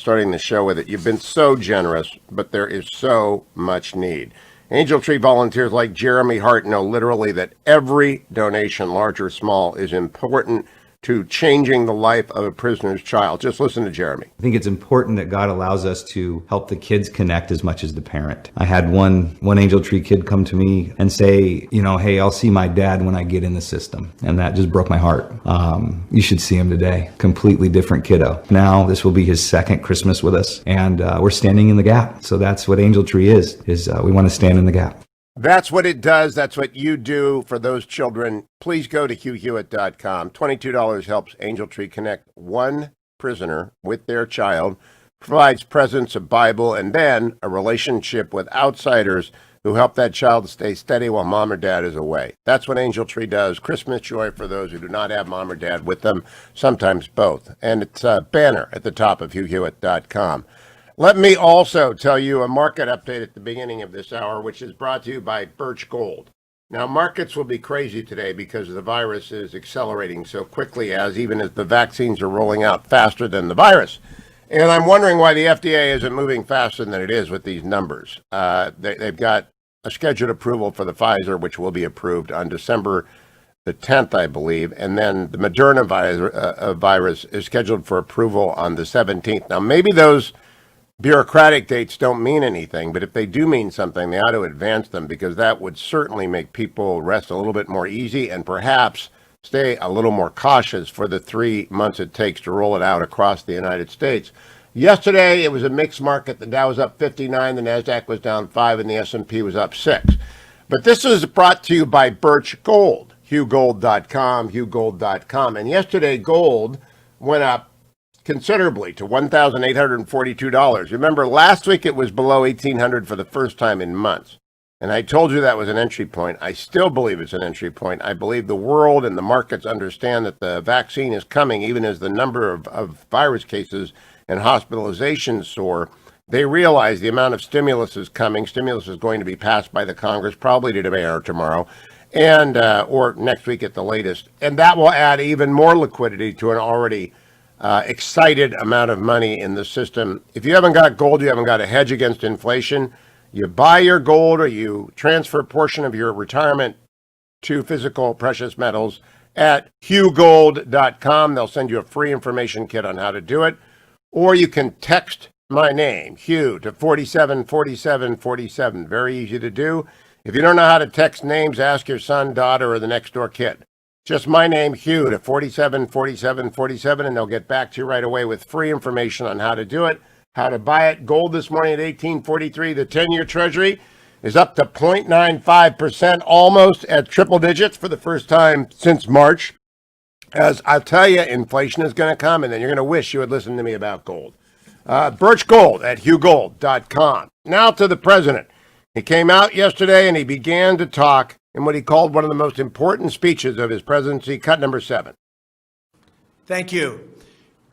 starting the show with it. You've been so generous, but there is so much need. Angel Tree volunteers like Jeremy Hart know literally that every donation, large or small, is important to changing the life of a prisoner's child. Just listen to Jeremy. I think it's important that God allows us to help the kids connect as much as the parent. I had one Angel Tree kid come to me and say, hey, I'll see my dad when I get in the system. And that just broke my heart. You should see him today. Completely different kiddo. Now, this will be his second Christmas with us. And we're standing in the gap. So that's what Angel Tree is we want to stand in the gap. That's what it does. That's what you do for those children. Please go to HughHewitt.com. $22 helps Angel Tree connect one prisoner with their child, provides presents, a Bible, and then a relationship with outsiders who help that child stay steady while mom or dad is away. That's what Angel Tree does. Christmas joy for those who do not have mom or dad with them, sometimes both. And it's a banner at the top of HughHewitt.com. Let me also tell you a market update at the beginning of this hour, which is brought to you by Birch Gold. Now, markets will be crazy today because the virus is accelerating so quickly, even as the vaccines are rolling out faster than the virus. And I'm wondering why the FDA isn't moving faster than it is with these numbers. They've got a scheduled approval for the Pfizer, which will be approved on December the 10th, I believe. And then the Moderna virus is scheduled for approval on the 17th. Now, maybe those bureaucratic dates don't mean anything, but if they do mean something, they ought to advance them, because that would certainly make people rest a little bit more easy and perhaps stay a little more cautious for the 3 months it takes to roll it out across the United States. Yesterday, it was a mixed market. The Dow was up 59, the NASDAQ was down 5, and the S&P was up 6. But this is brought to you by Birch Gold, HughGold.com, HughGold.com. And yesterday, gold went up considerably to $1,842. Remember, last week it was below $1,800 for the first time in months. And I told you that was an entry point. I still believe it's an entry point. I believe the world and the markets understand that the vaccine is coming, even as the number of virus cases and hospitalizations soar. They realize the amount of stimulus is coming. Stimulus is going to be passed by the Congress probably today or tomorrow, and or next week at the latest. And that will add even more liquidity to an already excited amount of money in the system. If you haven't got gold, you haven't got a hedge against inflation. You buy your gold or you transfer a portion of your retirement to physical precious metals at HughGold.com. They'll send you a free information kit on how to do it. Or you can text my name, Hugh, to 474747. Very easy to do. If you don't know how to text names, ask your son, daughter, or the next door kid. Just my name, Hugh, to 474747, and they'll get back to you right away with free information on how to do it, how to buy it. Gold this morning at 1843. The 10-year Treasury is up to 0.95%, almost at triple digits for the first time since March. As I'll tell you, inflation is going to come, and then you're going to wish you had listened to me about gold. Birch Gold at HughGold.com. Now to the president. He came out yesterday and he began to talk in what he called one of the most important speeches of his presidency, cut number 7. Thank you.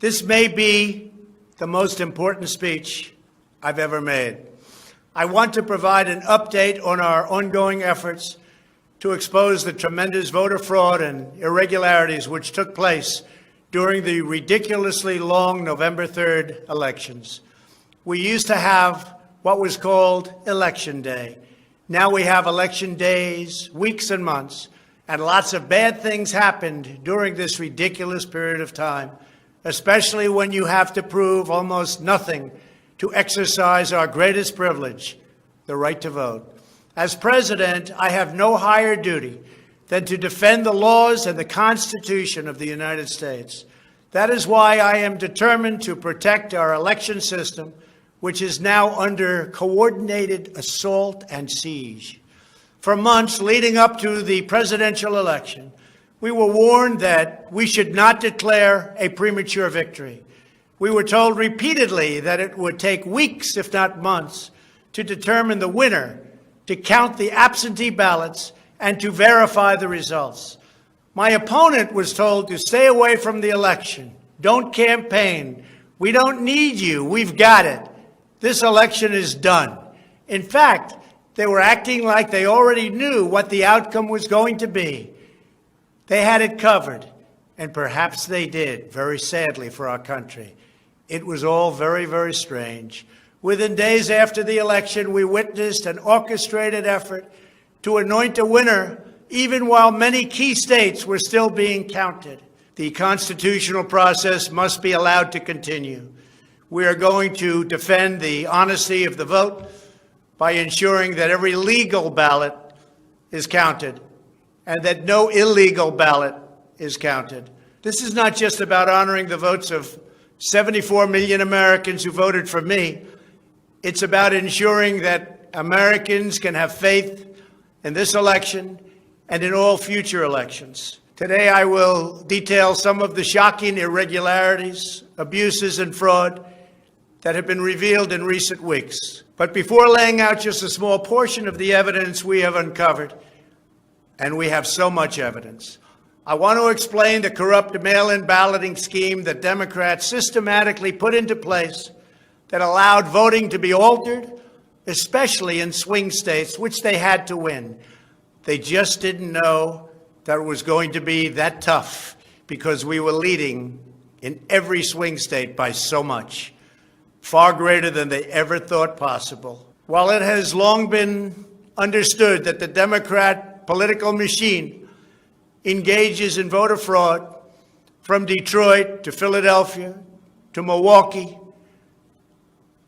This may be the most important speech I've ever made. I want to provide an update on our ongoing efforts to expose the tremendous voter fraud and irregularities which took place during the ridiculously long November 3rd elections. We used to have what was called Election Day. Now we have election days, weeks and months, and lots of bad things happened during this ridiculous period of time, especially when you have to prove almost nothing to exercise our greatest privilege, the right to vote. As president, I have no higher duty than to defend the laws and the Constitution of the United States. That is why I am determined to protect our election system, which is now under coordinated assault and siege. For months leading up to the presidential election, we were warned that we should not declare a premature victory. We were told repeatedly that it would take weeks, if not months, to determine the winner, to count the absentee ballots, and to verify the results. My opponent was told to stay away from the election. Don't campaign. We don't need you. We've got it. This election is done. In fact, they were acting like they already knew what the outcome was going to be. They had it covered, and perhaps they did, very sadly for our country. It was all very, very strange. Within days after the election, we witnessed an orchestrated effort to anoint a winner, even while many key states were still being counted. The constitutional process must be allowed to continue. We are going to defend the honesty of the vote by ensuring that every legal ballot is counted and that no illegal ballot is counted. This is not just about honoring the votes of 74 million Americans who voted for me. It's about ensuring that Americans can have faith in this election and in all future elections. Today, I will detail some of the shocking irregularities, abuses, and fraud that have been revealed in recent weeks. But before laying out just a small portion of the evidence we have uncovered, and we have so much evidence, I want to explain the corrupt mail-in balloting scheme that Democrats systematically put into place that allowed voting to be altered, especially in swing states, which they had to win. They just didn't know that it was going to be that tough because we were leading in every swing state by so much, far greater than they ever thought possible. While it has long been understood that the Democrat political machine engages in voter fraud from Detroit to Philadelphia to Milwaukee,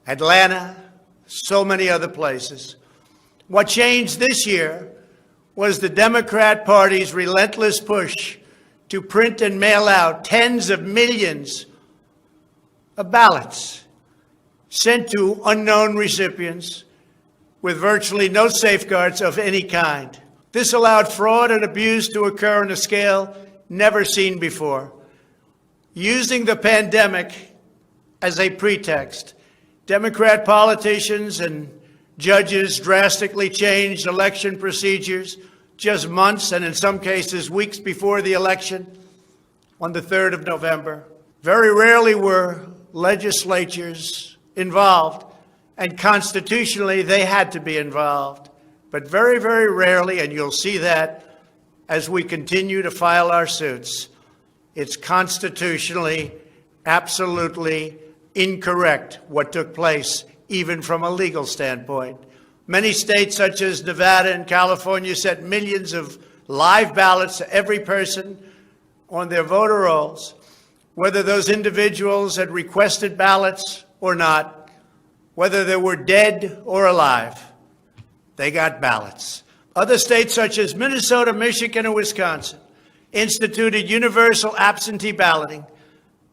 Atlanta, so many other places. What changed this year was the Democrat Party's relentless push to print and mail out tens of millions of ballots sent to unknown recipients with virtually no safeguards of any kind. This allowed fraud and abuse to occur on a scale never seen before. Using the pandemic as a pretext, Democrat politicians and judges drastically changed election procedures just months and in some cases weeks before the election on the 3rd of November. Very rarely were legislatures involved, and constitutionally they had to be involved. But very, very rarely, and you'll see that as we continue to file our suits, it's constitutionally absolutely incorrect what took place, even from a legal standpoint. Many states, such as Nevada and California, sent millions of live ballots to every person on their voter rolls, whether those individuals had requested ballots or not, whether they were dead or alive. They got ballots. Other states, such as Minnesota, Michigan, and Wisconsin, instituted universal absentee balloting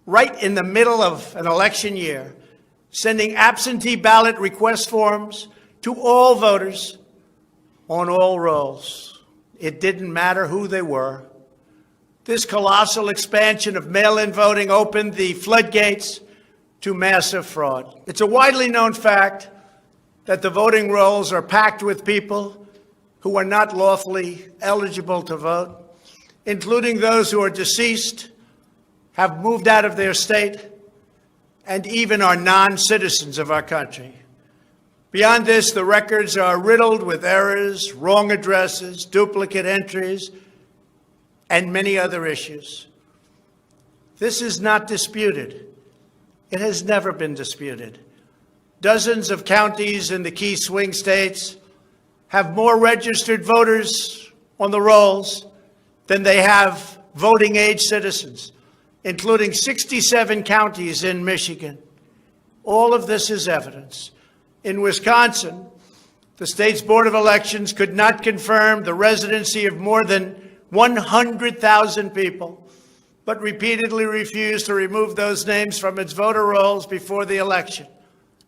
right in the middle of an election year, sending absentee ballot request forms to all voters on all rolls. It didn't matter who they were. This colossal expansion of mail-in voting opened the floodgates to massive fraud. It's a widely known fact that the voting rolls are packed with people who are not lawfully eligible to vote, including those who are deceased, have moved out of their state, and even are non-citizens of our country. Beyond this, the records are riddled with errors, wrong addresses, duplicate entries, and many other issues. This is not disputed. It has never been disputed. Dozens of counties in the key swing states have more registered voters on the rolls than they have voting-age citizens, including 67 counties in Michigan. All of this is evidence. In Wisconsin, the state's Board of Elections could not confirm the residency of more than 100,000 people, but repeatedly refused to remove those names from its voter rolls before the election.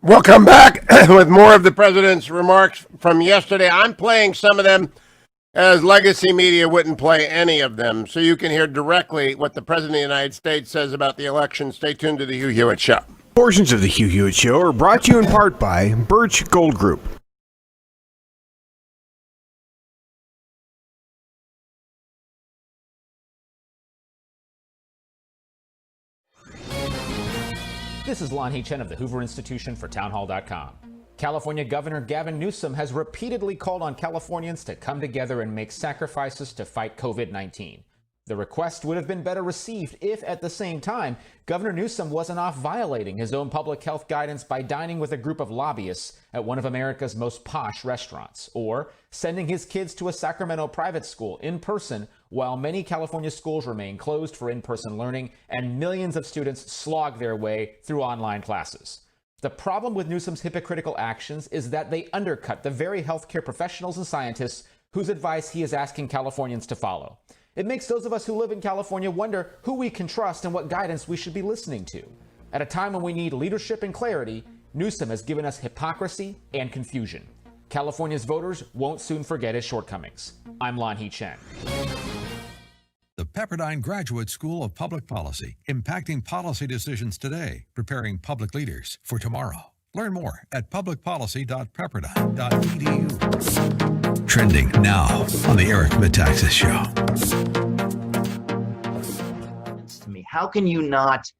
We'll come back with more of the president's remarks from yesterday. I'm playing some of them as legacy media wouldn't play any of them, so you can hear directly what the President of the United States says about the election. Stay tuned to the Hugh Hewitt Show. Portions of the Hugh Hewitt Show are brought to you in part by Birch Gold Group. This is Lon Chen of the Hoover Institution for Townhall.com. California Governor Gavin Newsom has repeatedly called on Californians to come together and make sacrifices to fight COVID-19. The request would have been better received if, at the same time, Governor Newsom wasn't off violating his own public health guidance by dining with a group of lobbyists at one of America's most posh restaurants, or sending his kids to a Sacramento private school in person while many California schools remain closed for in-person learning and millions of students slog their way through online classes. The problem with Newsom's hypocritical actions is that they undercut the very healthcare professionals and scientists whose advice he is asking Californians to follow. It makes those of us who live in California wonder who we can trust and what guidance we should be listening to. At a time when we need leadership and clarity, Newsom has given us hypocrisy and confusion. California's voters won't soon forget his shortcomings. I'm Lanhee Chen. The Pepperdine Graduate School of Public Policy, impacting policy decisions today, preparing public leaders for tomorrow. Learn more at publicpolicy.pepperdine.edu. Trending now on the Eric Metaxas Show. To me, how can you not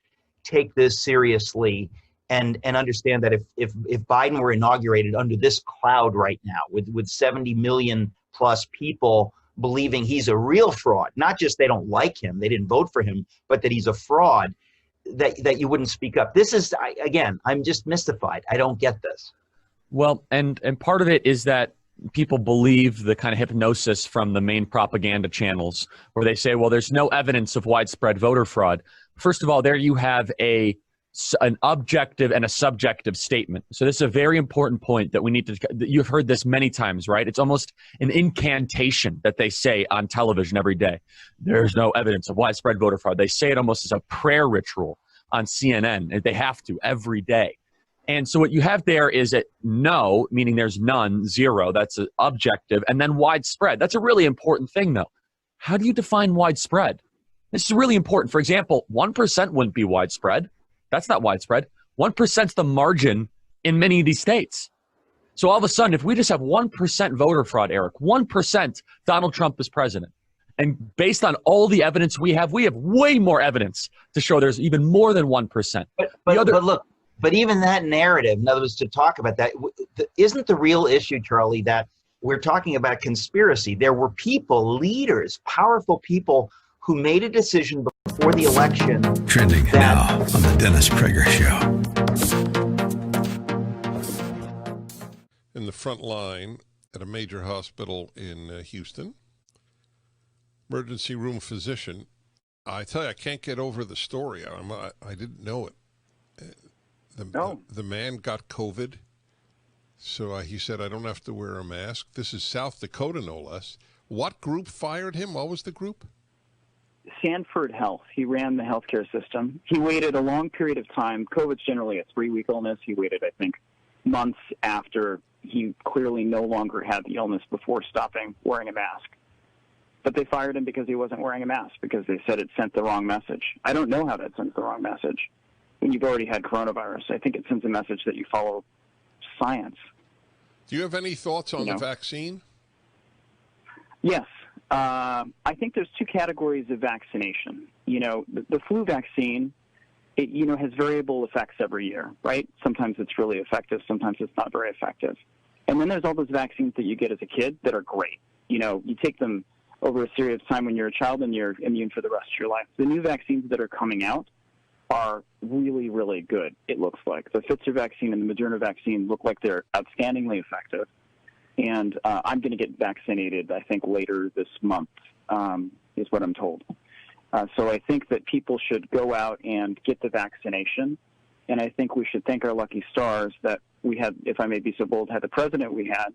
take this seriously and understand that if Biden were inaugurated under this cloud right now, with 70 million plus people believing he's a real fraud, not just they don't like him, they didn't vote for him, but that he's a fraud, that you wouldn't speak up. This is, again, I'm just mystified. I don't get this. Well, and part of it is that people believe the kind of hypnosis from the main propaganda channels where they say, well, there's no evidence of widespread voter fraud. First of all, there you have an objective and a subjective statement. So this is a very important point that we need to, you've heard this many times, right? It's almost an incantation that they say on television every day. There's no evidence of widespread voter fraud. They say it almost as a prayer ritual on CNN. They have to every day. And so what you have there is a no, meaning there's none, zero, that's an objective, and then widespread. That's a really important thing, though. How do you define widespread? This is really important. For example, 1% wouldn't be widespread. That's not widespread. 1% is the margin in many of these states. So all of a sudden, if we just have 1% voter fraud, Eric, 1% Donald Trump is president, and based on all the evidence we have way more evidence to show there's even more than 1%. But look, but even that narrative, in other words, to talk about that, isn't the real issue, Charlie, that we're talking about conspiracy. There were people, leaders, powerful people who made a decision before the election. Trending now on the Dennis Prager Show. In the front line at a major hospital in Houston, emergency room physician. I tell you, I can't get over the story. I didn't know it. The man got COVID, so he said, I don't have to wear a mask. This is South Dakota, no less. What group fired him? What was the group? Sanford Health. He ran the healthcare system. He waited a long period of time. COVID's generally a 3-week illness. He waited, I think, months after he clearly no longer had the illness before stopping wearing a mask. But they fired him because he wasn't wearing a mask, because they said it sent the wrong message. I don't know how that sends the wrong message. When you've already had coronavirus, I think it sends a message that you follow science. Do you have any thoughts on the vaccine? Yes. I think there's two categories of vaccination. The flu vaccine, it, has variable effects every year, right? Sometimes it's really effective. Sometimes it's not very effective. And then there's all those vaccines that you get as a kid that are great. You take them over a period of time when you're a child and you're immune for the rest of your life. The new vaccines that are coming out are really, really good, it looks like. The Pfizer vaccine and the Moderna vaccine look like they're outstandingly effective. And I'm going to get vaccinated, I think, later this month, is what I'm told. So I think that people should go out and get the vaccination. And I think we should thank our lucky stars that we had, if I may be so bold, had the president we had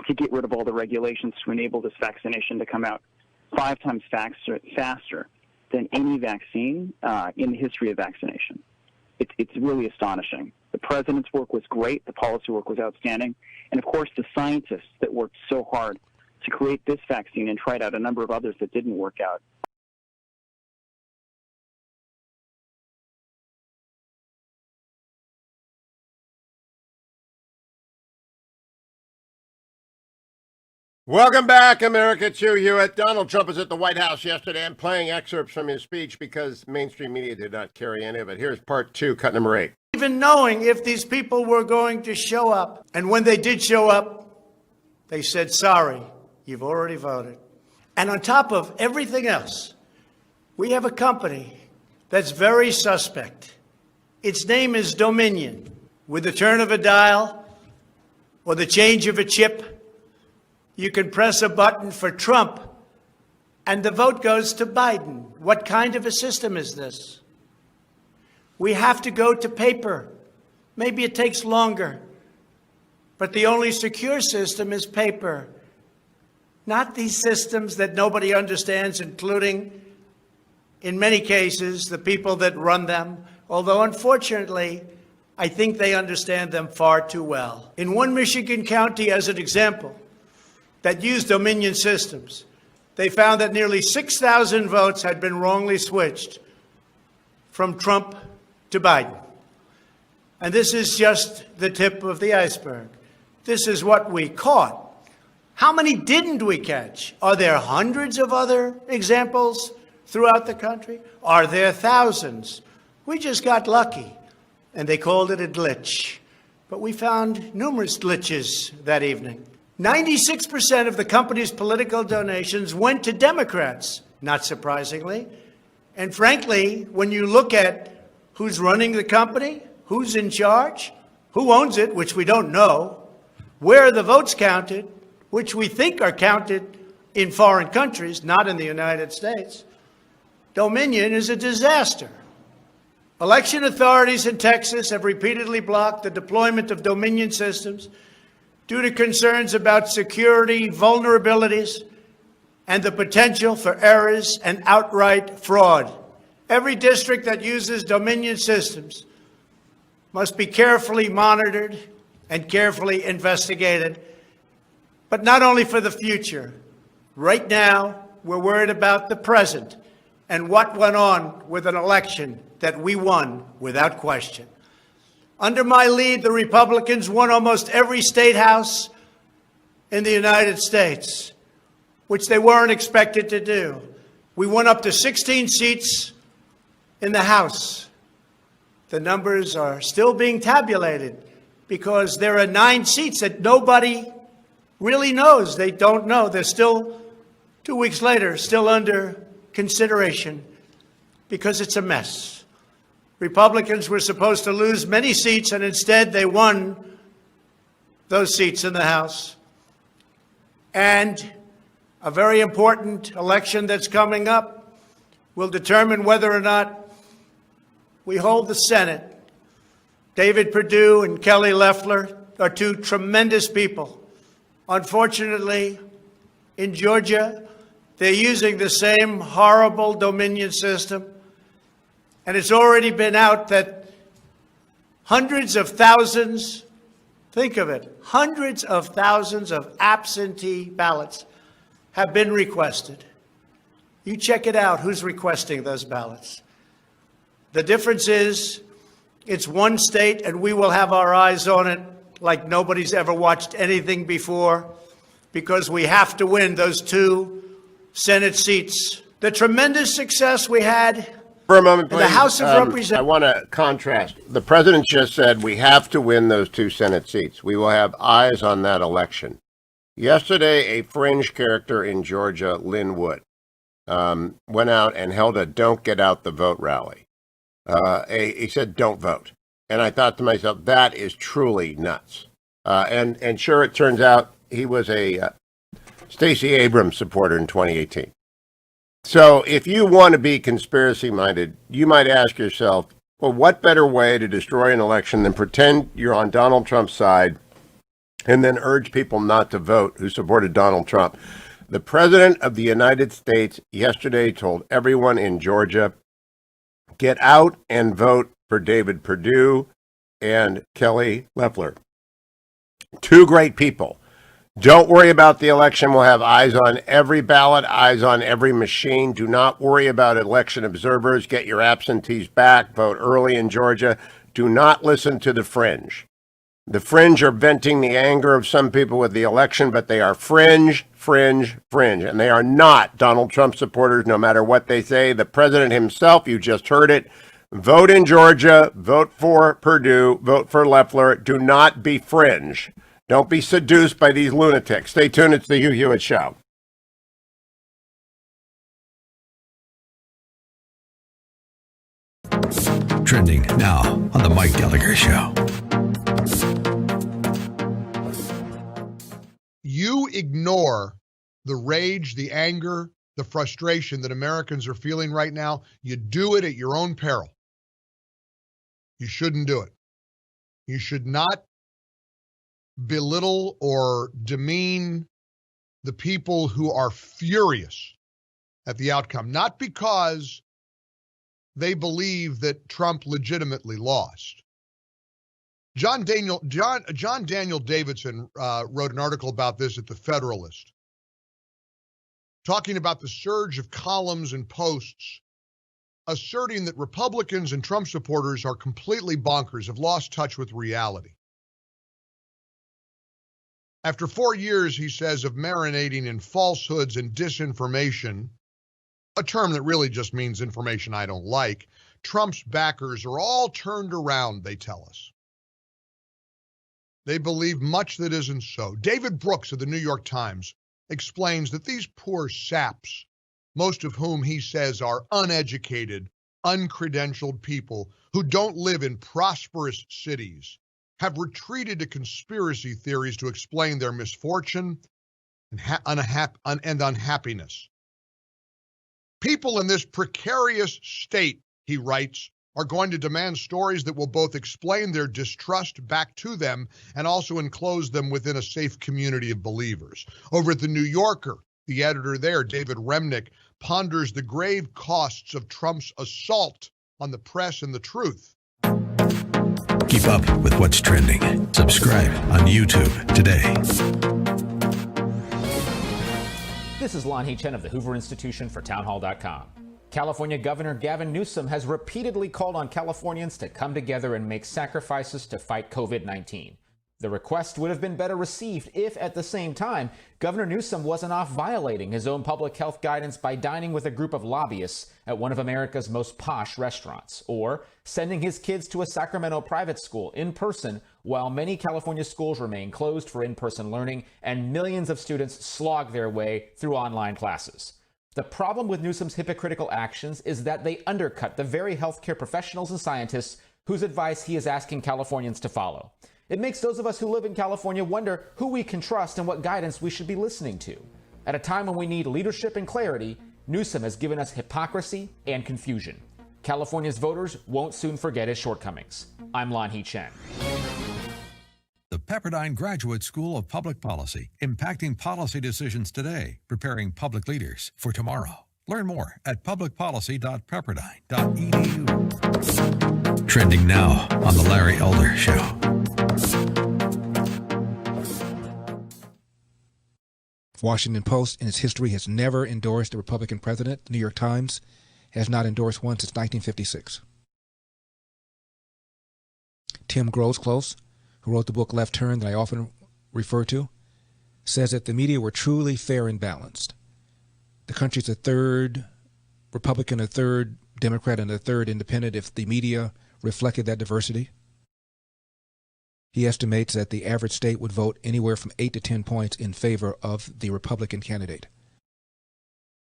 to get rid of all the regulations to enable this vaccination to come out 5 times faster than any vaccine in the history of vaccination. It's really astonishing. The president's work was great. The policy work was outstanding. And, of course, the scientists that worked so hard to create this vaccine and tried out a number of others that didn't work out. Welcome back, America. Hugh Hewitt. Donald Trump was at the White House yesterday. I'm playing excerpts from his speech because mainstream media did not carry any of it. Here's part 2, cut number 8. Even knowing if these people were going to show up. And when they did show up, they said, sorry, you've already voted. And on top of everything else, We have a company that's very suspect. Its name is Dominion. With the turn of a dial or the change of a chip, you can press a button for Trump and the vote goes to Biden. What kind of a system is this? We have to go to paper. Maybe it takes longer, but the only secure system is paper. Not these systems that nobody understands, including, in many cases, the people that run them, although unfortunately, I think they understand them far too well. In one Michigan county, as an example, that used Dominion systems, they found that nearly 6,000 votes had been wrongly switched from Trump to Biden. And this is just the tip of the iceberg. This is what we caught. How many didn't we catch? Are there hundreds of other examples throughout the country? Are there thousands? We just got lucky, and they called it a glitch. But we found numerous glitches that evening. 96% of the company's political donations went to Democrats, not surprisingly. And frankly, when you look at who's running the company, who's in charge, who owns it, which we don't know, where the votes counted, which we think are counted in foreign countries, not in the United States, Dominion is a disaster. Election authorities in Texas have repeatedly blocked the deployment of Dominion systems due to concerns about security vulnerabilities and the potential for errors and outright fraud. Every district that uses Dominion systems must be carefully monitored and carefully investigated, but not only for the future. Right now, we're worried about the present and what went on with an election that we won without question. Under my lead, the Republicans won almost every state house in the United States, which they weren't expected to do. We won up to 16 seats in the House. The numbers are still being tabulated because there are 9 seats that nobody really knows. They don't know. They're still, 2 weeks later, still under consideration because it's a mess. Republicans were supposed to lose many seats, and instead they won those seats in the House. And a very important election that's coming up will determine whether or not we hold the Senate. David Perdue and Kelly Loeffler are 2 tremendous people. Unfortunately, in Georgia, they're using the same horrible Dominion system. And it's already been out that hundreds of thousands, think of it, hundreds of thousands of absentee ballots have been requested. You check it out, who's requesting those ballots. The difference is it's one state and we will have our eyes on it like nobody's ever watched anything before because we have to win those 2 Senate seats. The tremendous success we had for a moment, please. The House of Representatives. I want to contrast. The president just said we have to win those 2 Senate seats. We will have eyes on that election. Yesterday, a fringe character in Georgia, Lynn Wood, went out and held a "Don't Get Out the Vote" rally. He said, "Don't vote." And I thought to myself, that is truly nuts. And sure, it turns out he was a Stacey Abrams supporter in 2018. So if you want to be conspiracy-minded, you might ask yourself, well, what better way to destroy an election than pretend you're on Donald Trump's side and then urge people not to vote who supported Donald Trump? The President of the United States yesterday told everyone in Georgia, get out and vote for David Perdue and Kelly Loeffler. 2 great people. Don't worry about the election. We'll have eyes on every ballot, eyes on every machine. Do not worry about election observers. Get your absentees back. Vote early in Georgia. Do not listen to the fringe. The fringe are venting the anger of some people with the election, but they are fringe. And they are not Donald Trump supporters, no matter what they say. The president himself, you just heard it. Vote in Georgia. Vote for Perdue. Vote for Loeffler. Do not be fringe. Don't be seduced by these lunatics. Stay tuned. It's the Hugh Hewitt Show. Trending now on The Mike Gallagher Show. You ignore the rage, the anger, the frustration that Americans are feeling right now. You do it at your own peril. You shouldn't do it. You should not belittle or demean the people who are furious at the outcome, not because they believe that Trump legitimately lost. John Daniel Davidson wrote an article about this at the Federalist, talking about the surge of columns and posts asserting that Republicans and Trump supporters are completely bonkers, have lost touch with reality. After 4 years, he says, of marinating in falsehoods and disinformation, a term that really just means information I don't like, Trump's backers are all turned around, they tell us. They believe much that isn't so. David Brooks of the New York Times explains that these poor saps, most of whom he says are uneducated, uncredentialed people who don't live in prosperous cities, have retreated to conspiracy theories to explain their misfortune and unhappiness. People in this precarious state, he writes, are going to demand stories that will both explain their distrust back to them and also enclose them within a safe community of believers. Over at the New Yorker, the editor there, David Remnick, ponders the grave costs of Trump's assault on the press and the truth. Keep up with what's trending. Subscribe on YouTube today. This is Lon Chen of the Hoover Institution for townhall.com. California Governor Gavin Newsom has repeatedly called on Californians to come together and make sacrifices to fight COVID-19. The request would have been better received if, at the same time, Governor Newsom wasn't off violating his own public health guidance by dining with a group of lobbyists at one of America's most posh restaurants, or sending his kids to a Sacramento private school in person while many California schools remain closed for in-person learning and millions of students slog their way through online classes. The problem with Newsom's hypocritical actions is that they undercut the very healthcare professionals and scientists whose advice he is asking Californians to follow. It makes those of us who live in California wonder who we can trust and what guidance we should be listening to. At a time when we need leadership and clarity, Newsom has given us hypocrisy and confusion. California's voters won't soon forget his shortcomings. I'm Lon Chen. The Pepperdine Graduate School of Public Policy, impacting policy decisions today, preparing public leaders for tomorrow. Learn more at publicpolicy.pepperdine.edu. Trending now on The Larry Elder Show. Washington Post, in its history, has never endorsed a Republican president. The New York Times has not endorsed one since 1956. Tim Grosclose, who wrote the book Left Turn that I often refer to, says that the media were truly fair and balanced. The country's a third Republican, a third Democrat, and a third independent if the media reflected that diversity. He estimates that the average state would vote anywhere from 8 to 10 points in favor of the Republican candidate.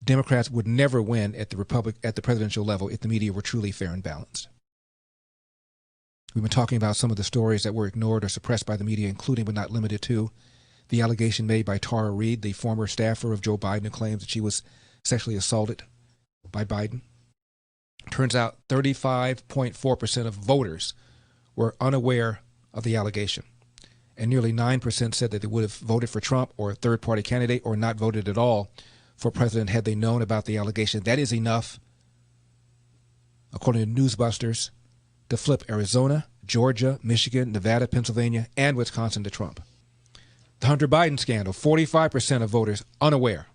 Democrats would never win at the presidential level if the media were truly fair and balanced. We've been talking about some of the stories that were ignored or suppressed by the media, including but not limited to the allegation made by Tara Reid, the former staffer of Joe Biden, who claims that she was sexually assaulted by Biden. Turns out 35.4% of voters were unaware of the allegation, and nearly 9% said that they would have voted for Trump or a third-party candidate or not voted at all for president had they known about the allegation. That is enough, according to Newsbusters, to flip Arizona, Georgia, Michigan, Nevada, Pennsylvania, and Wisconsin to Trump. The Hunter Biden scandal, 45% of voters unaware.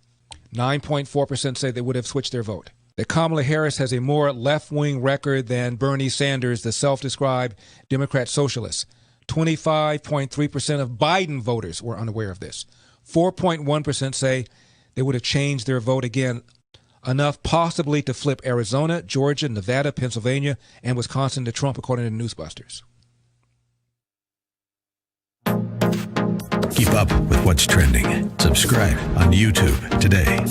9.4% say they would have switched their vote. That Kamala Harris has a more left-wing record than Bernie Sanders, the self-described Democrat socialist. 25.3% of Biden voters were unaware of this. 4.1% say they would have changed their vote again, enough possibly to flip Arizona, Georgia, Nevada, Pennsylvania, and Wisconsin to Trump, according to Newsbusters. Keep up with what's trending. Subscribe on YouTube today.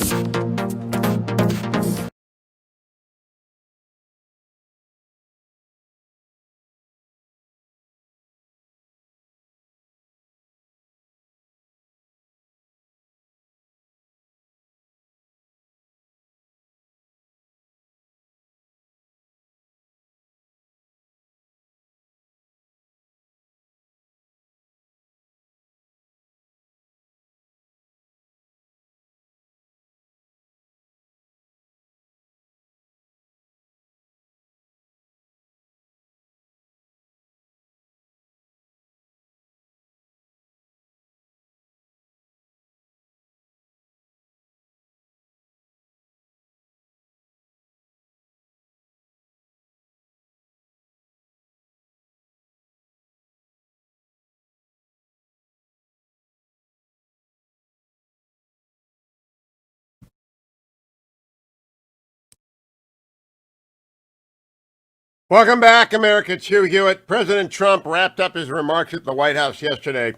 Welcome back, America. It's Hugh Hewitt. President Trump wrapped up his remarks at the White House yesterday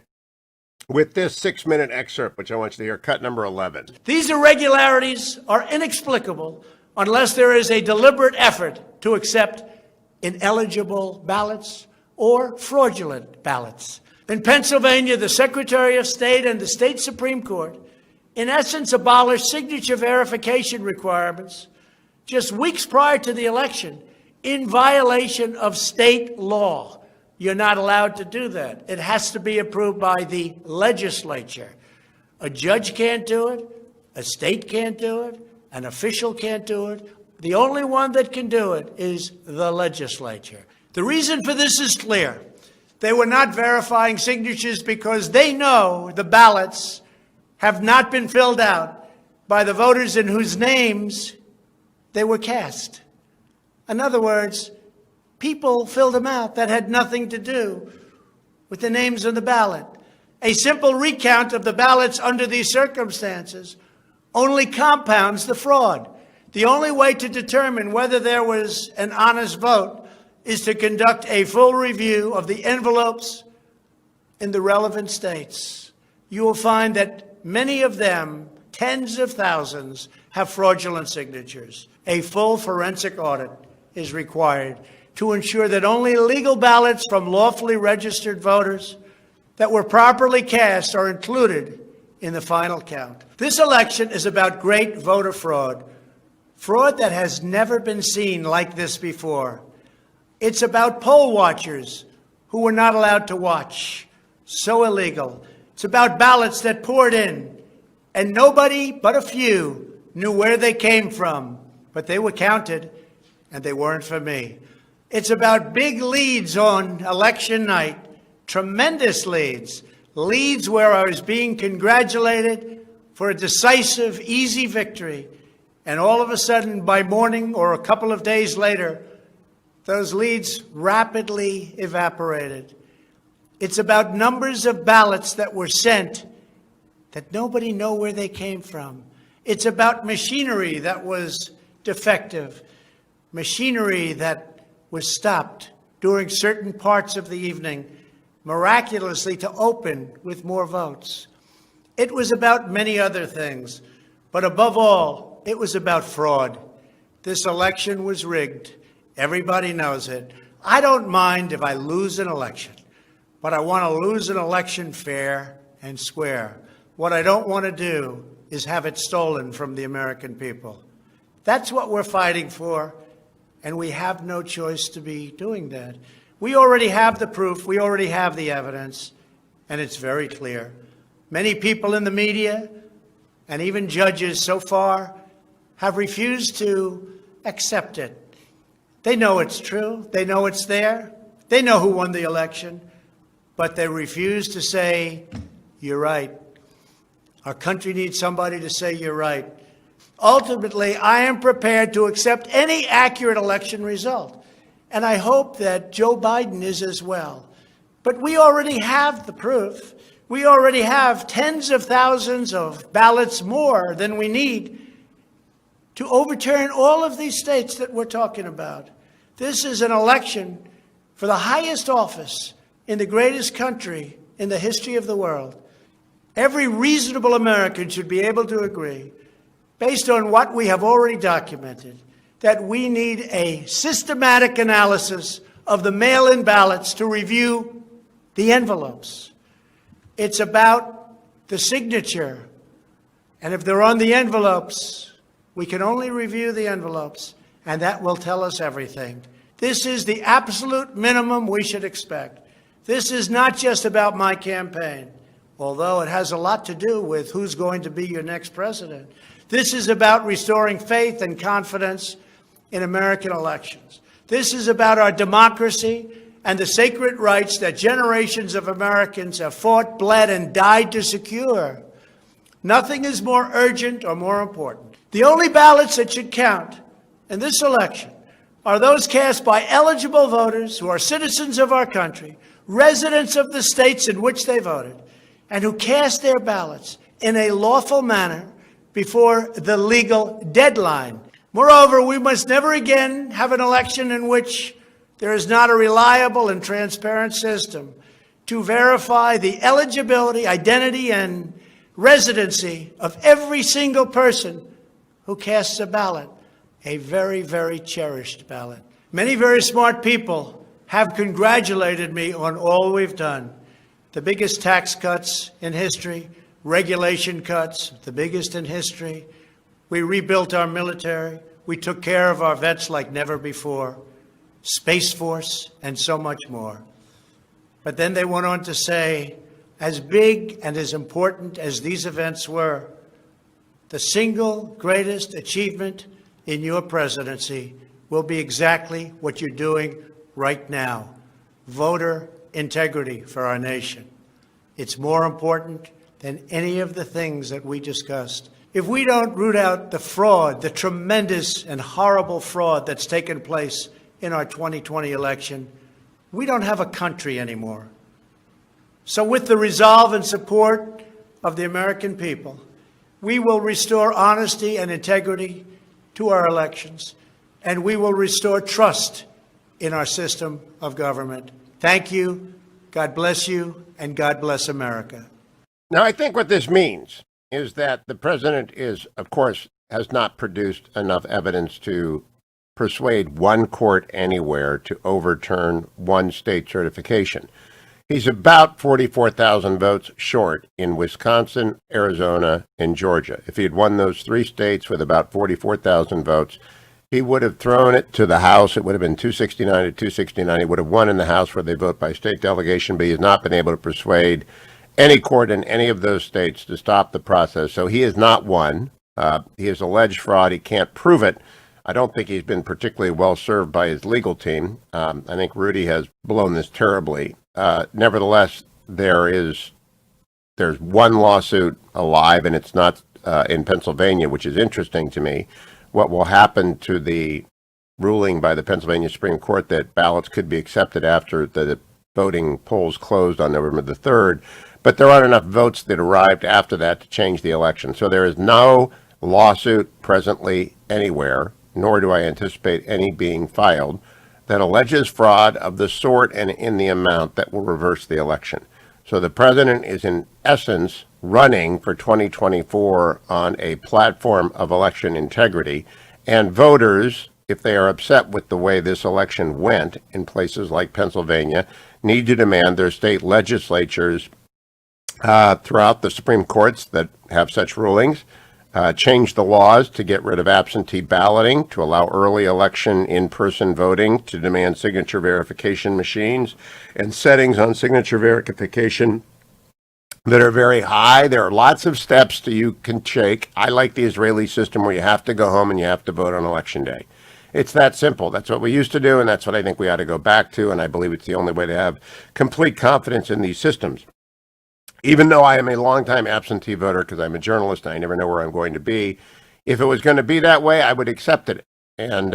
with this 6-minute excerpt, which I want you to hear, cut number 11. These irregularities are inexplicable unless there is a deliberate effort to accept ineligible ballots or fraudulent ballots. In Pennsylvania, the Secretary of State and the state Supreme Court, in essence, abolished signature verification requirements just weeks prior to the election in violation of state law. You're not allowed to do that. It has to be approved by the legislature. A judge can't do it. A state can't do it. An official can't do it. The only one that can do it is the legislature. The reason for this is clear. They were not verifying signatures because they know the ballots have not been filled out by the voters in whose names they were cast. In other words, people filled them out that had nothing to do with the names on the ballot. A simple recount of the ballots under these circumstances only compounds the fraud. The only way to determine whether there was an honest vote is to conduct a full review of the envelopes in the relevant states. You will find that many of them, tens of thousands, have fraudulent signatures. A full forensic audit is required to ensure that only legal ballots from lawfully registered voters that were properly cast are included in the final count. This election is about great voter fraud, fraud that has never been seen like this before. It's about poll watchers who were not allowed to watch. So illegal. It's about ballots that poured in, and nobody but a few knew where they came from, but they were counted, and they weren't for me. It's about big leads on election night, tremendous leads, leads where I was being congratulated for a decisive, easy victory, and all of a sudden, by morning or a couple of days later, those leads rapidly evaporated. It's about numbers of ballots that were sent that nobody knew where they came from. It's about machinery that was defective, machinery that was stopped during certain parts of the evening, miraculously to open with more votes. It was about many other things, but above all, it was about fraud. This election was rigged. Everybody knows it. I don't mind if I lose an election, but I want to lose an election fair and square. What I don't want to do is have it stolen from the American people. That's what we're fighting for, and we have no choice to be doing that. We already have the proof, we already have the evidence, and it's very clear. Many people in the media and even judges so far have refused to accept it. They know it's true, they know it's there, they know who won the election, but they refuse to say, you're right. Our country needs somebody to say you're right. Ultimately, I am prepared to accept any accurate election result, and I hope that Joe Biden is as well. But we already have the proof. We already have tens of thousands of ballots more than we need to overturn all of these states that we're talking about. This is an election for the highest office in the greatest country in the history of the world. Every reasonable American should be able to agree, based on what we have already documented, that we need a systematic analysis of the mail-in ballots to review the envelopes. It's about the signature. And if they're on the envelopes, we can only review the envelopes, and that will tell us everything. This is the absolute minimum we should expect. This is not just about my campaign, although it has a lot to do with who's going to be your next president. This is about restoring faith and confidence in American elections. This is about our democracy and the sacred rights that generations of Americans have fought, bled, and died to secure. Nothing is more urgent or more important. The only ballots that should count in this election are those cast by eligible voters who are citizens of our country, residents of the states in which they voted, and who cast their ballots in a lawful manner before the legal deadline. Moreover, we must never again have an election in which there is not a reliable and transparent system to verify the eligibility, identity, and residency of every single person who casts a ballot, a very, very cherished ballot. Many very smart people have congratulated me on all we've done. The biggest tax cuts in history, regulation cuts, the biggest in history. We rebuilt our military. We took care of our vets like never before. Space Force, and so much more. But then they went on to say, as big and as important as these events were, the single greatest achievement in your presidency will be exactly what you're doing right now, voter integrity for our nation. It's more important than any of the things that we discussed. If we don't root out the fraud, the tremendous and horrible fraud that's taken place in our 2020 election, we don't have a country anymore. So with the resolve and support of the American people, we will restore honesty and integrity to our elections, and we will restore trust in our system of government. Thank you, God bless you, and God bless America. Now, I think what this means is that the president is, of course, has not produced enough evidence to persuade one court anywhere to overturn one state certification. He's about 44,000 votes short in Wisconsin, Arizona, and Georgia. If he had won those three states with about 44,000 votes, he would have thrown it to the House. It would have been 269 to 269. He would have won in the House where they vote by state delegation, but he has not been able to persuade any court in any of those states to stop the process. So he has not won. He has alleged fraud. He can't prove it. I don't think he's been particularly well served by his legal team. I think Rudy has blown this terribly. Nevertheless, there's one lawsuit alive, and it's not in Pennsylvania, which is interesting to me. What will happen to the ruling by the Pennsylvania Supreme Court that ballots could be accepted after the voting polls closed on November the 3rd, but there aren't enough votes that arrived after that to change the election. So there is no lawsuit presently anywhere, nor do I anticipate any being filed, that alleges fraud of the sort and in the amount that will reverse the election. So the president is in essence running for 2024 on a platform of election integrity, and voters, if they are upset with the way this election went in places like Pennsylvania, need to demand their state legislatures throughout the Supreme Courts that have such rulings change the laws to get rid of absentee balloting, to allow early election in-person voting, to demand signature verification machines and settings on signature verification that are very high. There are lots of steps that you can take. I like the Israeli system where you have to go home and you have to vote on election day. It's that simple. That's what we used to do, and that's what I think we ought to go back to, and I believe it's the only way to have complete confidence in these systems. Even though I am a longtime absentee voter because I'm a journalist and I never know where I'm going to be, if it was going to be that way, I would accept it. And,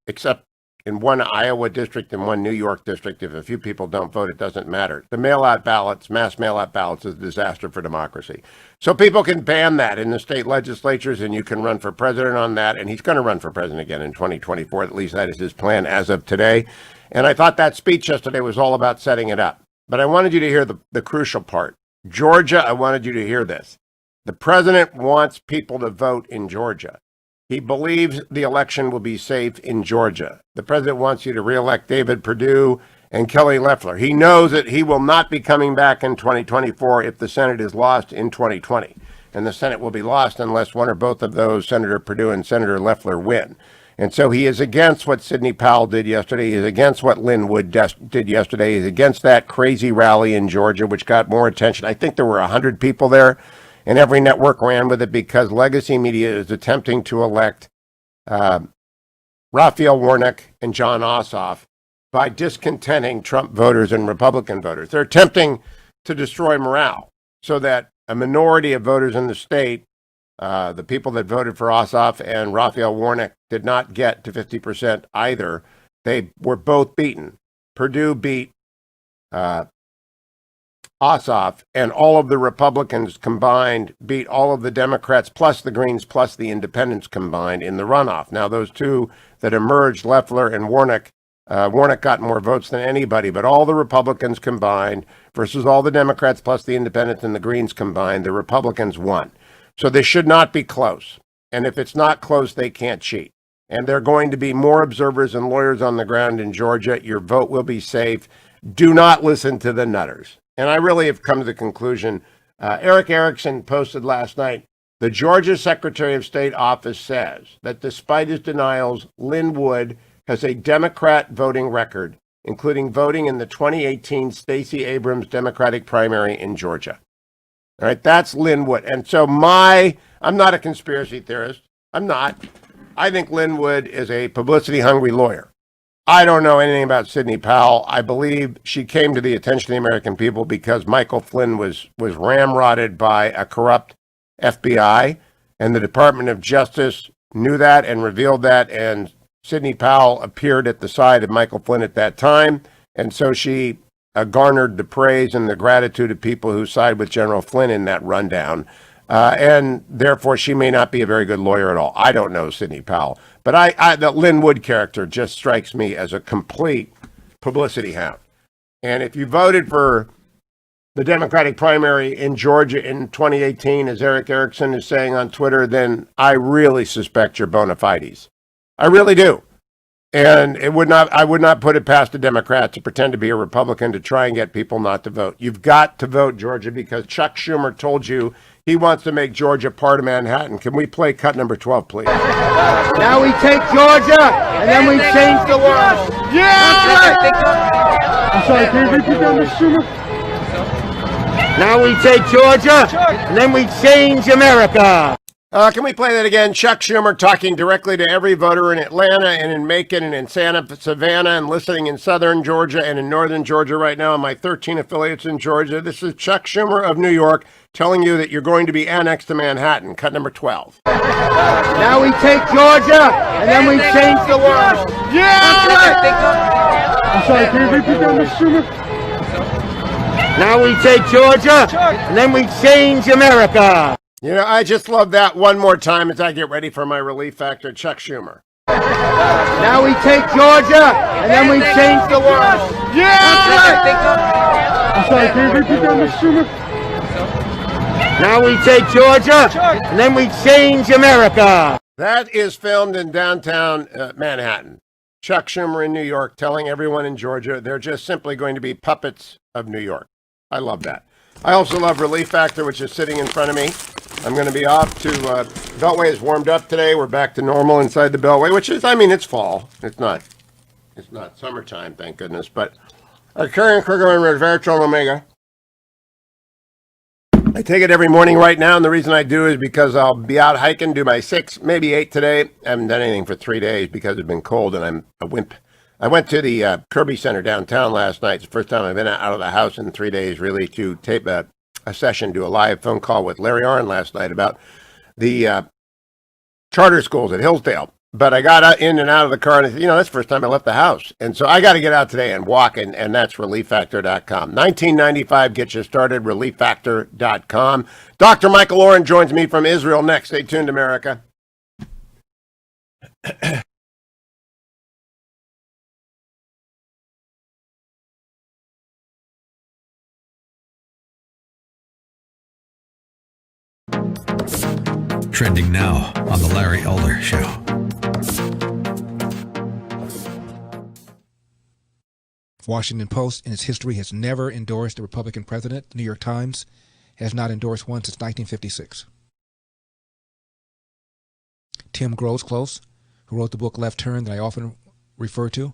except in one Iowa district and one New York district, if a few people don't vote, it doesn't matter. The mail-out ballots, mass mail-out ballots is a disaster for democracy. So people can ban that in the state legislatures, and you can run for president on that. And he's going to run for president again in 2024. At least that is his plan as of today. And I thought that speech yesterday was all about setting it up. But I wanted you to hear the crucial part. Georgia, I wanted you to hear this. The president wants people to vote in Georgia. He believes the election will be safe in Georgia. The president wants you to reelect David Perdue and Kelly Loeffler. He knows that he will not be coming back in 2024 if the Senate is lost in 2020. And the Senate will be lost unless one or both of those, Senator Perdue and Senator Loeffler, win. And so he is against what Sidney Powell did yesterday. He is against what Lynn Wood did yesterday. He's against that crazy rally in Georgia, which got more attention. I think there were 100 people there, and every network ran with it because legacy media is attempting to elect Raphael Warnock and John Ossoff by discontenting Trump voters and Republican voters. They're attempting to destroy morale so that a minority of voters in the state, the people that voted for Ossoff and Raphael Warnock, did not get to 50% either. They were both beaten. Perdue beat Ossoff, and all of the Republicans combined beat all of the Democrats plus the Greens plus the Independents combined in the runoff. Now, those two that emerged, Loeffler and Warnock, Warnock got more votes than anybody, but all the Republicans combined versus all the Democrats plus the Independents and the Greens combined, the Republicans won. So this should not be close. And if it's not close, they can't cheat. And there are going to be more observers and lawyers on the ground in Georgia. Your vote will be safe. Do not listen to the nutters. And I really have come to the conclusion. Eric Erickson posted last night, the Georgia Secretary of State office says that despite his denials, Lynn Wood has a Democrat voting record, including voting in the 2018 Stacey Abrams Democratic primary in Georgia. All right, that's Lynn Wood. And so I'm not a conspiracy theorist. I'm not. I think Lynn Wood is a publicity-hungry lawyer. I don't know anything about Sidney Powell. I believe she came to the attention of the American people because Michael Flynn was ramrodded by a corrupt FBI, and the Department of Justice knew that and revealed that, and Sidney Powell appeared at the side of Michael Flynn at that time, and so she garnered the praise and the gratitude of people who side with General Flynn in that rundown. And therefore, she may not be a very good lawyer at all. I don't know Sidney Powell. But the Lynn Wood character just strikes me as a complete publicity hound. And if you voted for the Democratic primary in Georgia in 2018, as Eric Erickson is saying on Twitter, then I really suspect you're bona fides. I really do. And I would not put it past a Democrat to pretend to be a Republican to try and get people not to vote. You've got to vote, Georgia, because Chuck Schumer told you he wants to make Georgia part of Manhattan. Can we play cut number 12, please? Now we take Georgia, and then we change the world. Yeah! I'm sorry, can you repeat that, Mr. Schumer? Now we take Georgia, and then we change America. Can we play that again? Chuck Schumer talking directly to every voter in Atlanta and in Macon and in Savannah and listening in southern Georgia and in northern Georgia right now, and my 13 affiliates in Georgia. This is Chuck Schumer of New York telling you that you're going to be annexed to Manhattan. Cut number 12. Now we take Georgia, and then we change the world. Yeah! I'm sorry, can you repeat that, Mr. Schumer? Now we take Georgia, and then we change America. You know, I just love that one more time as I get ready for my relief factor. Chuck Schumer. Now we take Georgia, and then we change the world. Yeah! I'm sorry, can you repeat that, Mr. Schumer? Now we take Georgia, and then we change America. That is filmed in downtown Manhattan. Chuck Schumer in New York telling everyone in Georgia they're just simply going to be puppets of New York. I love that. I also love Relief Factor, which is sitting in front of me. I'm going to be off to, Beltway is warmed up today. We're back to normal inside the Beltway, which is, I mean, it's fall. It's not summertime, thank goodness. But carrying Krugerman Retraction Omega. I take it every morning right now, and the reason I do is because I'll be out hiking, do my 6, maybe 8 today. I haven't done anything for 3 days because it's been cold, and I'm a wimp. I went to the Kirby Center downtown last night. It's the first time I've been out of the house in 3 days, really, to tape a session, do a live phone call with Larry Oren last night about the charter schools at Hillsdale. But I got in and out of the car, and that's the first time I left the house. And so I got to get out today and walk, and that's ReliefFactor.com. $19.95 gets you started, ReliefFactor.com. Dr. Michael Oren joins me from Israel next. Stay tuned, America. Trending now on The Larry Elder Show. Washington Post in its history has never endorsed a Republican president. The New York Times has not endorsed one since 1956. Tim Grosclose, who wrote the book Left Turn that I often refer to,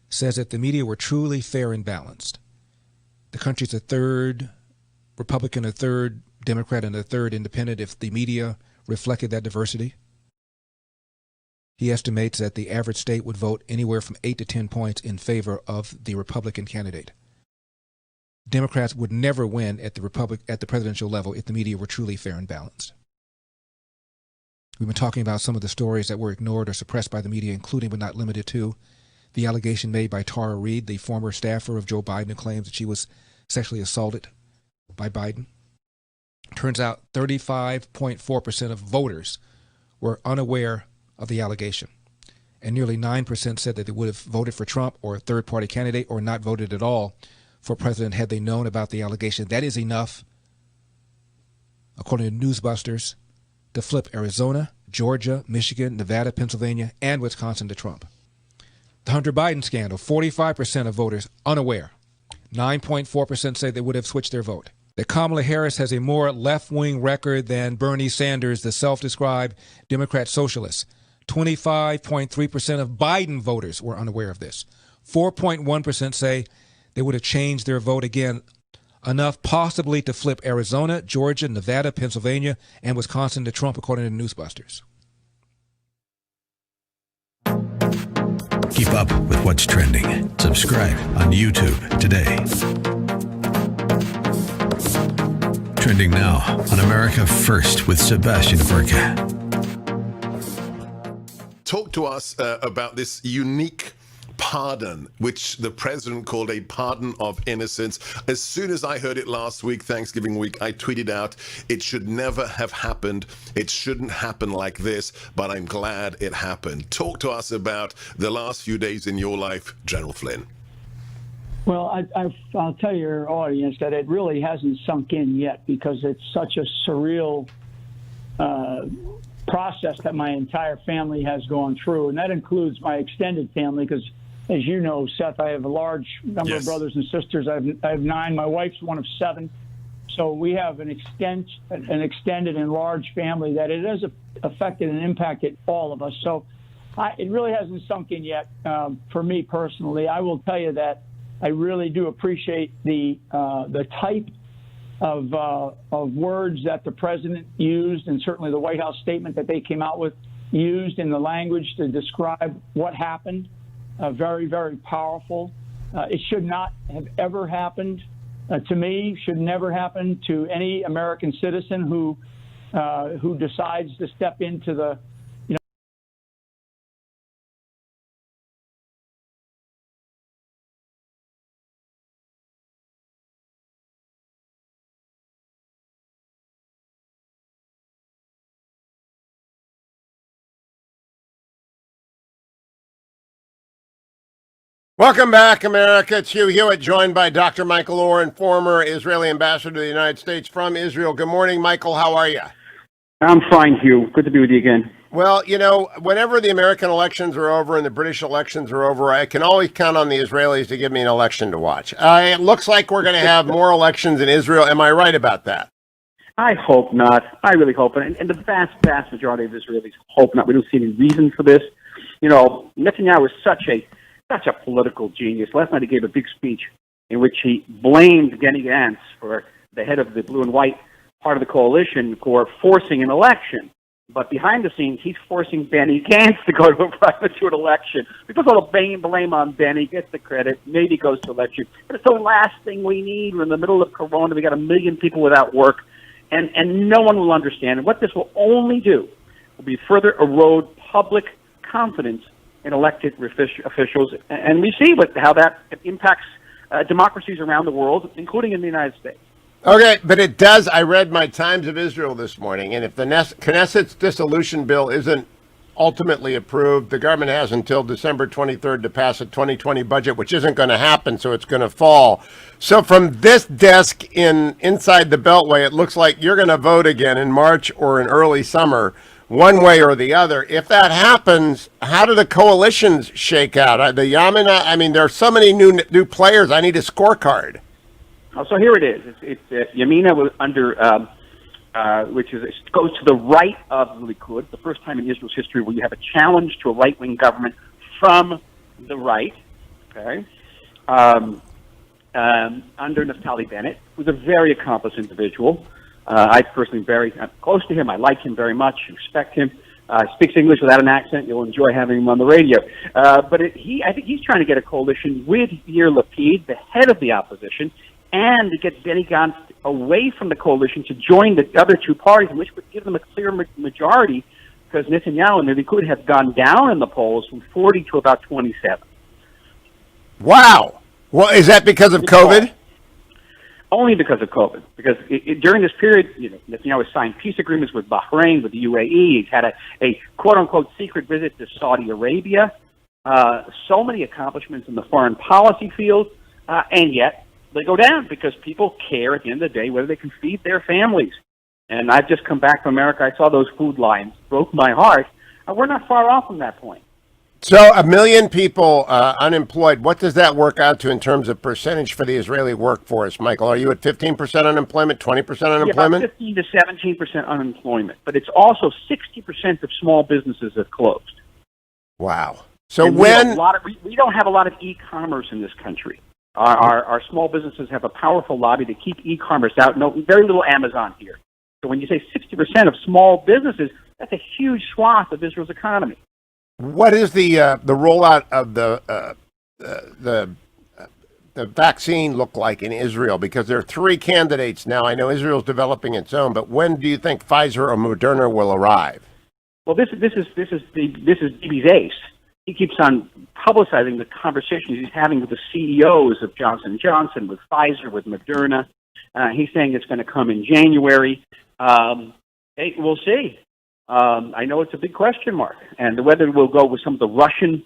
says that the media were truly fair and balanced. The country's a third Republican, a third Democrat, and a third independent if the media reflected that diversity. He estimates that the average state would vote anywhere from 8 to 10 points in favor of the Republican candidate. Democrats would never win at the presidential level if the media were truly fair and balanced. We've been talking about some of the stories that were ignored or suppressed by the media, including but not limited to the allegation made by Tara Reid, the former staffer of Joe Biden, who claims that she was sexually assaulted by Biden. Turns out 35.4% of voters were unaware of the allegation. and nearly 9% said that they would have voted for Trump or a third-party candidate or not voted at all for president had they known about the allegation. That is enough, according to Newsbusters, to flip Arizona, Georgia, Michigan, Nevada, Pennsylvania, and Wisconsin to Trump. The Hunter Biden scandal, 45% of voters unaware. 9.4% say they would have switched their vote. That Kamala Harris has a more left-wing record than Bernie Sanders, the self-described Democrat socialist. 25.3% of Biden voters were unaware of this. 4.1% say they would have changed their vote again, enough possibly to flip Arizona, Georgia, Nevada, Pennsylvania, and Wisconsin to Trump, according to Newsbusters. Keep up with what's trending. Subscribe on YouTube today. Trending now on America First with Sebastian Gorka. Talk to us about this unique pardon, which the president called a pardon of innocence. As soon as I heard it last week, Thanksgiving week, I tweeted out, it should never have happened. It shouldn't happen like this, but I'm glad it happened. Talk to us about the last few days in your life, General Flynn. Well, I'll tell your audience that it really hasn't sunk in yet because it's such a surreal process that my entire family has gone through, and that includes my extended family because, as you know, Seth, I have a large number of brothers and sisters. I have 9. My wife's one of 7. So we have an extended and large family that it has affected and impacted all of us. So it really hasn't sunk in yet for me personally. I will tell you that I really do appreciate the type of words that the president used, and certainly the White House statement that they came out with used in the language to describe what happened. Very, very powerful. It should not have ever happened to me. Should never happen to any American citizen who decides to step into the Welcome back, America. It's Hugh Hewitt, joined by Dr. Michael Oren, former Israeli ambassador to the United States from Israel. Good morning, Michael. How are you? I'm fine, Hugh. Good to be with you again. Well, you know, whenever the American elections are over and the British elections are over, I can always count on the Israelis to give me an election to watch. It looks like we're going to have more elections in Israel. Am I right about that? I hope not. I really hope not. And the vast, vast majority of Israelis hope not. We don't see any reason for this. You know, Netanyahu is such a political genius. Last night he gave a big speech in which he blamed Benny Gantz, for the head of the blue and white part of the coalition, for forcing an election. But behind the scenes, he's forcing Benny Gantz to go to an election. We put all the blame on Benny, gets the credit, maybe goes to election. But it's the last thing we need. We're in the middle of Corona. We got 1 million people without work, and no one will understand. And what this will only do will be further erode public confidence in elected officials, and we see how that impacts democracies around the world, including in the United States. Okay, but it does. I read my Times of Israel this morning, and if the Knesset's dissolution bill isn't ultimately approved, the government has until December 23rd to pass a 2020 budget, which isn't going to happen, so it's going to fall. So from this desk inside the Beltway, it looks like you're going to vote again in March or in early summer, one way or the other. If that happens, how do the coalitions shake out? The Yamina, I mean, there are so many new players. I need a scorecard. So here it is. It's Yamina was under, which goes to the right of the Likud. The first time in Israel's history where you have a challenge to a right-wing government from the right. Okay, under Naftali Bennett, who's a very accomplished individual. I personally very close to him. I like him very much. Respect him. Speaks English without an accent. You'll enjoy having him on the radio. But I think he's trying to get a coalition with Yair Lapid, the head of the opposition, and to get Benny Gantz away from the coalition to join the other two parties, which would give them a clear majority, because Netanyahu and the Likud have gone down in the polls from 40 to about 27. Wow. Well, is that because of COVID? only because of COVID. Because during this period, Netanyahu has signed peace agreements with Bahrain, with the UAE. He's had a quote-unquote secret visit to Saudi Arabia. So many accomplishments in the foreign policy field, and yet they go down because people care at the end of the day whether they can feed their families. And I've just come back from America. I saw those food lines. Broke my heart. We're not far off from that point. So 1 million people unemployed. What does that work out to in terms of percentage for the Israeli workforce, Michael? Are you at 15% unemployment, 20% unemployment? Yeah, about 15 to 17% unemployment. But it's also 60% of small businesses have closed. Wow. So and when we don't have a lot of e-commerce in this country. Our small businesses have a powerful lobby to keep e-commerce out. No, very little Amazon here. So when you say 60% of small businesses, that's a huge swath of Israel's economy. what is the rollout of the vaccine look like in Israel? Because there are 3 candidates now. I know Israel's developing its own, but when do you think Pfizer or Moderna will arrive? Well, this is Bibi's ace. He keeps on publicizing the conversations he's having with the CEOs of Johnson & Johnson, with Pfizer, with Moderna. He's saying it's going to come in January. Hey, we'll see. I know it's a big question mark, and whether we'll go with some of the Russian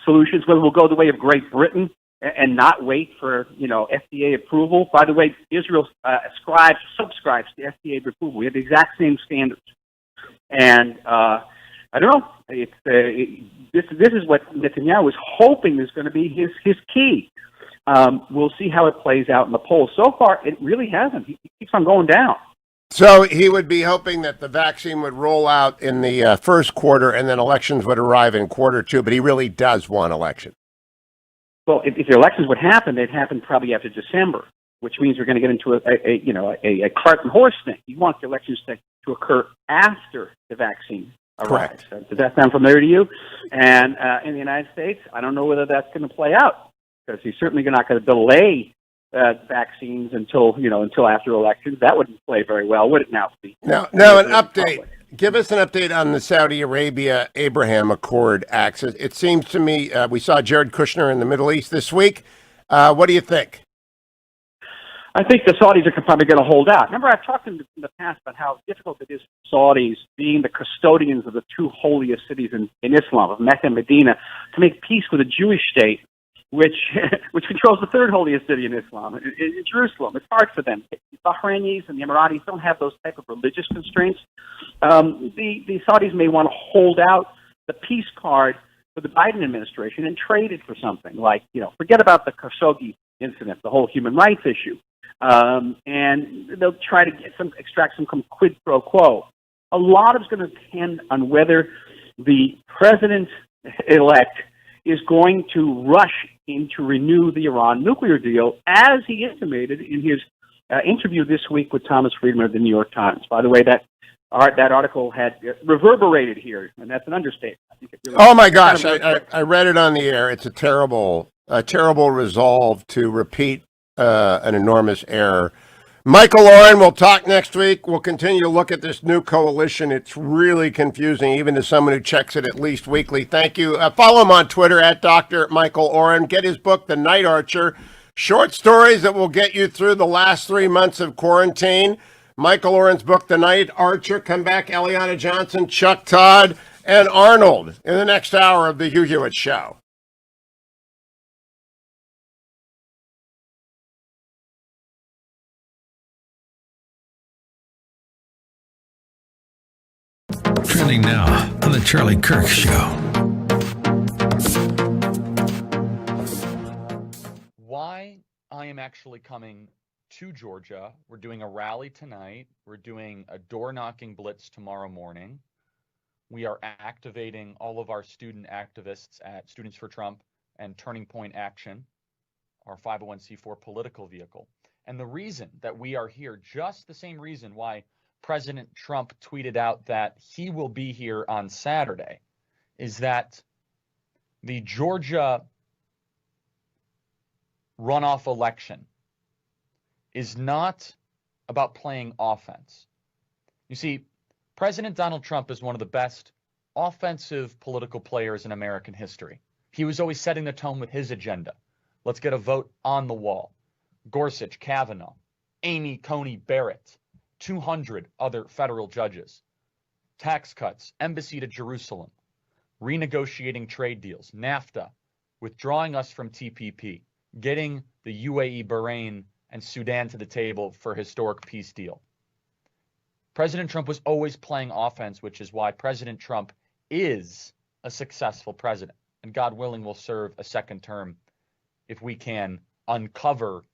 solutions, whether we'll go the way of Great Britain and not wait for FDA approval. By the way, Israel subscribes to FDA approval. We have the exact same standards, and I don't know. This is what Netanyahu is hoping is going to be his key. We'll see how it plays out in the polls. So far, it really hasn't. He keeps on going down. So he would be hoping that the vaccine would roll out in the first quarter and then elections would arrive in quarter 2, but he really does want election. Well, if the elections would happen, they'd happen probably after December, which means we're going to get into a cart and horse thing. He wants the elections to occur after the vaccine arrives. Correct. Does that sound familiar to you? And in the United States, I don't know whether that's going to play out, because he's certainly not going to delay vaccines until after elections. That wouldn't play very well, would it now? Now an update. Give us an update on the Saudi Arabia-Abraham Accord acts. It seems to me we saw Jared Kushner in the Middle East this week. What do you think? I think the Saudis are probably going to hold out. Remember, I've talked in the past about how difficult it is for Saudis, being the custodians of the 2 holiest cities in Islam, of Mecca and Medina, to make peace with a Jewish state, which controls the 3rd holiest city in Islam, in Jerusalem. It's hard for them. The Bahrainis and the Emiratis don't have those type of religious constraints. The Saudis may want to hold out the peace card for the Biden administration and trade it for something like, forget about the Khashoggi incident, the whole human rights issue. And they'll try to extract some quid pro quo. A lot of it's going to depend on whether the president-elect is going to rush in to renew the Iran nuclear deal, as he intimated in his interview this week with Thomas Friedman of the New York Times. By the way, that article had reverberated here, and that's an understatement. I think it really Oh my gosh, I read it on the air. It's a terrible resolve to repeat an enormous error. Michael Oren, we'll talk next week. We'll continue to look at this new coalition. It's really confusing, even to someone who checks it at least weekly. Thank you. Follow him on Twitter at Dr. Michael Oren. Get his book, The Night Archer, short stories that will get you through the last 3 months of quarantine. Michael Oren's book, The Night Archer. Come back, Eliana Johnson, Chuck Todd, and Arnold in the next hour of the Hugh Hewitt Show. Trending now on The Charlie Kirk Show. Why I am actually coming to Georgia. We're doing a rally tonight. We're doing a door-knocking blitz tomorrow morning. We are activating all of our student activists at Students for Trump and Turning Point Action, our 501c4 political vehicle. And the reason that we are here, just the same reason why President Trump tweeted out that he will be here on Saturday, is that the Georgia runoff election is not about playing offense. You see, President Donald Trump is one of the best offensive political players in American history. He was always setting the tone with his agenda. Let's get a vote on the wall. Gorsuch, Kavanaugh, Amy Coney Barrett, 200 other federal judges, tax cuts, embassy to Jerusalem, renegotiating trade deals, NAFTA, withdrawing us from TPP, getting the UAE, Bahrain, and Sudan to the table for a historic peace deal. President Trump was always playing offense, which is why President Trump is a successful president, and God willing will serve a second term if we can uncover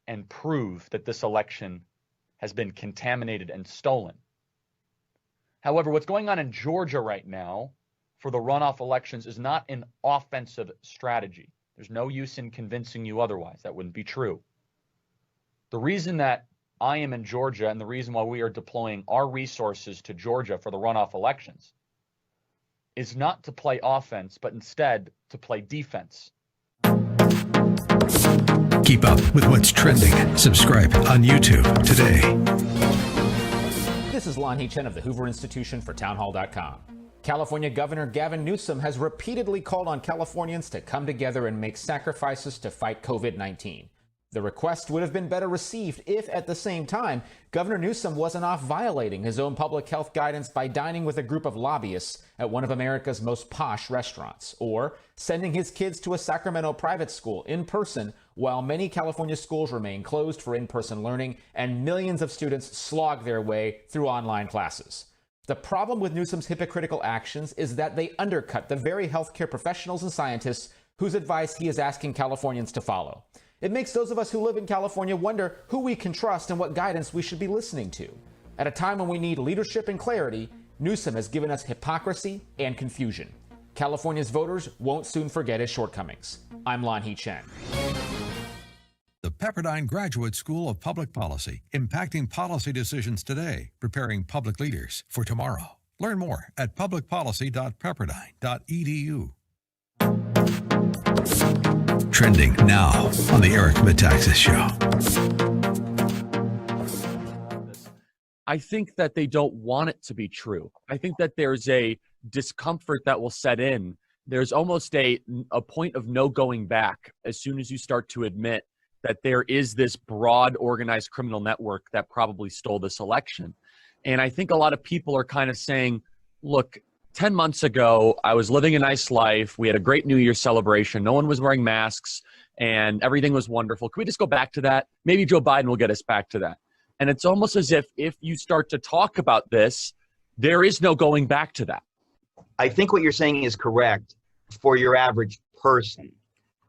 and prove that this election has been contaminated and stolen. However, what's going on in Georgia right now for the runoff elections is not an offensive strategy. There's no use in convincing you otherwise. That wouldn't be true. The reason that I am in Georgia and the reason why we are deploying our resources to Georgia for the runoff elections is not to play offense, but instead to play defense. Keep up with what's trending. Subscribe on YouTube today. This is Lon Chen of the Hoover Institution for townhall.com. California Governor Gavin Newsom has repeatedly called on Californians to come together and make sacrifices to fight COVID-19. The request would have been better received if, at the same time, Governor Newsom wasn't off violating his own public health guidance by dining with a group of lobbyists at one of America's most posh restaurants, or sending his kids to a Sacramento private school in person while many California schools remain closed for in-person learning and millions of students slog their way through online classes. The problem with Newsom's hypocritical actions is that they undercut the very healthcare professionals and scientists whose advice he is asking Californians to follow. It makes those of us who live in California wonder who we can trust and what guidance we should be listening to. At a time when we need leadership and clarity, Newsom has given us hypocrisy and confusion. California's voters won't soon forget his shortcomings. I'm Lon Chen. The Pepperdine Graduate School of Public Policy, impacting policy decisions today, preparing public leaders for tomorrow. Learn more at publicpolicy.pepperdine.edu. Trending now on the Eric Metaxas Show. I think that they don't want it to be true. I think that there's a discomfort that will set in. There's almost a point of no going back as soon as you start to admit that there is this broad organized criminal network that probably stole this election. And I think a lot of people are kind of saying, look, 10 months ago, I was living a nice life. We had a great New Year's celebration. No one was wearing masks and everything was wonderful. Can we just go back to that? Maybe Joe Biden will get us back to that. And it's almost as if you start to talk about this, there is no going back to that. I think what you're saying is correct for your average person.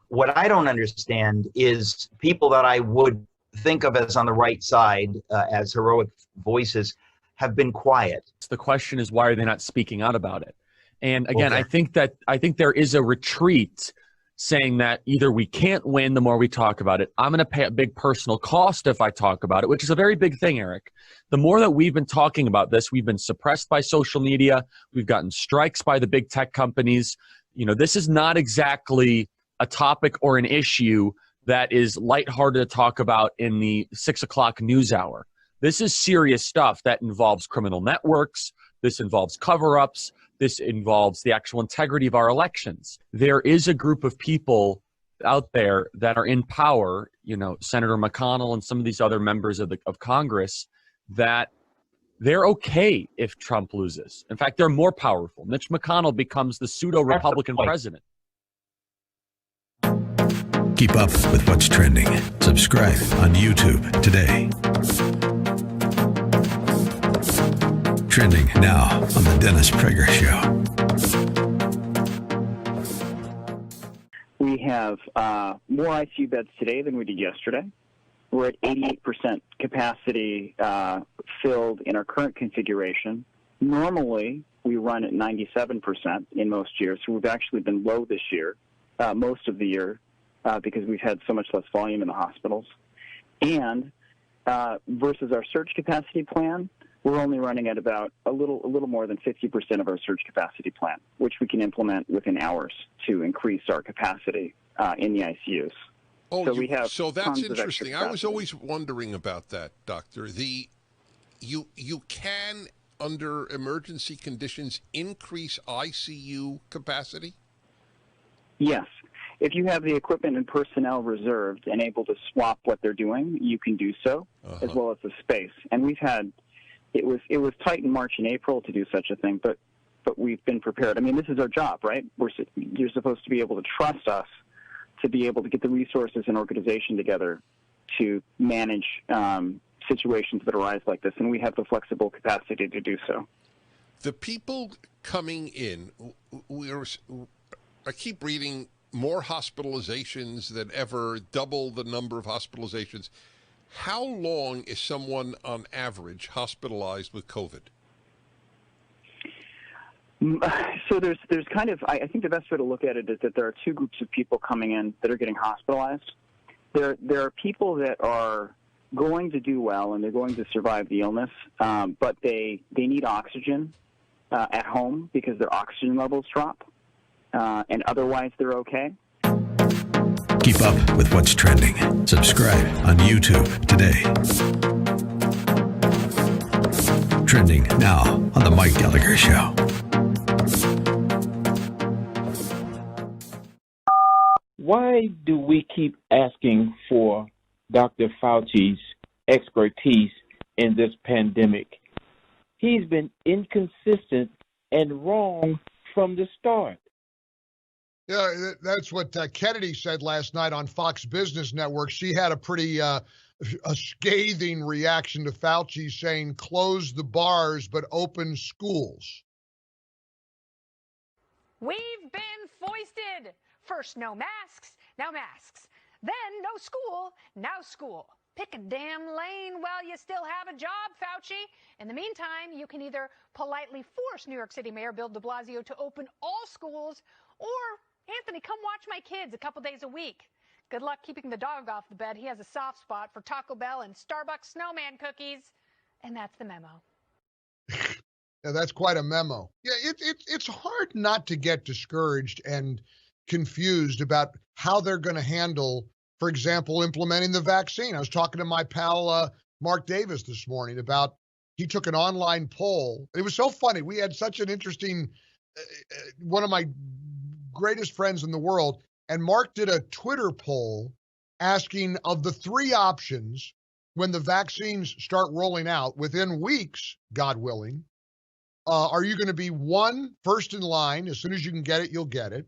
What I don't understand is people that I would think of as on the right side, as heroic voices, have been quiet. The question is, why are they not speaking out about it? And again, Okay. I think there is a retreat saying that either we can't win the more we talk about it. I'm going to pay a big personal cost if I talk about it, which is a very big thing, Eric. The more that we've been talking about this, we've been suppressed by social media. We've gotten strikes by the big tech companies. You know, this is not exactly a topic or an issue that is lighthearted to talk about in the 6 o'clock news hour. This is serious stuff that involves criminal networks. This involves cover-ups. This involves the actual integrity of our elections. There is a group of people out there that are in power, you know, Senator McConnell and some of these other members of Congress, that they're okay if Trump loses. In fact, they're more powerful. Mitch McConnell becomes the pseudo-Republican president. Keep up with what's trending. Subscribe on YouTube today. Trending now on the Dennis Prager Show. We have more ICU beds today than we did yesterday. We're at 88% capacity filled in our current configuration. Normally, we run at 97% in most years, so we've actually been low this year, most of the year, because we've had so much less volume in the hospitals. And versus our surge capacity plan, we're only running at about a little more than 50% of our surge capacity plan, which we can implement within hours to increase our capacity in the ICUs. So that's interesting. I was always wondering about that, Doctor. You can, under emergency conditions, increase ICU capacity? Yes. if you have the equipment and personnel reserved and able to swap what they're doing, you can do so, as well as the space. And we've had, it was tight in March and April to do such a thing, but we've been prepared. I mean, this is our job, right? You're supposed to be able to trust us to be able to get the resources and organization together to manage situations that arise like this, and we have the flexible capacity to do so. The people coming in, I keep reading more hospitalizations than ever, double the number of hospitalizations. How long is someone on average hospitalized with COVID? So there's kind of, I think the best way to look at it is that there are two groups of people coming in that are getting hospitalized. There are people that are going to do well and they're going to survive the illness, but they need oxygen at home because their oxygen levels drop, and otherwise they're okay. Keep up with what's trending. Subscribe on YouTube today. Trending now on The Mike Gallagher Show. Why do we keep asking for Dr. Fauci's expertise in this pandemic? He's been inconsistent and wrong from the start. Yeah, that's what Kennedy said last night on Fox Business Network. She had a pretty a scathing reaction to Fauci saying, close the bars but open schools. We've been foisted. First, no masks, now masks. Then, no school, now school. Pick a damn lane while you still have a job, Fauci. In the meantime, you can either politely force New York City Mayor Bill de Blasio to open all schools, or, Anthony, come watch my kids a couple days a week. Good luck keeping the dog off the bed. He has a soft spot for Taco Bell and Starbucks snowman cookies. And that's the memo. Yeah, that's quite a memo. Yeah, it's hard not to get discouraged and confused about how they're going to handle, for example, implementing the vaccine. I was talking to my pal Mark Davis this morning about, he took an online poll. It was so funny. We had such an interesting, one of my greatest friends in the world, and Mark did a Twitter poll asking, of the three options when the vaccines start rolling out within weeks, God willing, are you going to be one, first in line, as soon as you can get it, you'll get it.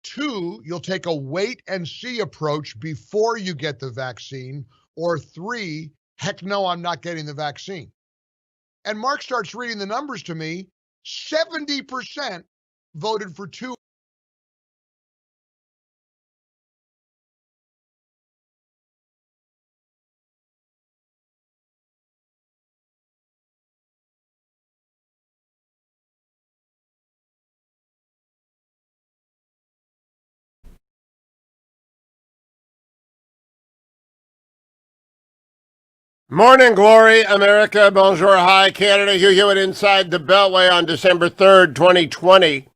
Two, you'll take a wait and see approach before you get the vaccine. Or three, heck no, I'm not getting the vaccine. And Mark starts reading the numbers to me. 70% voted for two. Morning, glory, America. Bonjour, hi, Canada. Hugh Hewitt inside the Beltway on December 3rd, 2020.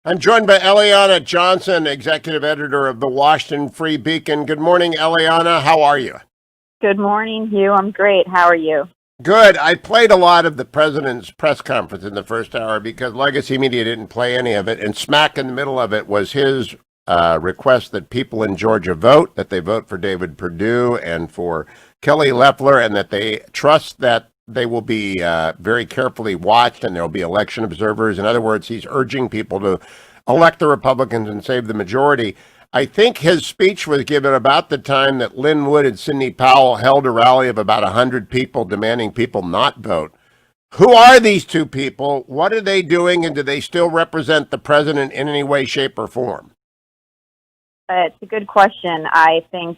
I'm joined by Eliana Johnson, executive editor of the Washington Free Beacon. Good morning, Eliana. How are you? Good morning, Hugh. I'm great. How are you? Good. I played a lot of the president's press conference in the first hour because legacy media didn't play any of it. And smack in the middle of it was his request that people in Georgia vote, that they vote for David Perdue and for Kelly Loeffler, and that they trust that they will be very carefully watched and there will be election observers. In other words, he's urging people to elect the Republicans and save the majority. I think his speech was given about the time that Lynn Wood and Sidney Powell held a rally of about 100 people demanding people not vote. Who are these two people? What are they doing? And do they still represent the president in any way, shape, or form? It's a good question. I think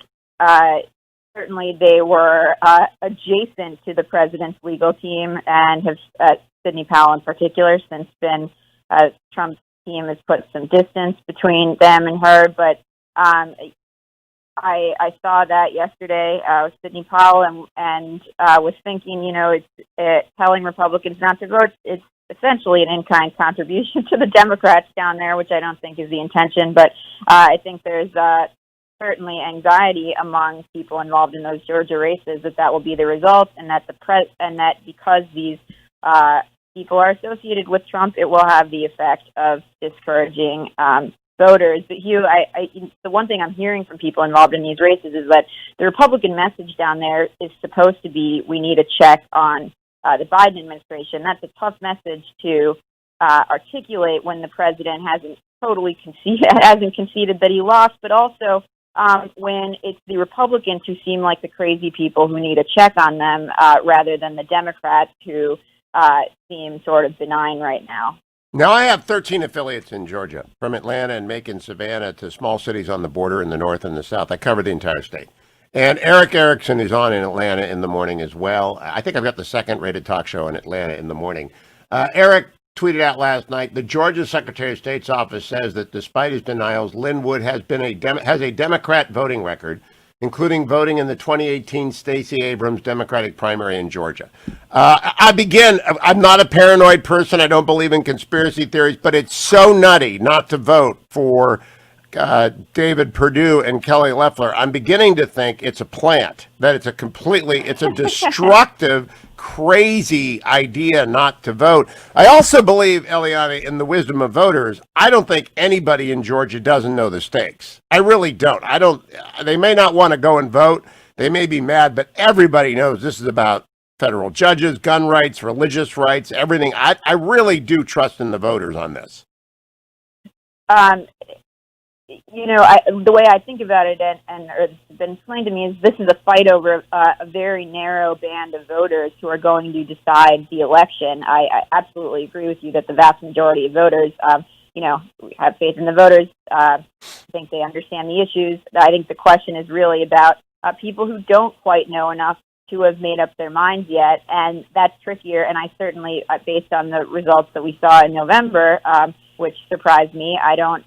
certainly they were adjacent to the president's legal team, and have Sidney Powell in particular, since then Trump's team has put some distance between them and her. But I saw that yesterday with Sidney Powell, and was thinking, you know, it's telling Republicans not to vote. It's essentially an in-kind contribution to the Democrats down there, which I don't think is the intention. But I think there's certainly anxiety among people involved in those Georgia races that will be the result, and that that because these people are associated with Trump, it will have the effect of discouraging voters. But Hugh, the one thing I'm hearing from people involved in these races is that the Republican message down there is supposed to be, we need a check on the Biden administration. That's a tough message to articulate when the president hasn't conceded that he lost, but also when it's the Republicans who seem like the crazy people who need a check on them rather than the Democrats who seem sort of benign right now. Now, I have 13 affiliates in Georgia, from Atlanta and Macon, Savannah, to small cities on the border in the north and the south. I cover the entire state. And Eric Erickson is on in Atlanta in the morning as well. I think I've got the second rated talk show in Atlanta in the morning. Eric tweeted out last night, the Georgia Secretary of State's office says that despite his denials, Linwood has a Democrat voting record, including voting in the 2018 Stacey Abrams Democratic primary in Georgia. I'm not a paranoid person. I don't believe in conspiracy theories, but it's so nutty not to vote for David Perdue and Kelly Loeffler. I'm beginning to think it's a plant, that it's a destructive, crazy idea not to vote. I also believe, Eliana, in the wisdom of voters. I don't think anybody in Georgia doesn't know the stakes. I really don't. They may not want to go and vote. They may be mad, but everybody knows this is about federal judges, gun rights, religious rights, everything. I really do trust in the voters on this. The way I think about it, and it's been explained to me, is this is a fight over a very narrow band of voters who are going to decide the election. I absolutely agree with you that the vast majority of voters, we have faith in the voters. I think they understand the issues. I think the question is really about people who don't quite know enough to have made up their minds yet, and that's trickier. And I certainly, based on the results that we saw in November, which surprised me, I don't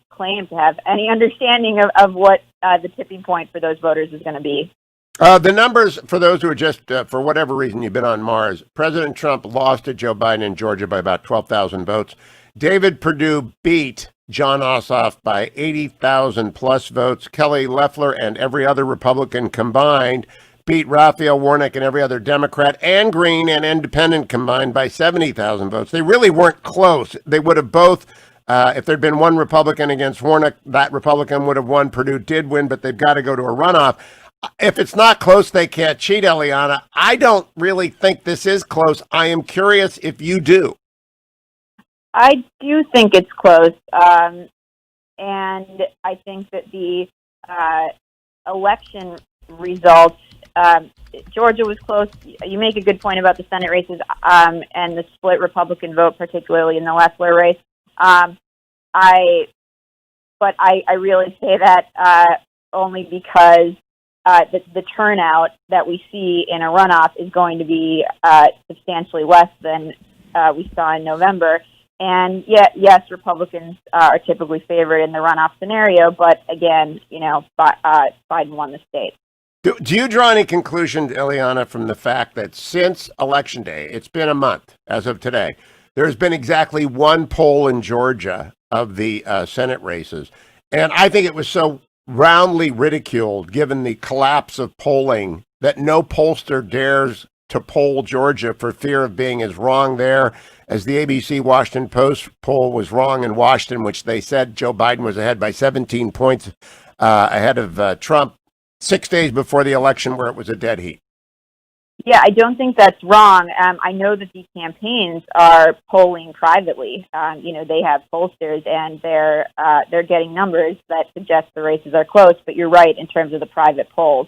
claim to have any understanding of what the tipping point for those voters is going to be. The numbers, for those who are just, for whatever reason, you've been on Mars, President Trump lost to Joe Biden in Georgia by about 12,000 votes. David Perdue beat John Ossoff by 80,000 plus votes. Kelly Loeffler and every other Republican combined beat Raphael Warnock and every other Democrat and Green and Independent combined by 70,000 votes. They really weren't close. They would have both, if there'd been one Republican against Warnock, that Republican would have won. Perdue did win, but they've got to go to a runoff. If it's not close, they can't cheat, Eliana. I don't really think this is close. I am curious if you do. I do think it's close. And I think that the election results, Georgia was close. You make a good point about the Senate races and the split Republican vote, particularly in the Loeffler race. I really say that only because the turnout that we see in a runoff is going to be substantially less than we saw in November. And yes, Republicans are typically favored in the runoff scenario, but again, Biden won the state. Do you draw any conclusions, Eliana, from the fact that since Election Day, it's been a month as of today, there's been exactly one poll in Georgia of the Senate races, and I think it was so roundly ridiculed, given the collapse of polling, that no pollster dares to poll Georgia for fear of being as wrong there as the ABC Washington Post poll was wrong in Washington, which they said Joe Biden was ahead by 17 points ahead of Trump 6 days before the election, where it was a dead heat. Yeah, I don't think that's wrong. I know that these campaigns are polling privately. They have pollsters, and they're getting numbers that suggest the races are close. But you're right in terms of the private polls.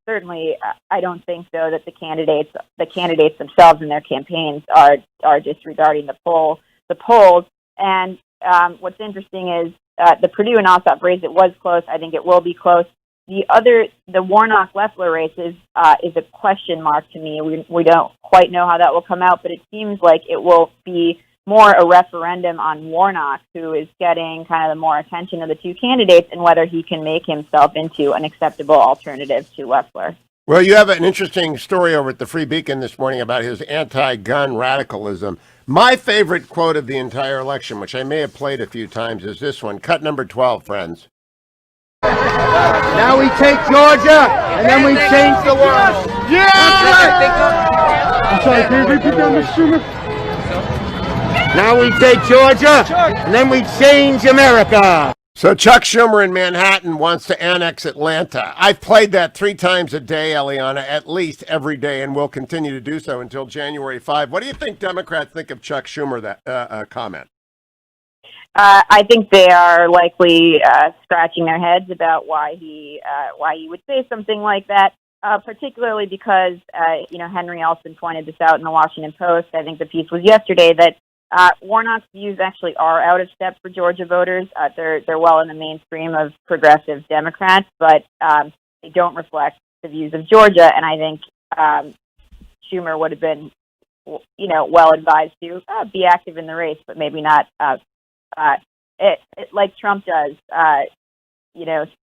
Certainly, I don't think though that the candidates themselves in their campaigns are disregarding the polls. And what's interesting is the Perdue and Ossoff race. It was close. I think it will be close. The Warnock-Loeffler race is a question mark to me. We don't quite know how that will come out, but it seems like it will be more a referendum on Warnock, who is getting kind of the more attention of the two candidates, and whether he can make himself into an acceptable alternative to Loeffler. Well, you have an interesting story over at the Free Beacon this morning about his anti-gun radicalism. My favorite quote of the entire election, which I may have played a few times, is this one. Cut number 12, friends. Now we take Georgia, and then we change the world. Yeah! I'm sorry, can you repeat that, Mr. Schumer? Now we take Georgia, and then we change America. So Chuck Schumer in Manhattan wants to annex Atlanta. I've played that 3 times a day, Eliana, at least every day, and will continue to do so until January 5. What do you think Democrats think of Chuck Schumer, that comment? I think they are likely scratching their heads about why he would say something like that, particularly because, Henry Elson pointed this out in the Washington Post. I think the piece was yesterday that Warnock's views actually are out of step for Georgia voters. They're well in the mainstream of progressive Democrats, but they don't reflect the views of Georgia. And I think Schumer would have been, well advised to be active in the race, but maybe not like Trump does.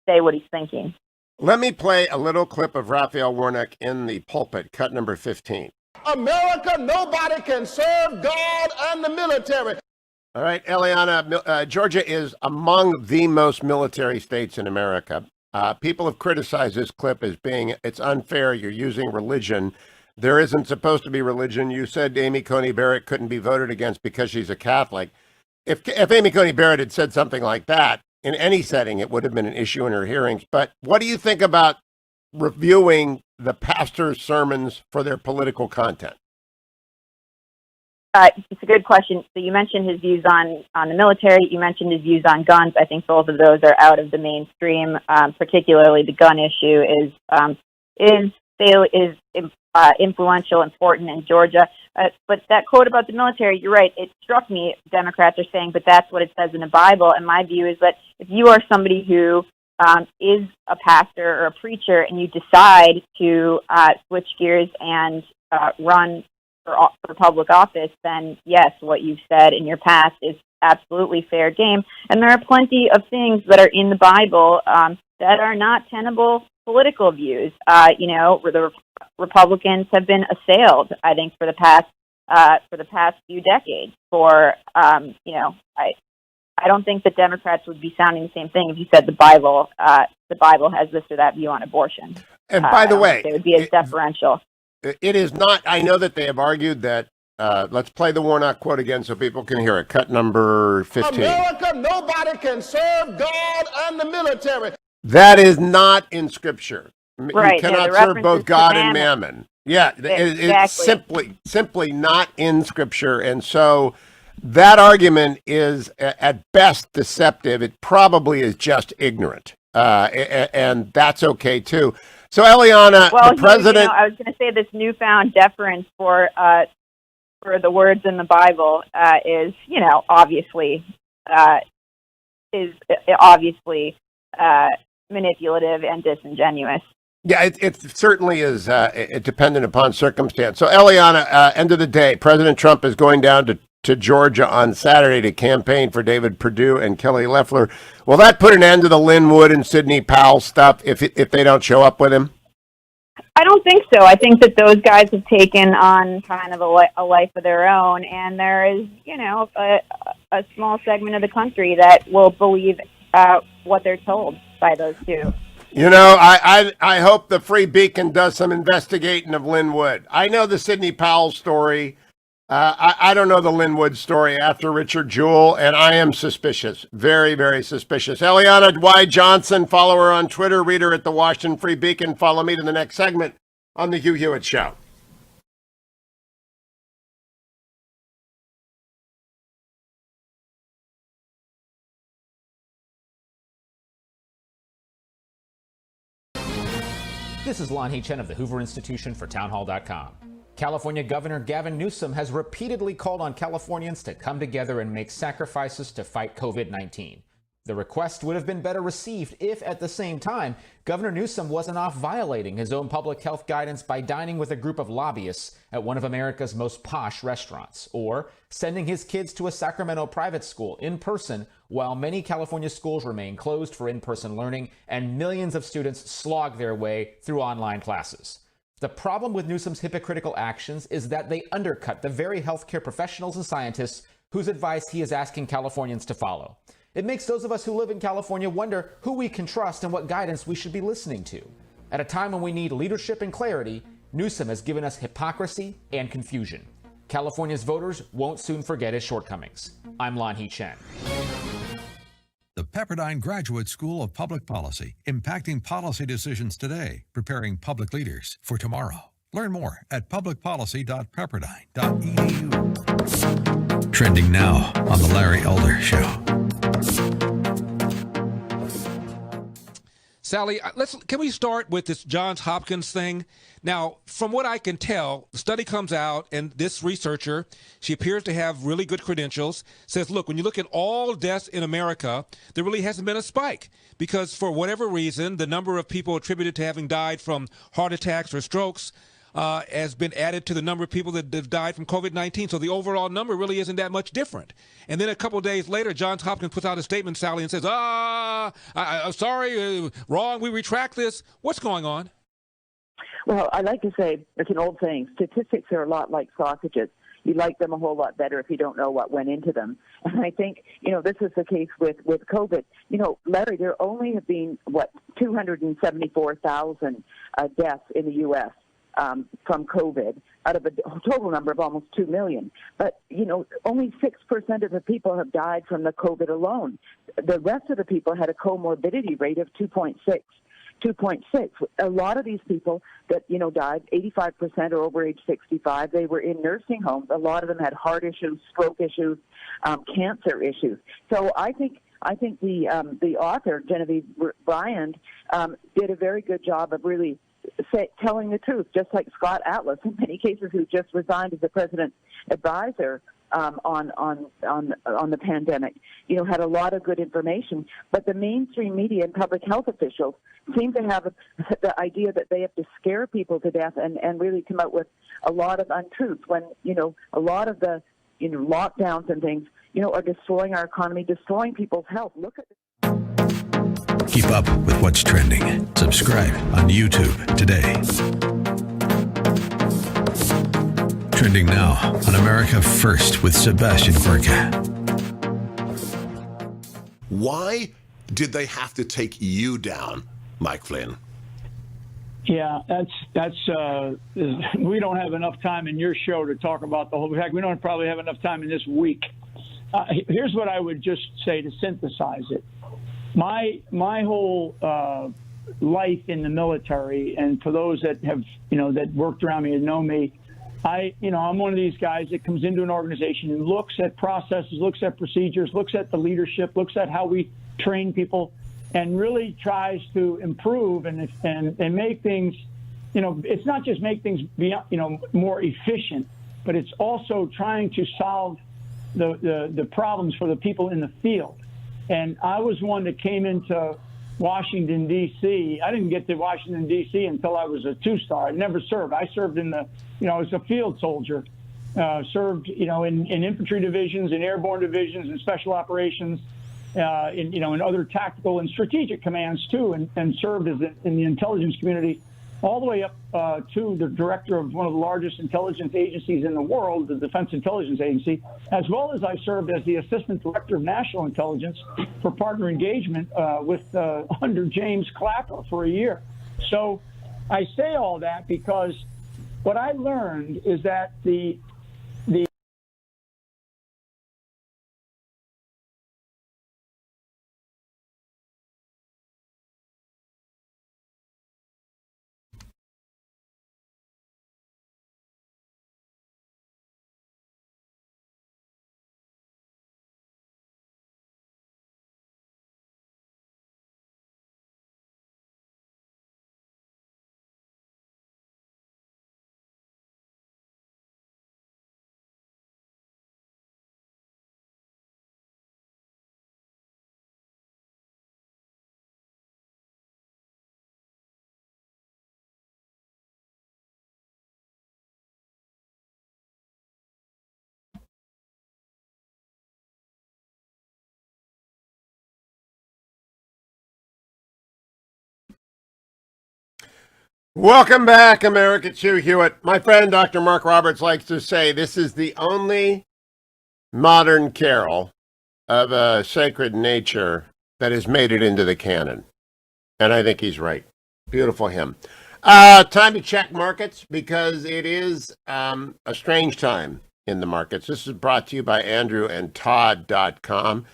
Say what he's thinking. Let me play a little clip of Raphael Warnock in the pulpit, cut number 15. America, nobody can serve God and the military. All right, Eliana, Georgia is among the most military states in America. People have criticized this clip as being, it's unfair, you're using religion. There isn't supposed to be religion. You said Amy Coney Barrett couldn't be voted against because she's a Catholic. If Amy Coney Barrett had said something like that in any setting, it would have been an issue in her hearings. But what do you think about reviewing the pastor's sermons for their political content? It's a good question. So you mentioned his views on the military. You mentioned his views on guns. I think both of those are out of the mainstream. Particularly the gun issue is influential, important in Georgia. But that quote about the military, you're right. It struck me. Democrats are saying, but that's what it says in the Bible. And my view is that if you are somebody who is a pastor or a preacher and you decide to switch gears and run for public office, then yes, what you've said in your past is absolutely fair game. And there are plenty of things that are in the Bible that are not tenable political views. The Republicans have been assailed, I think, for the past few decades. I don't think that Democrats would be sounding the same thing if you said the Bible has this or that view on abortion. And by the way, it would be as deferential. It is not. I know that they have argued that. Let's play the Warnock quote again so people can hear it. Cut number 15. America, nobody can serve God and the military. That is not in Scripture. Right. You cannot serve both God and mammon. Yeah, it's simply not in Scripture. And so that argument is at best deceptive. It probably is just ignorant. And that's okay, too. So, Eliana, well, the president... I was going to say this newfound deference for the words in the Bible is obviously manipulative and disingenuous. Yeah, it certainly is dependent upon circumstance. So, Eliana, end of the day, President Trump is going down to Georgia on Saturday to campaign for David Perdue and Kelly Loeffler. Will that put an end to the Lynn Wood and Sidney Powell stuff if they don't show up with him? I don't think so. I think that those guys have taken on kind of a life of their own, and there is, a small segment of the country that will believe what they're told by those two. I hope the Free Beacon does some investigating of Lynn Wood. I know the Sidney Powell story. I don't know the Lynn Wood story after Richard Jewell, and I am suspicious. Very, very suspicious. Eliana Y. Johnson, follow her on Twitter, read her at the Washington Free Beacon. Follow me to the next segment on The Hugh Hewitt Show. This is Lon Chen of the Hoover Institution for Townhall.com. California Governor Gavin Newsom has repeatedly called on Californians to come together and make sacrifices to fight COVID-19. The request would have been better received if, at the same time, Governor Newsom wasn't off violating his own public health guidance by dining with a group of lobbyists at one of America's most posh restaurants, or sending his kids to a Sacramento private school in person while many California schools remain closed for in-person learning and millions of students slog their way through online classes. The problem with Newsom's hypocritical actions is that they undercut the very healthcare professionals and scientists whose advice he is asking Californians to follow. It makes those of us who live in California wonder who we can trust and what guidance we should be listening to. At a time when we need leadership and clarity, Newsom has given us hypocrisy and confusion. California's voters won't soon forget his shortcomings. I'm Lanhee Chen. The Pepperdine Graduate School of Public Policy, impacting policy decisions today, preparing public leaders for tomorrow. Learn more at publicpolicy.pepperdine.edu. Trending now on The Larry Elder Show. Sally, can we start with this Johns Hopkins thing? Now, from what I can tell, the study comes out, and this researcher, she appears to have really good credentials, says, look, when you look at all deaths in America, there really hasn't been a spike because for whatever reason, the number of people attributed to having died from heart attacks or strokes has been added to the number of people that have died from COVID-19. So the overall number really isn't that much different. And then a couple of days later, Johns Hopkins puts out a statement, Sally, and says, sorry, wrong, we retract this. What's going on? Well, I like to say, it's an old saying, statistics are a lot like sausages. You like them a whole lot better if you don't know what went into them. And I think, this is the case with COVID. Larry, there only have been, 274,000 deaths in the U.S. From COVID out of a total number of almost 2 million. But, only 6% of the people have died from the COVID alone. The rest of the people had a comorbidity rate of 2.6. A lot of these people that, died, 85% are over age 65. They were in nursing homes. A lot of them had heart issues, stroke issues, cancer issues. So I think the author, Genevieve Bryant, did a very good job of really telling the truth, just like Scott Atlas, in many cases, who just resigned as the president's advisor on the pandemic, had a lot of good information. But the mainstream media and public health officials seem to have the idea that they have to scare people to death and really come out with a lot of untruths when, a lot of the, lockdowns and things, are destroying our economy, destroying people's health. Look at Keep up with what's trending. Subscribe on YouTube today. Trending now on America First with Sebastian Gorka. Why did they have to take you down, Mike Flynn? Yeah, that's we don't have enough time in your show to talk about the whole. In fact, we don't probably have enough time in this week. Here's what I would just say to synthesize it. My whole life in the military, and for those that have, that worked around me and know me, I'm one of these guys that comes into an organization and looks at processes, looks at procedures, looks at the leadership, looks at how we train people, and really tries to improve and make things, it's not just make things be, more efficient, but it's also trying to solve the problems for the people in the field. And I was one that came into Washington, D.C. I didn't get to Washington, D.C. until I was a two-star. I never served. I served in I was a field soldier, served, in infantry divisions, in airborne divisions, in special operations, in other tactical and strategic commands, too, and served in the intelligence community all the way up to the director of one of the largest intelligence agencies in the world, the Defense Intelligence Agency, as well as I served as the assistant director of national intelligence for partner engagement under James Clapper for a year. So I say all that because what I learned is that the Welcome back, America. It's Hugh Hewitt. My friend, Dr. Mark Roberts, likes to say this is the only modern carol of a sacred nature that has made it into the canon. And I think he's right. Beautiful hymn. Time to check markets because it is a strange time in the markets. This is brought to you by AndrewandTodd.com.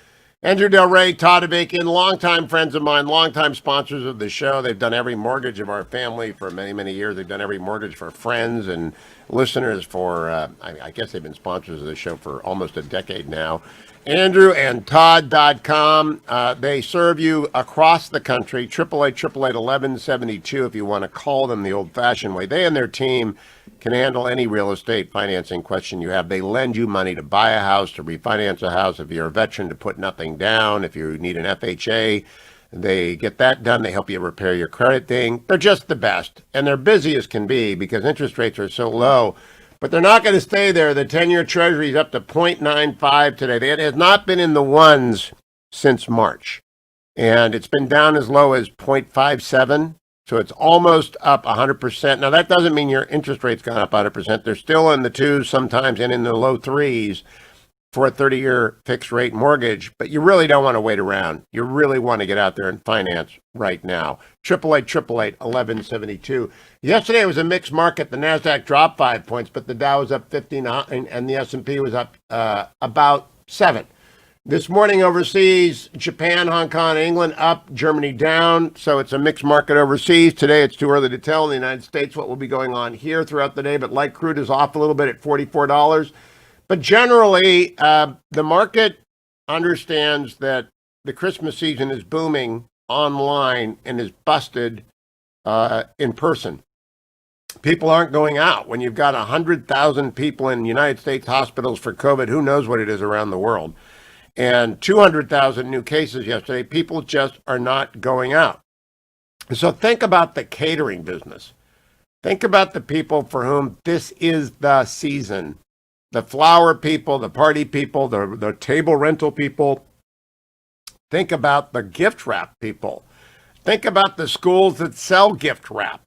Andrew Del Rey, Todd Abakian, longtime friends of mine, longtime sponsors of the show. They've done every mortgage of our family for many, many years. They've done every mortgage for friends and listeners for, I guess they've been sponsors of the show for almost a decade now. AndrewandTodd.com. They serve you across the country. 888-888-1172 if you want to call them the old-fashioned way. They and their team can handle any real estate financing question you have. They lend you money to buy a house, to refinance a house. If you're a veteran, to put nothing down. If you need an FHA, they get that done. They help you repair your credit thing. They're just the best. And they're busy as can be because interest rates are so low. But they're not going to stay there. The 10-year Treasury is up to 0.95 today. It has not been in the ones since March. And it's been down as low as 0.57. So it's almost up 100%. Now, that doesn't mean your interest rate's gone up 100%. They're still in the twos sometimes and in the low threes for a 30-year fixed rate mortgage. But you really don't want to wait around. You really want to get out there and finance right now. 888-888-1172. Yesterday was a mixed market. The NASDAQ dropped 5 points, but the Dow was up 59 and the S&P was up about 7. This morning overseas, Japan, Hong Kong, England up, Germany down. So it's a mixed market overseas. Today it's too early to tell in the United States what will be going on here throughout the day. But light crude is off a little bit at $44. But generally, the market understands that the Christmas season is booming online and is busted in person. People aren't going out. When you've got 100,000 people in United States hospitals for COVID, who knows what it is around the world? And 200,000 new cases yesterday. People just are not going out. So think about the catering business. Think about the people for whom this is the season. The flower people, the party people, the table rental people. Think about the gift wrap people. Think about the schools that sell gift wrap.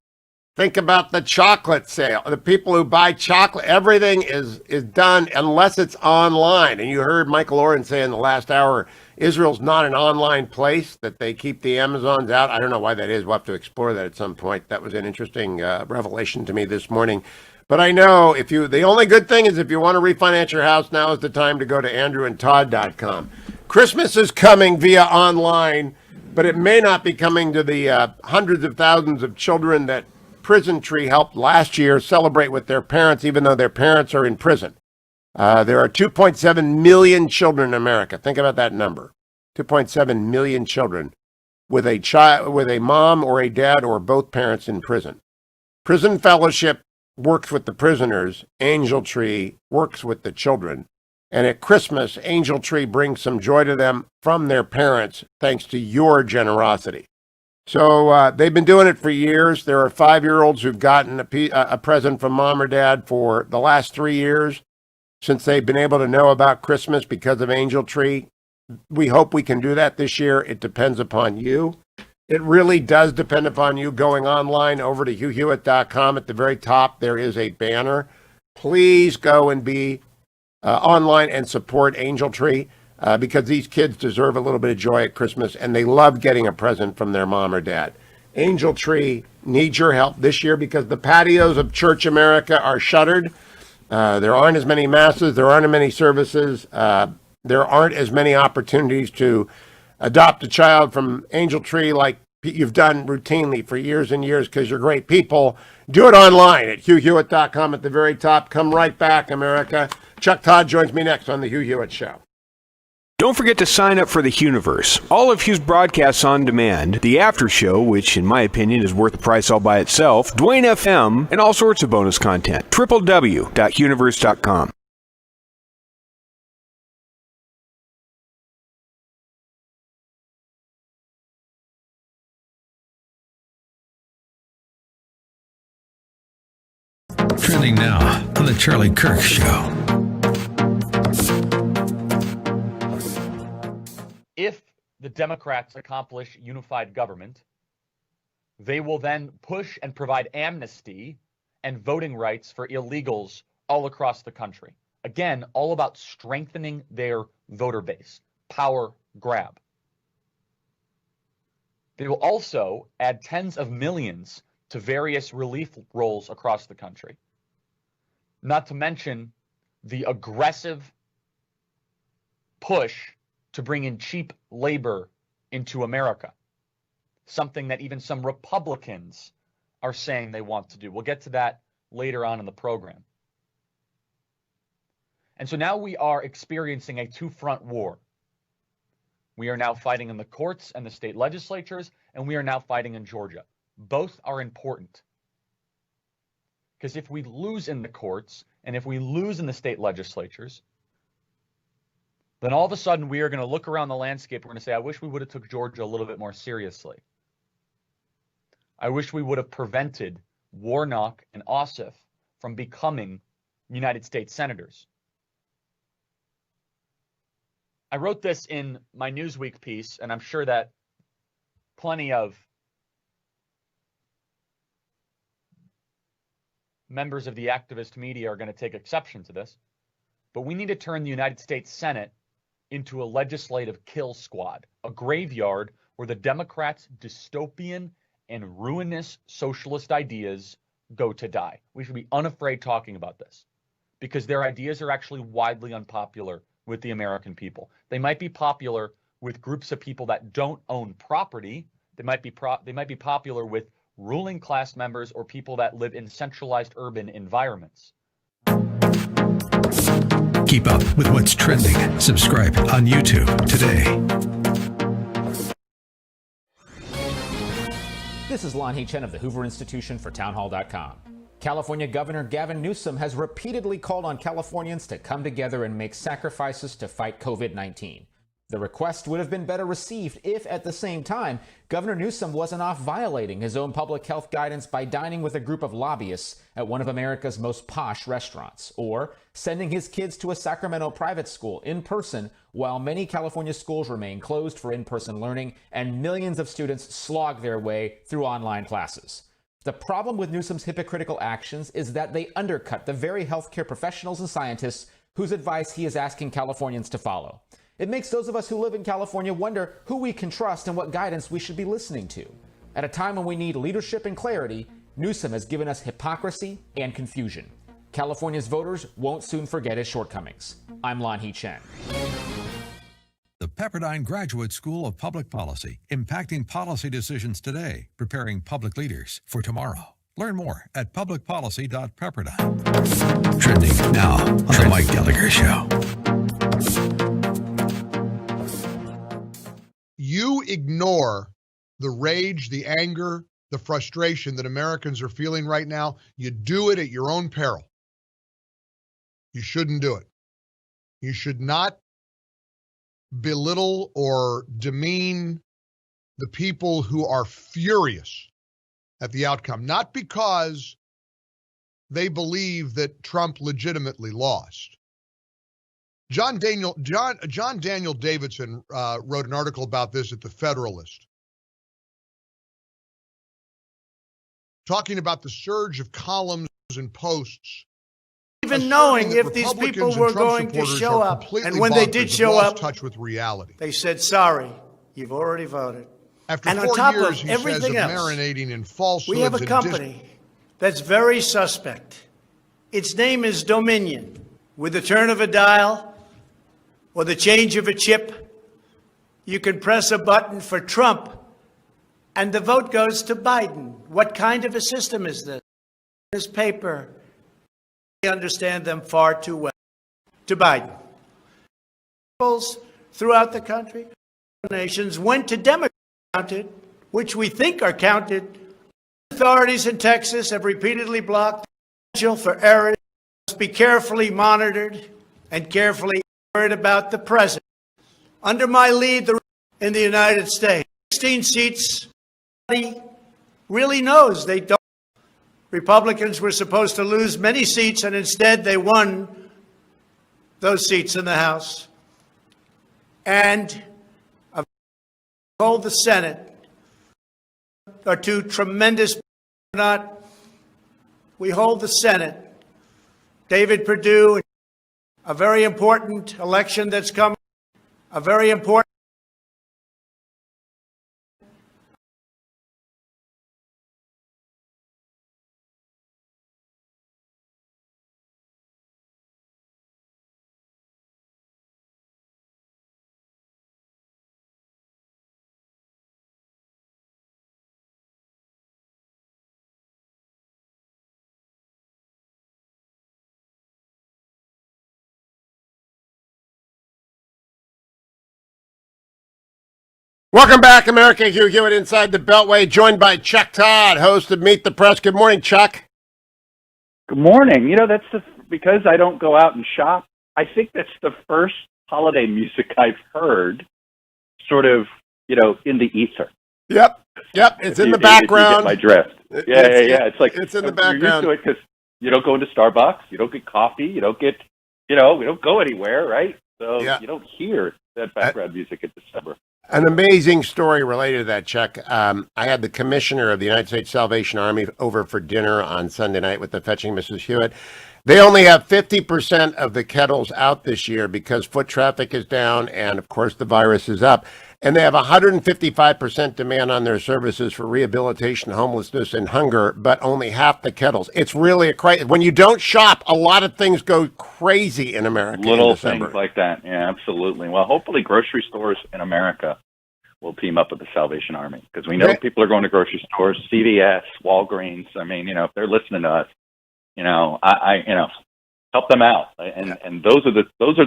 Think about the chocolate sale, the people who buy chocolate. Everything is done unless it's online. And you heard Michael Oren say in the last hour, Israel's not an online place, that they keep the Amazons out. I don't know why that is. We'll have to explore that at some point. That was an interesting revelation to me this morning. But I know the only good thing is if you want to refinance your house, now is the time to go to AndrewandTodd.com. Christmas is coming via online, but it may not be coming to the hundreds of thousands of children that Prison Tree helped last year celebrate with their parents, even though their parents are in prison. There are 2.7 million children in America. Think about that number. 2.7 million children with a mom or a dad or both parents in prison. Prison Fellowship works with the prisoners. Angel Tree works with the children. And at Christmas, Angel Tree brings some joy to them from their parents, thanks to your generosity. So they've been doing it for years. There are 5-year-olds who've gotten a present from mom or dad for the last 3 years since they've been able to know about Christmas because of Angel Tree. We hope we can do that this year. It depends upon you. It really does depend upon you going online over to HughHewitt.com. At the very top, there is a banner. Please go and be online and support Angel Tree. Because these kids deserve a little bit of joy at Christmas, and they love getting a present from their mom or dad. Angel Tree needs your help this year because the patios of Church America are shuttered. There aren't as many masses. There aren't as many services. There aren't as many opportunities to adopt a child from Angel Tree like you've done routinely for years and years because you're great people. Do it online at HughHewitt.com at the very top. Come right back, America. Chuck Todd joins me next on The Hugh Hewitt Show. Don't forget to sign up for the Hughiverse. All of Hugh's broadcasts on demand, the after show, which in my opinion is worth the price all by itself, Dwayne FM, and all sorts of bonus content. www.hughiverse.com. Trending now on the Charlie Kirk Show. If the Democrats accomplish unified government, they will then push and provide amnesty and voting rights for illegals all across the country. Again, all about strengthening their voter base. Power grab. They will also add tens of millions to various relief rolls across the country. Not to mention the aggressive push to bring in cheap labor into America, something that even some Republicans are saying they want to do. We'll get to that later on in the program. And so now we are experiencing a two-front war. We are now fighting in the courts and the state legislatures, and we are now fighting in Georgia. Both are important. Because if we lose in the courts and if we lose in the state legislatures, then all of a sudden we are going to look around the landscape. We're going to say, I wish we would have took Georgia a little bit more seriously. I wish we would have prevented Warnock and Ossoff from becoming United States senators. I wrote this in my Newsweek piece, and I'm sure that plenty of members of the activist media are going to take exception to this. But we need to turn the United States Senate into a legislative kill squad, a graveyard where the Democrats' dystopian and ruinous socialist ideas go to die. We should be unafraid talking about this because their ideas are actually widely unpopular with the American people. They might be popular with groups of people that don't own property. They might be popular with ruling class members or people that live in centralized urban environments. Keep up with what's trending. Subscribe on YouTube today. This is Lon Chen of the Hoover Institution for Townhall.com. California Governor Gavin Newsom has repeatedly called on Californians to come together and make sacrifices to fight COVID-19. The request would have been better received if, at the same time, Governor Newsom wasn't off violating his own public health guidance by dining with a group of lobbyists at one of America's most posh restaurants, or sending his kids to a Sacramento private school in person while many California schools remain closed for in-person learning and millions of students slog their way through online classes. The problem with Newsom's hypocritical actions is that they undercut the very healthcare professionals and scientists whose advice he is asking Californians to follow. It makes those of us who live in California wonder who we can trust and what guidance we should be listening to. At a time when we need leadership and clarity, Newsom has given us hypocrisy and confusion. California's voters won't soon forget his shortcomings. I'm Lon Chen. The Pepperdine Graduate School of Public Policy, impacting policy decisions today, preparing public leaders for tomorrow. Learn more at publicpolicy.pepperdine. Trending now on The Mike Gallagher Show. You ignore the rage, the anger, the frustration that Americans are feeling right now. You do it at your own peril. You shouldn't do it. You should not belittle or demean the people who are furious at the outcome, not because they believe that Trump legitimately lost. John Daniel Davidson wrote an article about this at the Federalist, talking about the surge of columns and posts. Even knowing if these people were going to show up, and when they did show up, touch with reality. They said, sorry, you've already voted. After and 4 on top years, of he everything says, of else, marinating in falsehoods. we have a company that's very suspect. Its name is Dominion. With the turn of a dial or the change of a chip, you can press a button for Trump and the vote goes to Biden. What kind of a system is this? This paper, I understand them far too well. To Biden. Throughout the country, nations went to Democrats, which we think are counted. Authorities in Texas have repeatedly blocked the potential for errors. Must be carefully monitored and carefully worried about the president. Under my lead, in the United States, 16 seats, nobody really knows. They don't. Republicans were supposed to lose many seats, and instead they won those seats in the House. And hold the Senate are two tremendous, we hold the Senate. David Perdue, a very important election that's coming, a very important Welcome back, America. Hugh Hewitt inside the Beltway, joined by Chuck Todd, host of Meet the Press. Good morning, Chuck. Good morning. Because I don't go out and shop, I think that's the first holiday music I've heard sort of, in the ether. Yep. It's in the background. If you get my drift. Yeah. It's like it's in the background. You're used to it because you don't go into Starbucks, you don't get coffee, you don't get, we don't go anywhere, right? So you don't hear that background music in December. An amazing story related to that, Chuck. I had the commissioner of the United States Salvation Army over for dinner on Sunday night with the fetching Mrs. Hewitt. They only have 50% of the kettles out this year because foot traffic is down and, of course, the virus is up. And they have 155% demand on their services for rehabilitation, homelessness, and hunger, but only half the kettles. It's really a crisis. When you don't shop, a lot of things go crazy in America. Little things like that. Yeah, absolutely. Well, hopefully grocery stores in America will team up with the Salvation Army because we know people are going to grocery stores, CVS, Walgreens. I mean, if they're listening to us, I help them out. And those are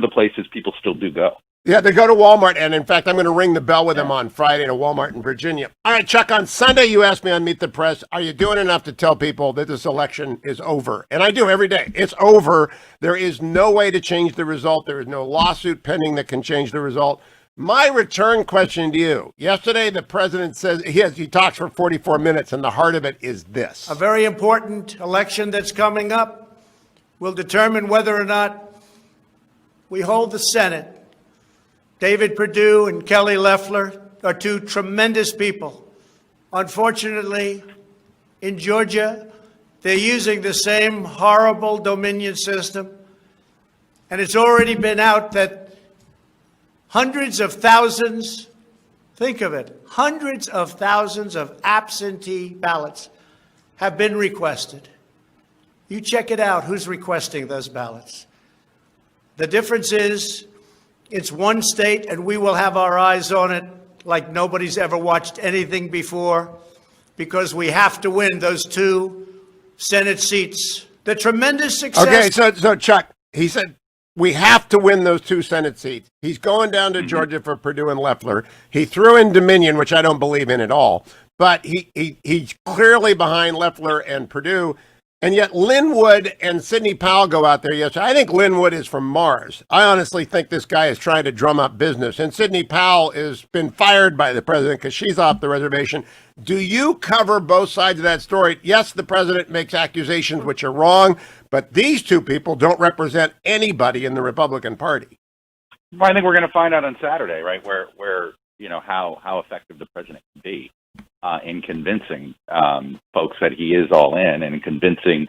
the places people still do go. Yeah, they go to Walmart, and in fact, I'm going to ring the bell with them on Friday to Walmart in Virginia. All right, Chuck, on Sunday, you asked me on Meet the Press, are you doing enough to tell people that this election is over? And I do every day. It's over. There is no way to change the result. There is no lawsuit pending that can change the result. My return question to you. Yesterday, the president says he talks for 44 minutes, and the heart of it is this. A very important election that's coming up will determine whether or not we hold the Senate. David Perdue and Kelly Loeffler are two tremendous people. Unfortunately, in Georgia, they're using the same horrible Dominion system. And it's already been out that hundreds of thousands, think of it, hundreds of thousands of absentee ballots have been requested. You check it out, who's requesting those ballots. The difference is, it's one state, and we will have our eyes on it like nobody's ever watched anything before, because we have to win those 2 Senate seats. The tremendous success. Okay, so Chuck, he said we have to win those 2 Senate seats. He's going down to Georgia for Perdue and Loeffler. He threw in Dominion, which I don't believe in at all, but he's clearly behind Loeffler and Perdue. And yet Linwood and Sidney Powell go out there yesterday. I think Linwood is from Mars. I honestly think this guy is trying to drum up business. And Sidney Powell has been fired by the president because she's off the reservation. Do you cover both sides of that story? Yes, the president makes accusations which are wrong, but these 2 people don't represent anybody in the Republican Party. Well, I think we're going to find out on Saturday, right, where how effective the president can be. In convincing folks that he is all in, and convincing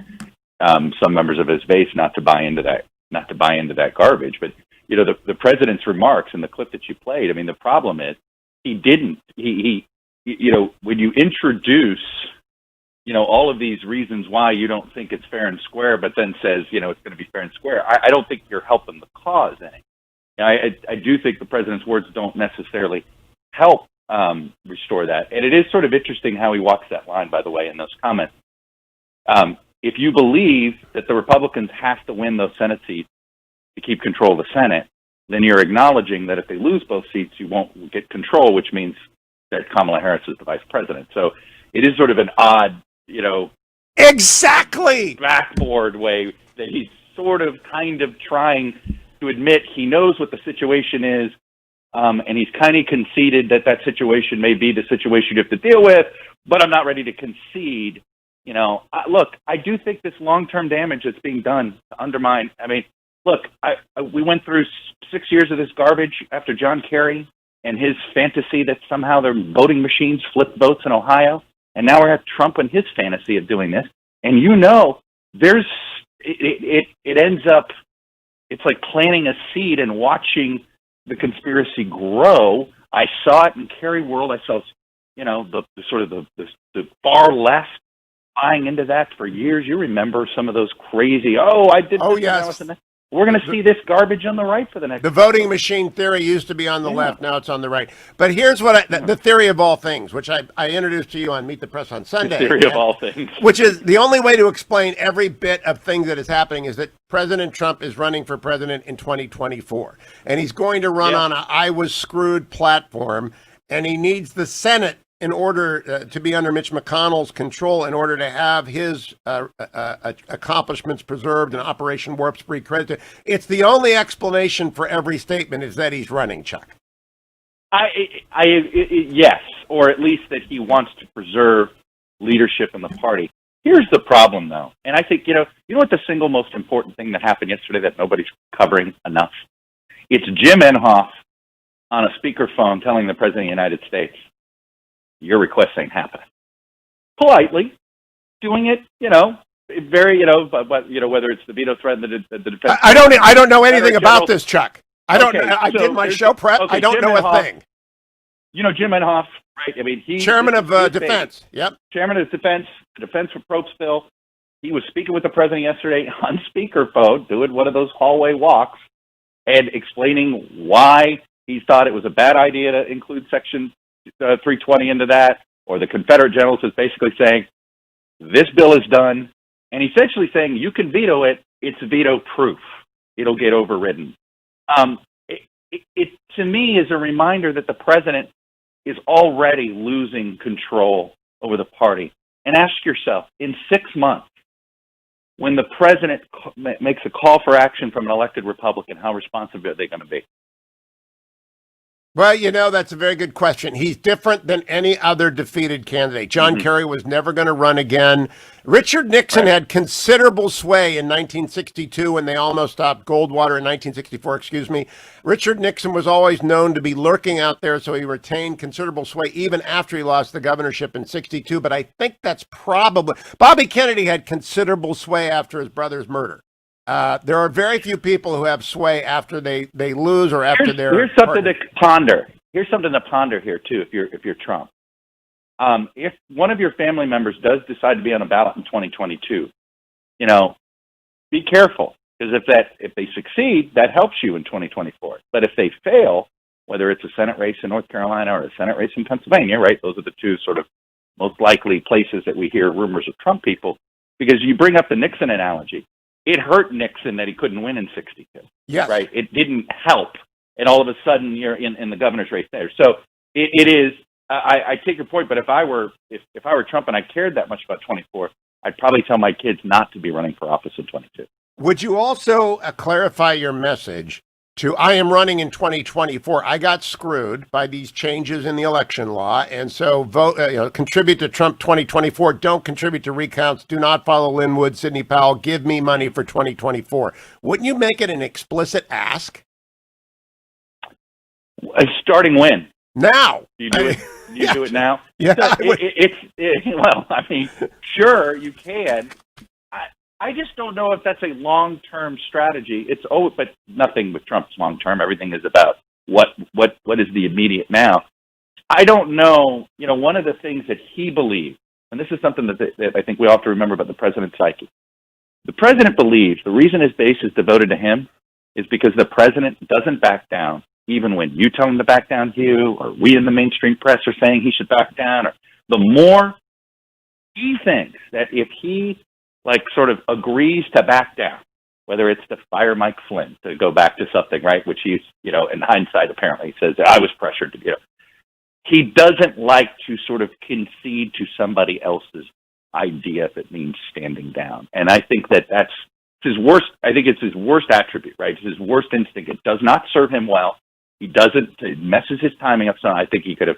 some members of his base not to buy into that garbage. But the president's remarks in the clip that you played. I mean, the problem is he didn't. He when you introduce all of these reasons why you don't think it's fair and square, but then says it's going to be fair and square. I don't think you're helping the cause any. I do think the president's words don't necessarily help restore that. And it is sort of interesting how he walks that line, by the way, in those comments. If you believe that the Republicans have to win those Senate seats to keep control of the Senate, then you're acknowledging that if they lose both seats, you won't get control, which means that Kamala Harris is the vice president. So it is sort of an odd, exactly backboard way that he's sort of kind of trying to admit he knows what the situation is. And he's kind of conceded that situation may be the situation you have to deal with, but I'm not ready to concede. Look, I do think this long-term damage that's being done to undermine. I mean, look, we went through 6 years of this garbage after John Kerry and his fantasy that somehow their voting machines flip votes in Ohio, and now we're at Trump and his fantasy of doing this. And it ends up, it's like planting a seed and watching the conspiracy grow. I saw it in Kerry world. I saw, the far left buying into that for years. You remember some of those crazy, I did this. Oh, yes. We're going to see this garbage on the right for the next. The voting machine theory used to be on the left. Now it's on the right. But here's what the theory of all things, which I introduced to you on Meet the Press on Sunday. The theory of all things. Which is the only way to explain every bit of things that is happening is that President Trump is running for president in 2024. And he's going to run on a I was screwed platform. and he needs the Senate in order to be under Mitch McConnell's control, in order to have his accomplishments preserved and Operation Warp Speed credited. It's the only explanation for every statement is that he's running, Chuck. Yes, or at least that he wants to preserve leadership in the party. Here's the problem, though, and I think, you know what the single most important thing that happened yesterday that nobody's covering enough? It's Jim Inhofe on a speakerphone telling the President of the United States, your request ain't happening. Politely doing it, very, but whether it's the veto threat and the defense. I don't know anything about this, Chuck. I did my show prep. I don't know a thing. You know Jim Inhofe, right? I mean, he's chairman of defense. Yep. Chairman of defense, the defense approach bill. He was speaking with the president yesterday on speakerphone, doing one of those hallway walks and explaining why he thought it was a bad idea to include Section 320 into that, or the Confederate generals is basically saying, this bill is done, and essentially saying, you can veto it, it's veto-proof. It'll get overridden. It to me is a reminder that the president is already losing control over the party. And ask yourself, in 6 months, when the president makes a call for action from an elected Republican, how responsive are they going to be? Well, that's a very good question. He's different than any other defeated candidate. John Kerry was never going to run again. Richard Nixon had considerable sway in 1962 when they almost stopped Goldwater in 1964, excuse me. Richard Nixon was always known to be lurking out there, so he retained considerable sway even after he lost the governorship in 62. But I think that's probably... Bobby Kennedy had considerable sway after his brother's murder. There are very few people who have sway after they lose or after they're. Here's something to ponder. Here's something to ponder here too. If you're Trump, if one of your family members does decide to be on a ballot in 2022, be careful, because if they succeed, that helps you in 2024. But if they fail, whether it's a Senate race in North Carolina or a Senate race in Pennsylvania, right? Those are the two sort of most likely places that we hear rumors of Trump people. Because you bring up the Nixon analogy. It hurt Nixon that he couldn't win in 62. Yes. Right? It didn't help. And all of a sudden, you're in the governor's race there. So it is, I take your point, but if I were Trump and I cared that much about 24, I'd probably tell my kids not to be running for office in 22. Would you also clarify your message to, I am running in 2024. I got screwed by these changes in the election law, and so vote, contribute to Trump 2024. Don't contribute to recounts. Do not follow Lynn Wood, Sidney Powell. Give me money for 2024. Wouldn't you make it an explicit ask? Starting when? Now. You do it. You do it now. Yeah. So well, I mean, sure you can. I just don't know if that's a long-term strategy. But nothing with Trump's long-term. Everything is about what is the immediate now. I don't know. One of the things that he believed, and this is something that I think we all have to remember about the president's psyche. The president believes the reason his base is devoted to him is because the president doesn't back down, even when you tell him to back down, Hugh, or we in the mainstream press are saying he should back down. Or the more he thinks that if he sort of agrees to back down, whether it's to fire Mike Flynn, to go back to something, right, which he's, in hindsight, apparently says, I was pressured to, he doesn't like to sort of concede to somebody else's idea if it means standing down. And I think that's his worst, I think it's his worst attribute, right? It's his worst instinct. It does not serve him well. It messes his timing up. So I think he could have,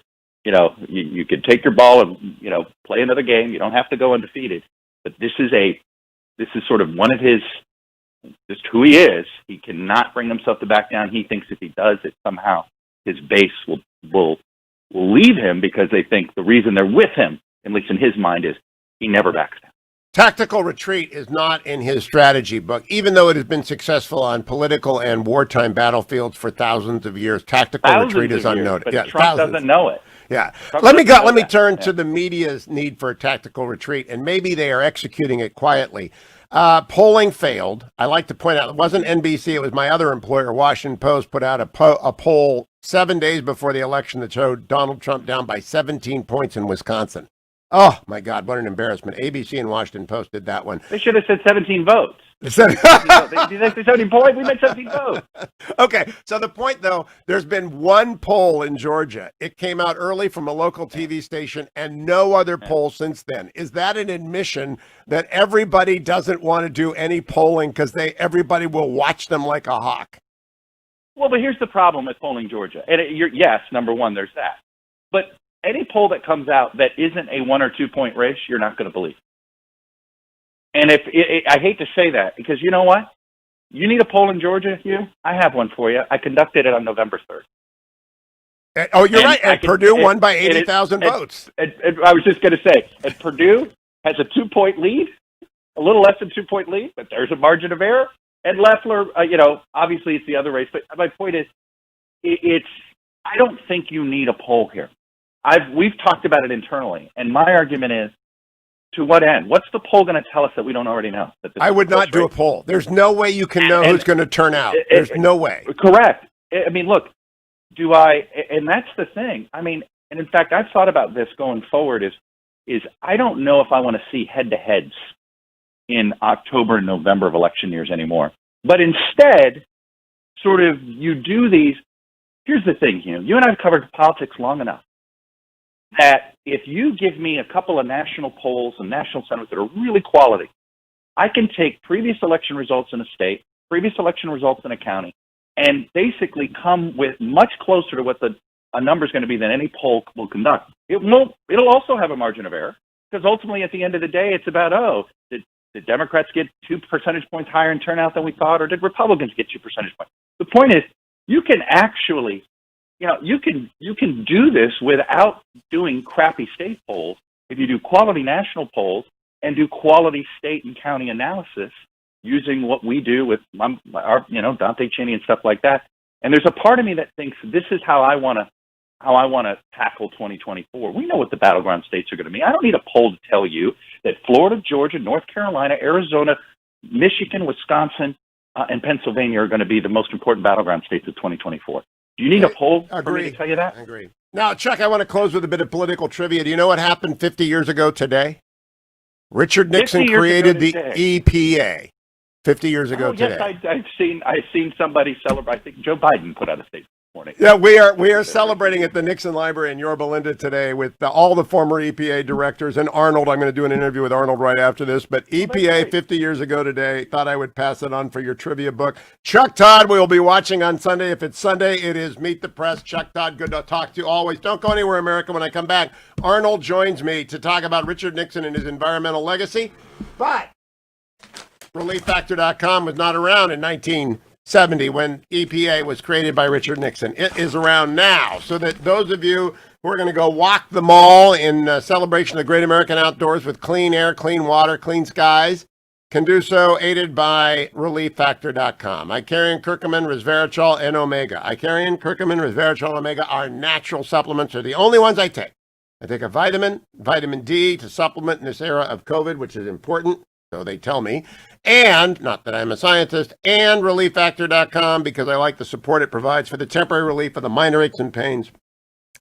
you could take your ball and, play another game. You don't have to go undefeated. But this is sort of one of his, just who he is. He cannot bring himself to back down. He thinks if he does, it somehow his base will leave him, because they think the reason they're with him, at least in his mind, is he never backs down. Tactical retreat is not in his strategy book, even though it has been successful on political and wartime battlefields for thousands of years. Tactical retreat is unnoticed. But Trump doesn't know it. Yeah. Let me turn to the media's need for a tactical retreat, and maybe they are executing it quietly. Polling failed. I like to point out, it wasn't NBC, it was my other employer, Washington Post, put out a poll 7 days before the election that showed Donald Trump down by 17 points in Wisconsin. Oh, my God, what an embarrassment. ABC and Washington Post did that one. They should have said 17 votes. They said 17 points. We meant 17 votes. Okay, so the point, though, there's been one poll in Georgia. It came out early from a local TV station and no other poll since then. Is that an admission that everybody doesn't want to do any polling because everybody will watch them like a hawk? Well, but here's the problem with polling Georgia. And yes, number one, there's that. But any poll that comes out that isn't a 1 or 2 point race, you're not going to believe. And I hate to say that because you know what? You need a poll in Georgia, Hugh? I have one for you. I conducted it on November 3rd. Oh, you're right. And Purdue won by 80,000 votes. I was just going to say, and Purdue has a 2 point lead, a little less than 2 point lead, but there's a margin of error. And Loeffler, obviously it's the other race. But my point is, I don't think you need a poll here. We've talked about it internally, and my argument is, to what end? What's the poll going to tell us that we don't already know? I would not do a poll. There's no way you can know who's going to turn out. There's no way. Correct. I mean, look, and that's the thing. I mean, and in fact, I've thought about this going forward is I don't know if I want to see head-to-heads in October and November of election years anymore. But instead, sort of you do these. Here's the thing, Hugh. You and I have covered politics long enough that if you give me a couple of national polls and national centers that are really quality, I can take previous election results in a state, previous election results in a county, and basically come with much closer to what a number is going to be than any poll will conduct. It'll also have a margin of error because ultimately at the end of the day, it's about, did Democrats get 2 percentage points higher in turnout than we thought, or did Republicans get 2 percentage points? The point is, you can actually you can do this without doing crappy state polls if you do quality national polls and do quality state and county analysis using what we do with our Dante Cheney and stuff like that. And there's a part of me that thinks this is how I want to tackle 2024. We know what the battleground states are going to be. I don't need a poll to tell you that Florida, Georgia, North Carolina, Arizona, Michigan, Wisconsin, and Pennsylvania are going to be the most important battleground states of 2024. Do you need a poll for me to tell you that? I agree. Now, Chuck, I want to close with a bit of political trivia. Do you know what happened 50 years ago today? Richard Nixon created the EPA 50 years ago today. Yes, I've seen somebody celebrate. I think Joe Biden put out a statement this morning. Yeah, we are celebrating at the Nixon Library in Yorba Linda today with all the former EPA directors and Arnold. I'm going to do an interview with Arnold right after this. But EPA 50 years ago today, thought I would pass it on for your trivia book. Chuck Todd, we will be watching on Sunday. If it's Sunday, it is Meet the Press. Chuck Todd, good to talk to you always. Don't go anywhere, America. When I come back, Arnold joins me to talk about Richard Nixon and his environmental legacy. But ReliefFactor.com was not around in 1970 when EPA was created by Richard Nixon. It is around now, so that those of you who are going to go walk the mall in celebration of the great American outdoors with clean air, clean water, clean skies can do so aided by ReliefFactor.com. Icarian, curcumin, resveratrol, and omega. Icarian, curcumin, resveratrol, omega are natural supplements. They're the only ones I take. I take a vitamin D to supplement in this era of COVID, which is important, so they tell me. And, not that I'm a scientist, and ReliefFactor.com because I like the support it provides for the temporary relief of the minor aches and pains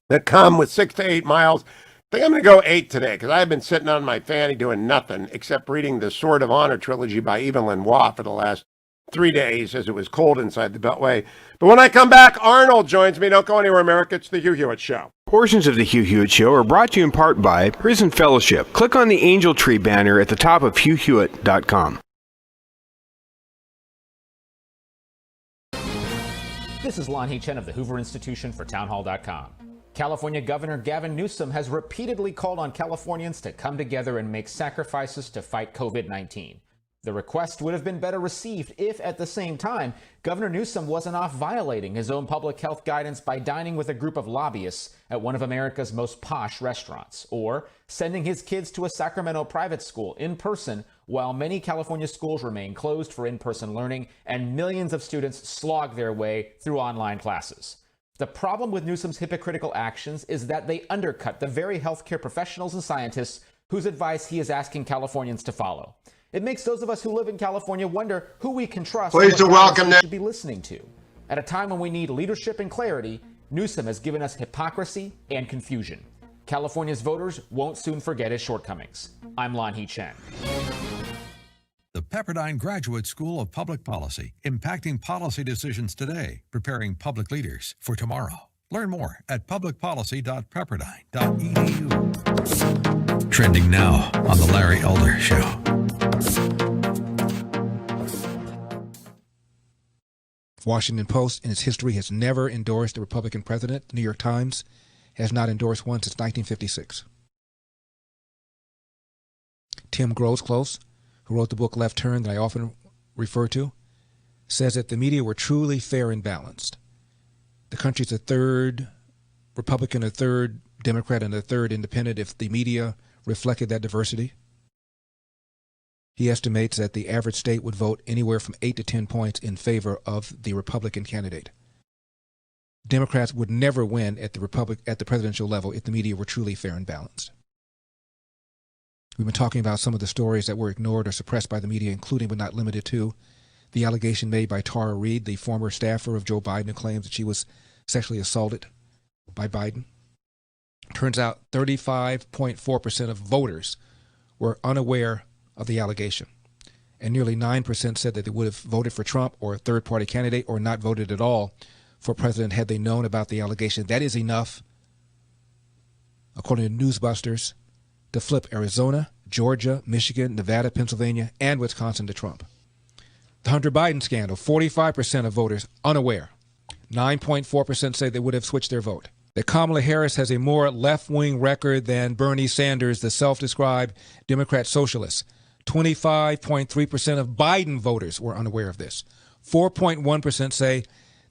that come with 6 to 8 miles. I think I'm going to go 8 today because I've been sitting on my fanny doing nothing except reading the Sword of Honor trilogy by Yves Lenoir for the last 3 days as it was cold inside the Beltway. But when I come back, Arnold joins me. Don't go anywhere, America. It's the Hugh Hewitt Show. Portions of the Hugh Hewitt Show are brought to you in part by Prison Fellowship. Click on the Angel Tree banner at the top of HughHewitt.com. This is Lon Chen of the Hoover Institution for Townhall.com. California Governor Gavin Newsom has repeatedly called on Californians to come together and make sacrifices to fight COVID-19. The request would have been better received if, at the same time, Governor Newsom wasn't off violating his own public health guidance by dining with a group of lobbyists at one of America's most posh restaurants, or sending his kids to a Sacramento private school in person while many California schools remain closed for in-person learning and millions of students slog their way through online classes. The problem with Newsom's hypocritical actions is that they undercut the very healthcare professionals and scientists whose advice he is asking Californians to follow. It makes those of us who live in California wonder who we can trust. Pleased to welcome we should be listening to. At a time when we need leadership and clarity, Newsom has given us hypocrisy and confusion. California's voters won't soon forget his shortcomings. I'm Lan Hee Chen. The Pepperdine Graduate School of Public Policy, impacting policy decisions today, preparing public leaders for tomorrow. Learn more at publicpolicy.pepperdine.edu. Trending now on The Larry Elder Show. Washington Post in its history has never endorsed a Republican president. The New York Times has not endorsed one since 1956. Tim Grosclose, who wrote the book Left Turn that I often refer to, says that the media were truly fair and balanced. The country's a third Republican, a third Democrat, and a third independent if the media reflected that diversity. He estimates that the average state would vote anywhere from 8 to 10 points in favor of the Republican candidate. Democrats would never win at the presidential level if the media were truly fair and balanced. We've been talking about some of the stories that were ignored or suppressed by the media, including but not limited to the allegation made by Tara Reid, the former staffer of Joe Biden, who claims that she was sexually assaulted by Biden. Turns out 35.4% of voters were unaware of the allegation, and nearly 9% said that they would have voted for Trump or a third-party candidate or not voted at all for president had they known about the allegation. That is enough, according to Newsbusters, to flip Arizona, Georgia, Michigan, Nevada, Pennsylvania, and Wisconsin to Trump. The Hunter Biden scandal, 45% of voters unaware. 9.4% say they would have switched their vote. That Kamala Harris has a more left-wing record than Bernie Sanders, the self-described Democrat socialist. 25.3% of Biden voters were unaware of this. 4.1% say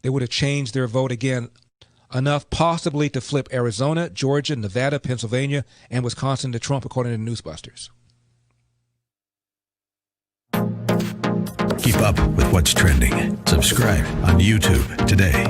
they would have changed their vote again, enough possibly to flip Arizona, Georgia, Nevada, Pennsylvania, and Wisconsin to Trump, according to Newsbusters. Keep up with what's trending. Subscribe on YouTube today.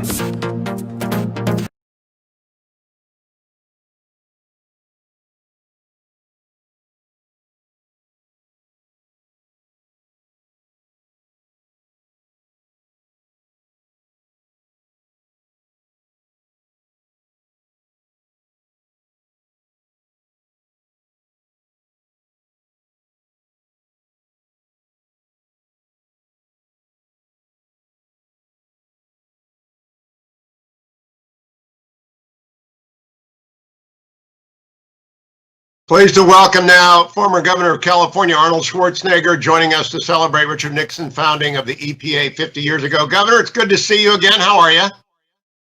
Pleased to welcome now former Governor of California, Arnold Schwarzenegger, joining us to celebrate Richard Nixon's founding of the EPA 50 years ago. Governor, it's good to see you again. How are you?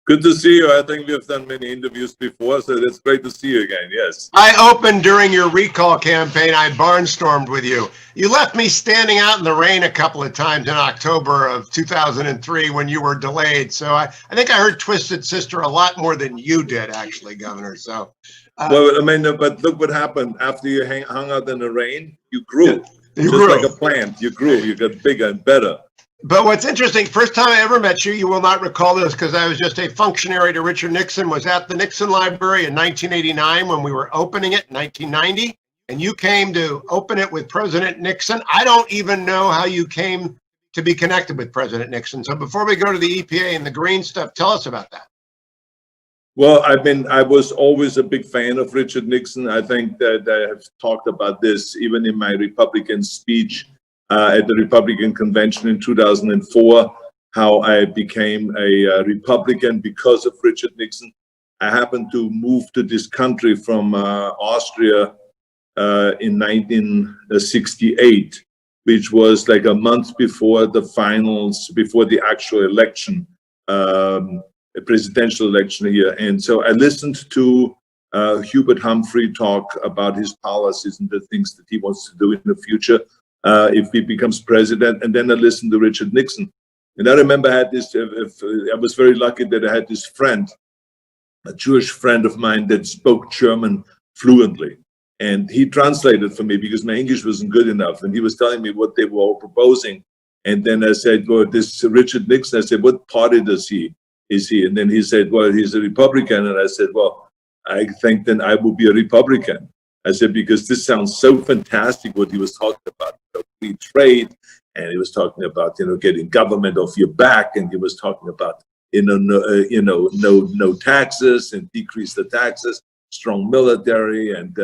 Good to see you. I think we've done many interviews before, so it's great to see you again. Yes. I opened during your recall campaign. I barnstormed with you. You left me standing out in the rain a couple of times in October of 2003 when you were delayed. So I think I heard Twisted Sister a lot more than you did, actually, Governor. So. Well, I mean, but look what happened after you hung out in the rain. You grew. You just grew like a plant. You grew. You got bigger and better. But what's interesting, first time I ever met you, you will not recall this because I was just a functionary to Richard Nixon, was at the Nixon Library in 1989 when we were opening it in 1990. And you came to open it with President Nixon. I don't even know how you came to be connected with President Nixon. So before we go to the EPA and the green stuff, tell us about that. Well, I was always a big fan of Richard Nixon. I think that I have talked about this even in my Republican speech at the Republican convention in 2004, how I became a Republican because of Richard Nixon. I happened to move to this country from Austria in 1968, which was like a month before the finals, before the actual election. A presidential election here. And so I listened to Hubert Humphrey talk about his policies and the things that he wants to do in the future if he becomes president. And then I listened to Richard Nixon. And I remember I had this, I was very lucky that I had this friend, a Jewish friend of mine that spoke German fluently. And he translated for me because my English wasn't good enough. And he was telling me what they were all proposing. And then I said, well, this Richard Nixon, I said, what party is he? And then he said, well, he's a Republican. And I said, well, I think then I will be a Republican. I said, because this sounds so fantastic what he was talking about, free trade. And he was talking about, getting government off your back. And he was talking about, no taxes and decrease the taxes. strong military and,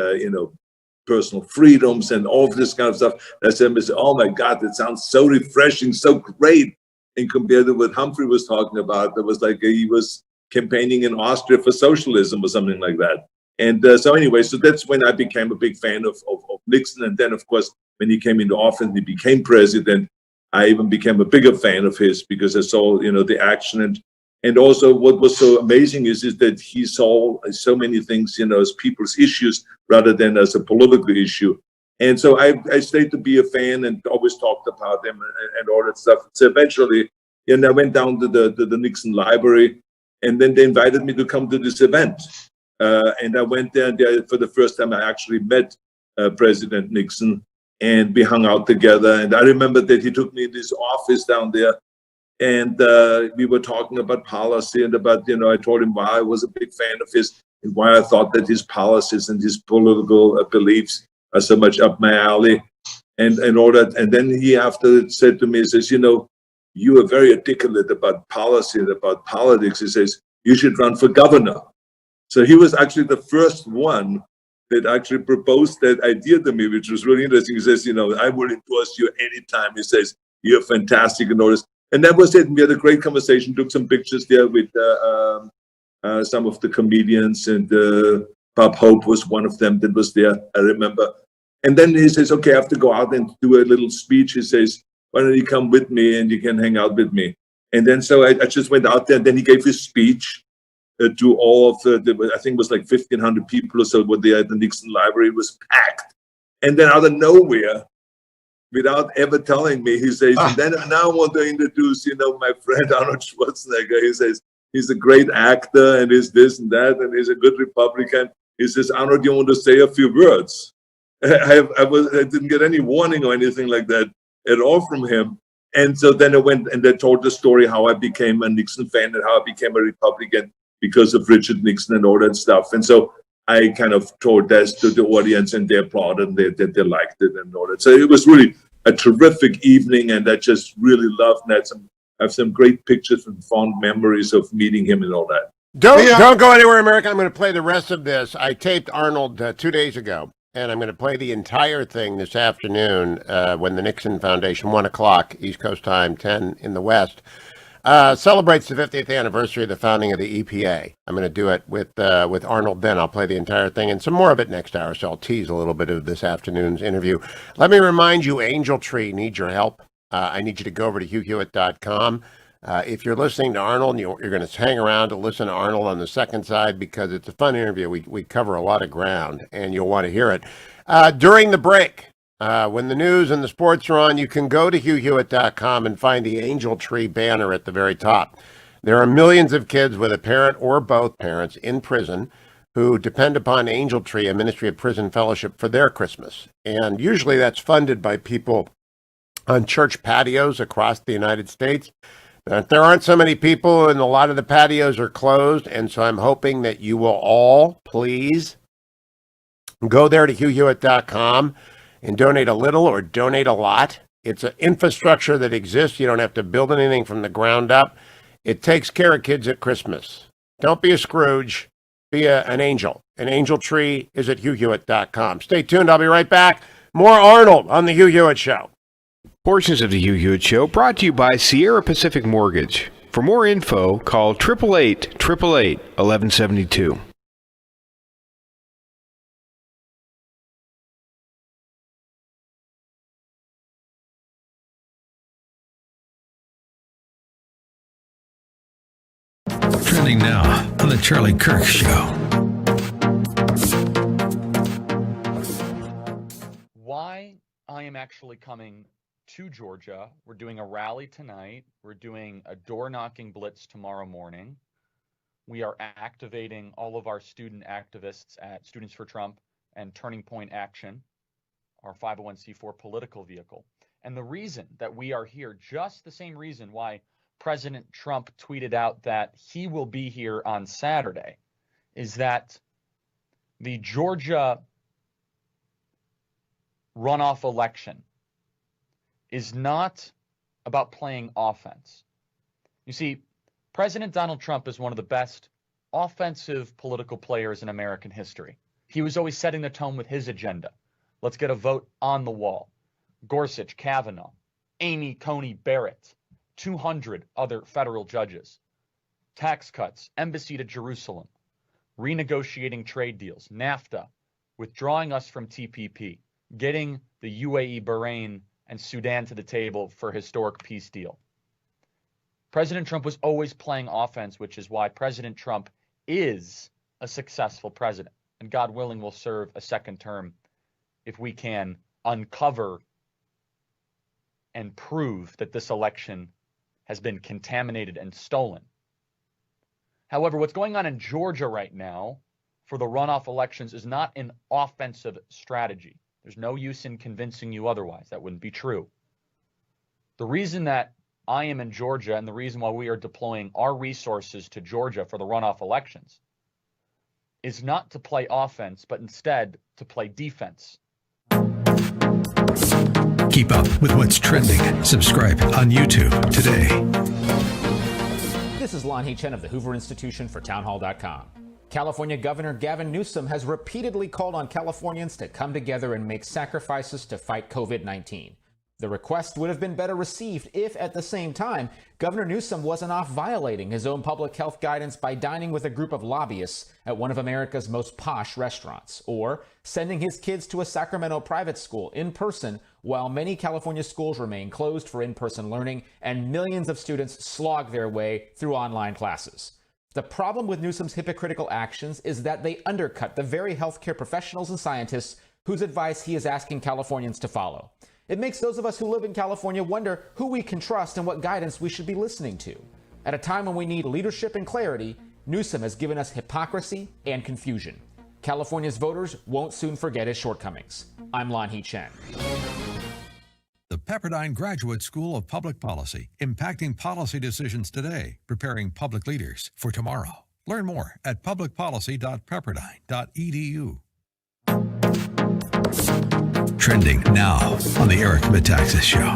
personal freedoms and all of this kind of stuff. I said, oh my God, that sounds so refreshing, so great. And compared to what Humphrey was talking about, it was like he was campaigning in Austria for socialism or something like that. And so that's when I became a big fan of Nixon. And then, of course, when he came into office and he became president, I even became a bigger fan of his because I saw, the action. And also what was so amazing is that he saw so many things, as people's issues rather than as a political issue. And so I stayed to be a fan and always talked about him and all that stuff. So eventually, I went down to the Nixon library, and then they invited me to come to this event. And I went there, and for the first time I actually met President Nixon, and we hung out together. And I remember that he took me in his office down there, and we were talking about policy and about, I told him why I was a big fan of his and why I thought that his policies and his political beliefs are so much up my alley and all that. And then he after said to me, he says, you are very articulate about policy and about politics. He says, you should run for governor. So he was actually the first one that actually proposed that idea to me, which was really interesting. He says, I will endorse you anytime. He says, you're fantastic and all this. And that was it. We had a great conversation, took some pictures there with some of the comedians, and Bob Hope was one of them that was there, I remember. And then he says, okay, I have to go out and do a little speech. He says, why don't you come with me and you can hang out with me? And then so I just went out there, and then he gave his speech to all of I think it was like 1,500 people or so were there at the Nixon Library. It was packed. And then out of nowhere, without ever telling me, he says, and then now I want to introduce, my friend Arnold Schwarzenegger. He says, he's a great actor and he's this and that, and he's a good Republican. He says, Arnold, you want to say a few words? I didn't get any warning or anything like that at all from him. And so then I went and I told the story how I became a Nixon fan and how I became a Republican because of Richard Nixon and all that stuff. And so I kind of told that to the audience, and they applauded and they liked it and all that. So it was really a terrific evening, and I just really loved that. I have some great pictures and fond memories of meeting him and all that. Don't go anywhere, America. I'm going to play the rest of this. I taped Arnold 2 days ago, and I'm going to play the entire thing this afternoon when the Nixon Foundation, 1 o'clock East Coast time, 10 in the West, celebrates the 50th anniversary of the founding of the EPA. I'm going to do it with Arnold then. I'll play the entire thing and some more of it next hour, so I'll tease a little bit of this afternoon's interview. Let me remind you, Angel Tree needs your help. I need you to go over to HughHewitt.com. If you're listening to Arnold, you're going to hang around to listen to Arnold on the second side because it's a fun interview. We cover a lot of ground, and you'll want to hear it. During the break, when the news and the sports are on, you can go to HughHewitt.com and find the Angel Tree banner at the very top. There are millions of kids with a parent or both parents in prison who depend upon Angel Tree, a Ministry of Prison Fellowship, for their Christmas. And usually that's funded by people on church patios across the United States. There aren't so many people, and a lot of the patios are closed, and so I'm hoping that you will all please go there to HughHewitt.com and donate a little or donate a lot. It's an infrastructure that exists. You don't have to build anything from the ground up. It takes care of kids at Christmas. Don't be a Scrooge. Be an angel. An Angel Tree is at HughHewitt.com. Stay tuned. I'll be right back. More Arnold on The Hugh Hewitt Show. Portions of The Hugh Hewitt Show brought to you by Sierra Pacific Mortgage. For more info, call 888-888-1172. Trending now on The Charlie Kirk Show. Why I am actually coming to Georgia. We're doing a rally tonight. We're doing a door-knocking blitz tomorrow morning. We are activating all of our student activists at Students for Trump and Turning Point Action, our 501c4 political vehicle. And the reason that we are here, just the same reason why President Trump tweeted out that he will be here on Saturday, is that the Georgia runoff election is not about playing offense. You see, President Donald Trump is one of the best offensive political players in American history. He was always setting the tone with his agenda. Let's get a vote on the wall. Gorsuch, Kavanaugh, Amy Coney Barrett, 200 other federal judges. Tax cuts, embassy to Jerusalem, renegotiating trade deals, NAFTA, withdrawing us from TPP, getting the UAE, Bahrain, and Sudan to the table for historic peace deal. President Trump was always playing offense, which is why President Trump is a successful president. And God willing, will serve a second term if we can uncover and prove that this election has been contaminated and stolen. However, what's going on in Georgia right now for the runoff elections is not an offensive strategy. There's no use in convincing you otherwise. That wouldn't be true. The reason that I am in Georgia and the reason why we are deploying our resources to Georgia for the runoff elections is not to play offense, but instead to play defense. Keep up with what's trending. Subscribe on YouTube today. This is Lon Chen of the Hoover Institution for townhall.com. California Governor Gavin Newsom has repeatedly called on Californians to come together and make sacrifices to fight COVID-19. The request would have been better received if, at the same time, Governor Newsom wasn't off violating his own public health guidance by dining with a group of lobbyists at one of America's most posh restaurants, or sending his kids to a Sacramento private school in person while many California schools remain closed for in-person learning and millions of students slog their way through online classes. The problem with Newsom's hypocritical actions is that they undercut the very healthcare professionals and scientists whose advice he is asking Californians to follow. It makes those of us who live in California wonder who we can trust and what guidance we should be listening to. At a time when we need leadership and clarity, Newsom has given us hypocrisy and confusion. California's voters won't soon forget his shortcomings. I'm Lon Chen. The Pepperdine Graduate School of Public Policy, impacting policy decisions today, preparing public leaders for tomorrow. Learn more at publicpolicy.pepperdine.edu. Trending now on the Eric Metaxas Show.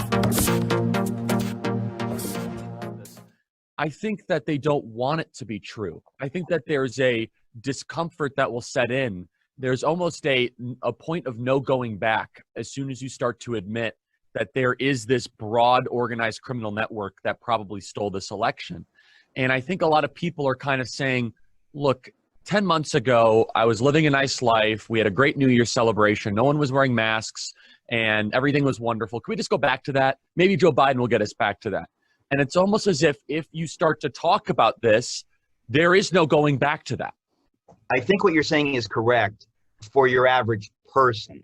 I think that they don't want it to be true. I think that there's a discomfort that will set in. There's almost a point of no going back as soon as you start to admit that there is this broad organized criminal network that probably stole this election. And I think a lot of people are kind of saying, look, 10 months ago, I was living a nice life. We had a great New Year's celebration. No one was wearing masks and everything was wonderful. Can we just go back to that? Maybe Joe Biden will get us back to that. And it's almost as if you start to talk about this, there is no going back to that. I think what you're saying is correct for your average person.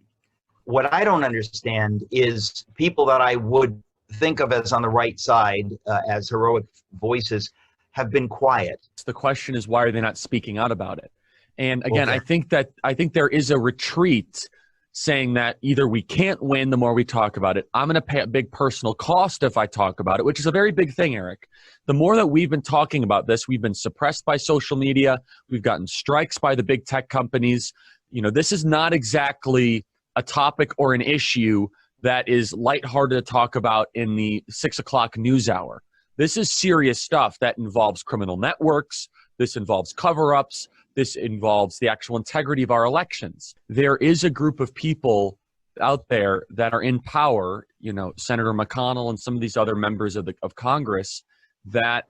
What I don't understand is people that I would think of as on the right side, as heroic voices, have been quiet. The question is, why are they not speaking out about it? And again, I think there is a retreat saying that either we can't win the more we talk about it. I'm going to pay a big personal cost if I talk about it, which is a very big thing, Eric. The more that we've been talking about this, we've been suppressed by social media. We've gotten strikes by the big tech companies. You know, this is not exactly a topic or an issue that is lighthearted to talk about in the 6 o'clock news hour. This is serious stuff that involves criminal networks. This involves cover-ups. This involves the actual integrity of our elections. There is a group of people out there that are in power, you know, Senator McConnell and some of these other members of Congress, that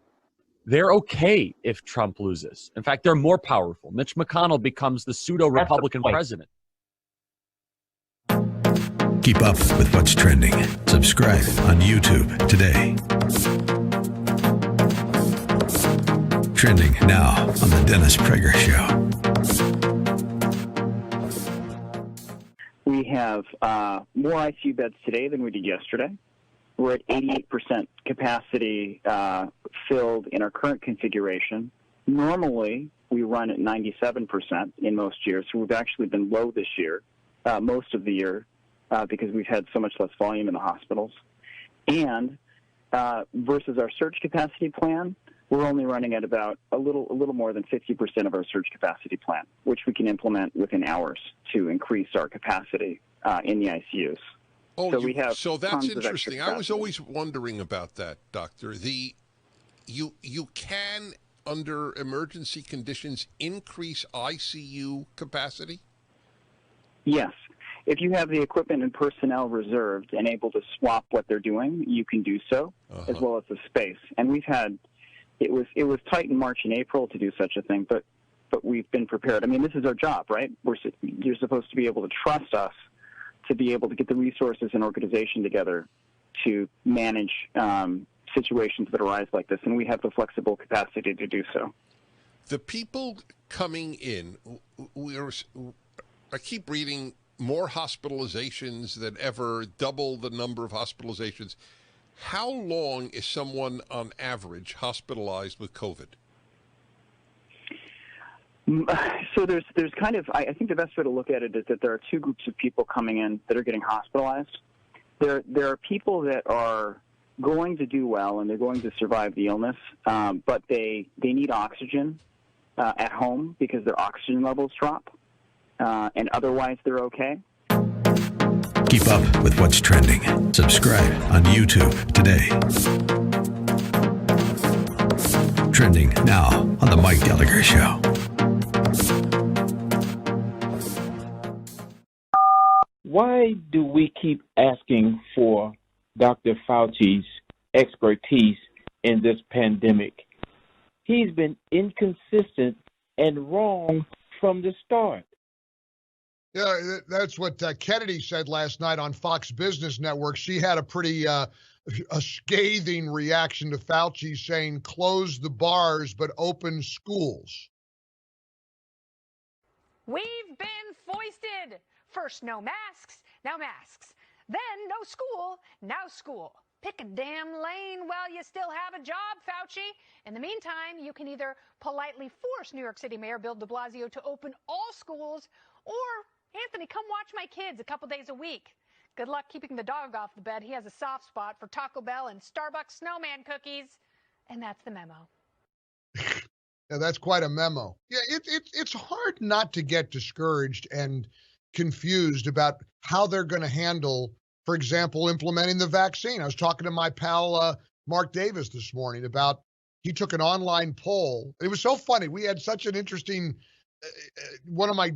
they're okay if Trump loses. In fact, they're more powerful. Mitch McConnell becomes the pseudo-Republican president. Keep up with what's trending. Subscribe on YouTube today. Trending now on the Dennis Prager Show. We have more ICU beds today than we did yesterday. We're at 88% capacity filled in our current configuration. Normally, we run at 97% in most years, so we've actually been low this year, most of the year, because we've had so much less volume in the hospitals. And versus our surge capacity plan, we're only running at about a little more than 50% of our surge capacity plan, which we can implement within hours to increase our capacity in the ICUs. Oh, so we have so that's tons of extra interesting. I was capacity. always wondering about that, Doctor. You can under emergency conditions, increase ICU capacity? Yes. If you have the equipment and personnel reserved and able to swap what they're doing, you can do so, as well as the space. And we've had, it was tight in March and April to do such a thing, but we've been prepared. I mean, this is our job, right? You're supposed to be able to trust us to be able to get the resources and organization together to manage situations that arise like this, and we have the flexible capacity to do so. The people coming in, I keep reading more hospitalizations than ever, double the number of hospitalizations. How long is someone on average hospitalized with COVID? So there's kind of, I think the best way to look at it is that there are two groups of people coming in that are getting hospitalized. There are people that are going to do well and they're going to survive the illness, but they need oxygen at home because their oxygen levels drop, and otherwise they're okay. Keep up with what's trending. Subscribe on YouTube today. Trending now on The Mike Gallagher Show. Why do we keep asking for Dr. Fauci's expertise in this pandemic? He's been inconsistent and wrong from the start. Yeah, that's what Kennedy said last night on Fox Business Network. She had a pretty a scathing reaction to Fauci saying close the bars but open schools. We've been foisted. First, no masks, now masks. Then, no school, now school. Pick a damn lane while you still have a job, Fauci. In the meantime, you can either politely force New York City Mayor Bill de Blasio to open all schools, or, Anthony, come watch my kids a couple days a week. Good luck keeping the dog off the bed. He has a soft spot for Taco Bell and Starbucks snowman cookies. And that's the memo. Yeah, that's quite a memo. Yeah, it's hard not to get discouraged and confused about how they're going to handle, for example, implementing the vaccine. I was talking to my pal Mark Davis this morning about, he took an online poll. It was so funny. We had such an interesting, one of my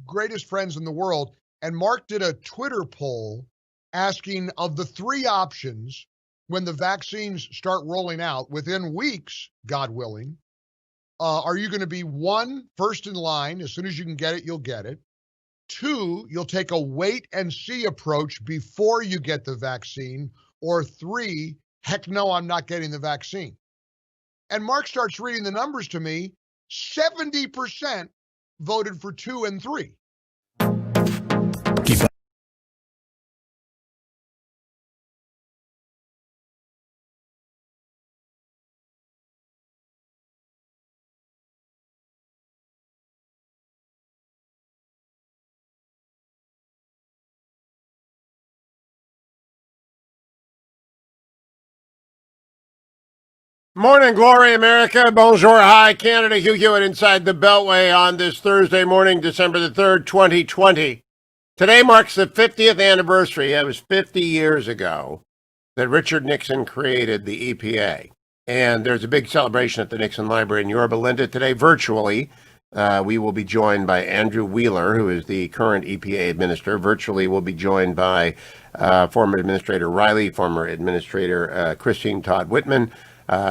greatest friends in the world, and Mark did a Twitter poll asking, of the three options when the vaccines start rolling out within weeks, God willing, are you going to be one, first in line, as soon as you can get it, you'll get it. Two, you'll take a wait and see approach before you get the vaccine. Or three, heck no, I'm not getting the vaccine. And Mark starts reading the numbers to me. 70% voted for 2 and 3. Keep up. Morning, glory, America. Bonjour, hi, Canada. Hugh Hewitt inside the Beltway on this Thursday morning, December the 3rd, 2020. Today marks the 50th anniversary. It was 50 years ago that Richard Nixon created the EPA. And there's a big celebration at the Nixon Library in Yorba Linda today, virtually. We will be joined by Andrew Wheeler, who is the current EPA administrator. Virtually, we'll be joined by former Administrator Riley, former Administrator Christine Todd Whitman,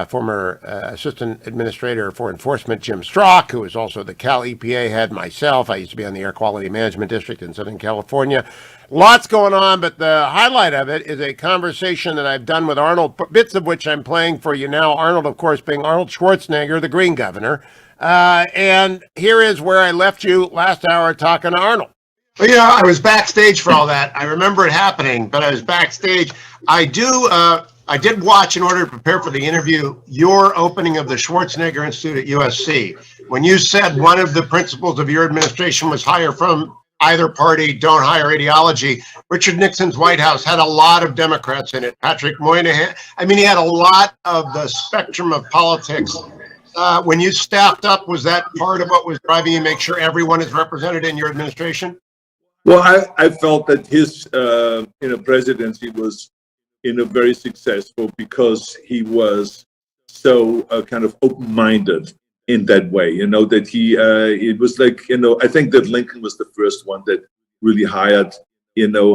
former Assistant Administrator for Enforcement Jim Strzok, who is also the Cal EPA head, myself. I used to be on the Air Quality Management District in Southern California. Lots going on, but the highlight of it is a conversation that I've done with Arnold, bits of which I'm playing for you now. Arnold, of course, being Arnold Schwarzenegger, the Green Governor. And here is where I left you last hour talking to Arnold. Well, you know, I was backstage for all that. I remember it happening, but I was backstage. I did watch, in order to prepare for the interview, your opening of the Schwarzenegger Institute at USC. When you said one of the principles of your administration was hire from either party, don't hire ideology, Richard Nixon's White House had a lot of Democrats in it. Patrick Moynihan, I mean, he had a lot of the spectrum of politics. When you staffed up, was that part of what was driving you to make sure everyone is represented in your administration? Well, I felt that his presidency was very successful because he was so kind of open-minded in that way, you know, that he, it was like, you know, I think that Lincoln was the first one that really hired, you know,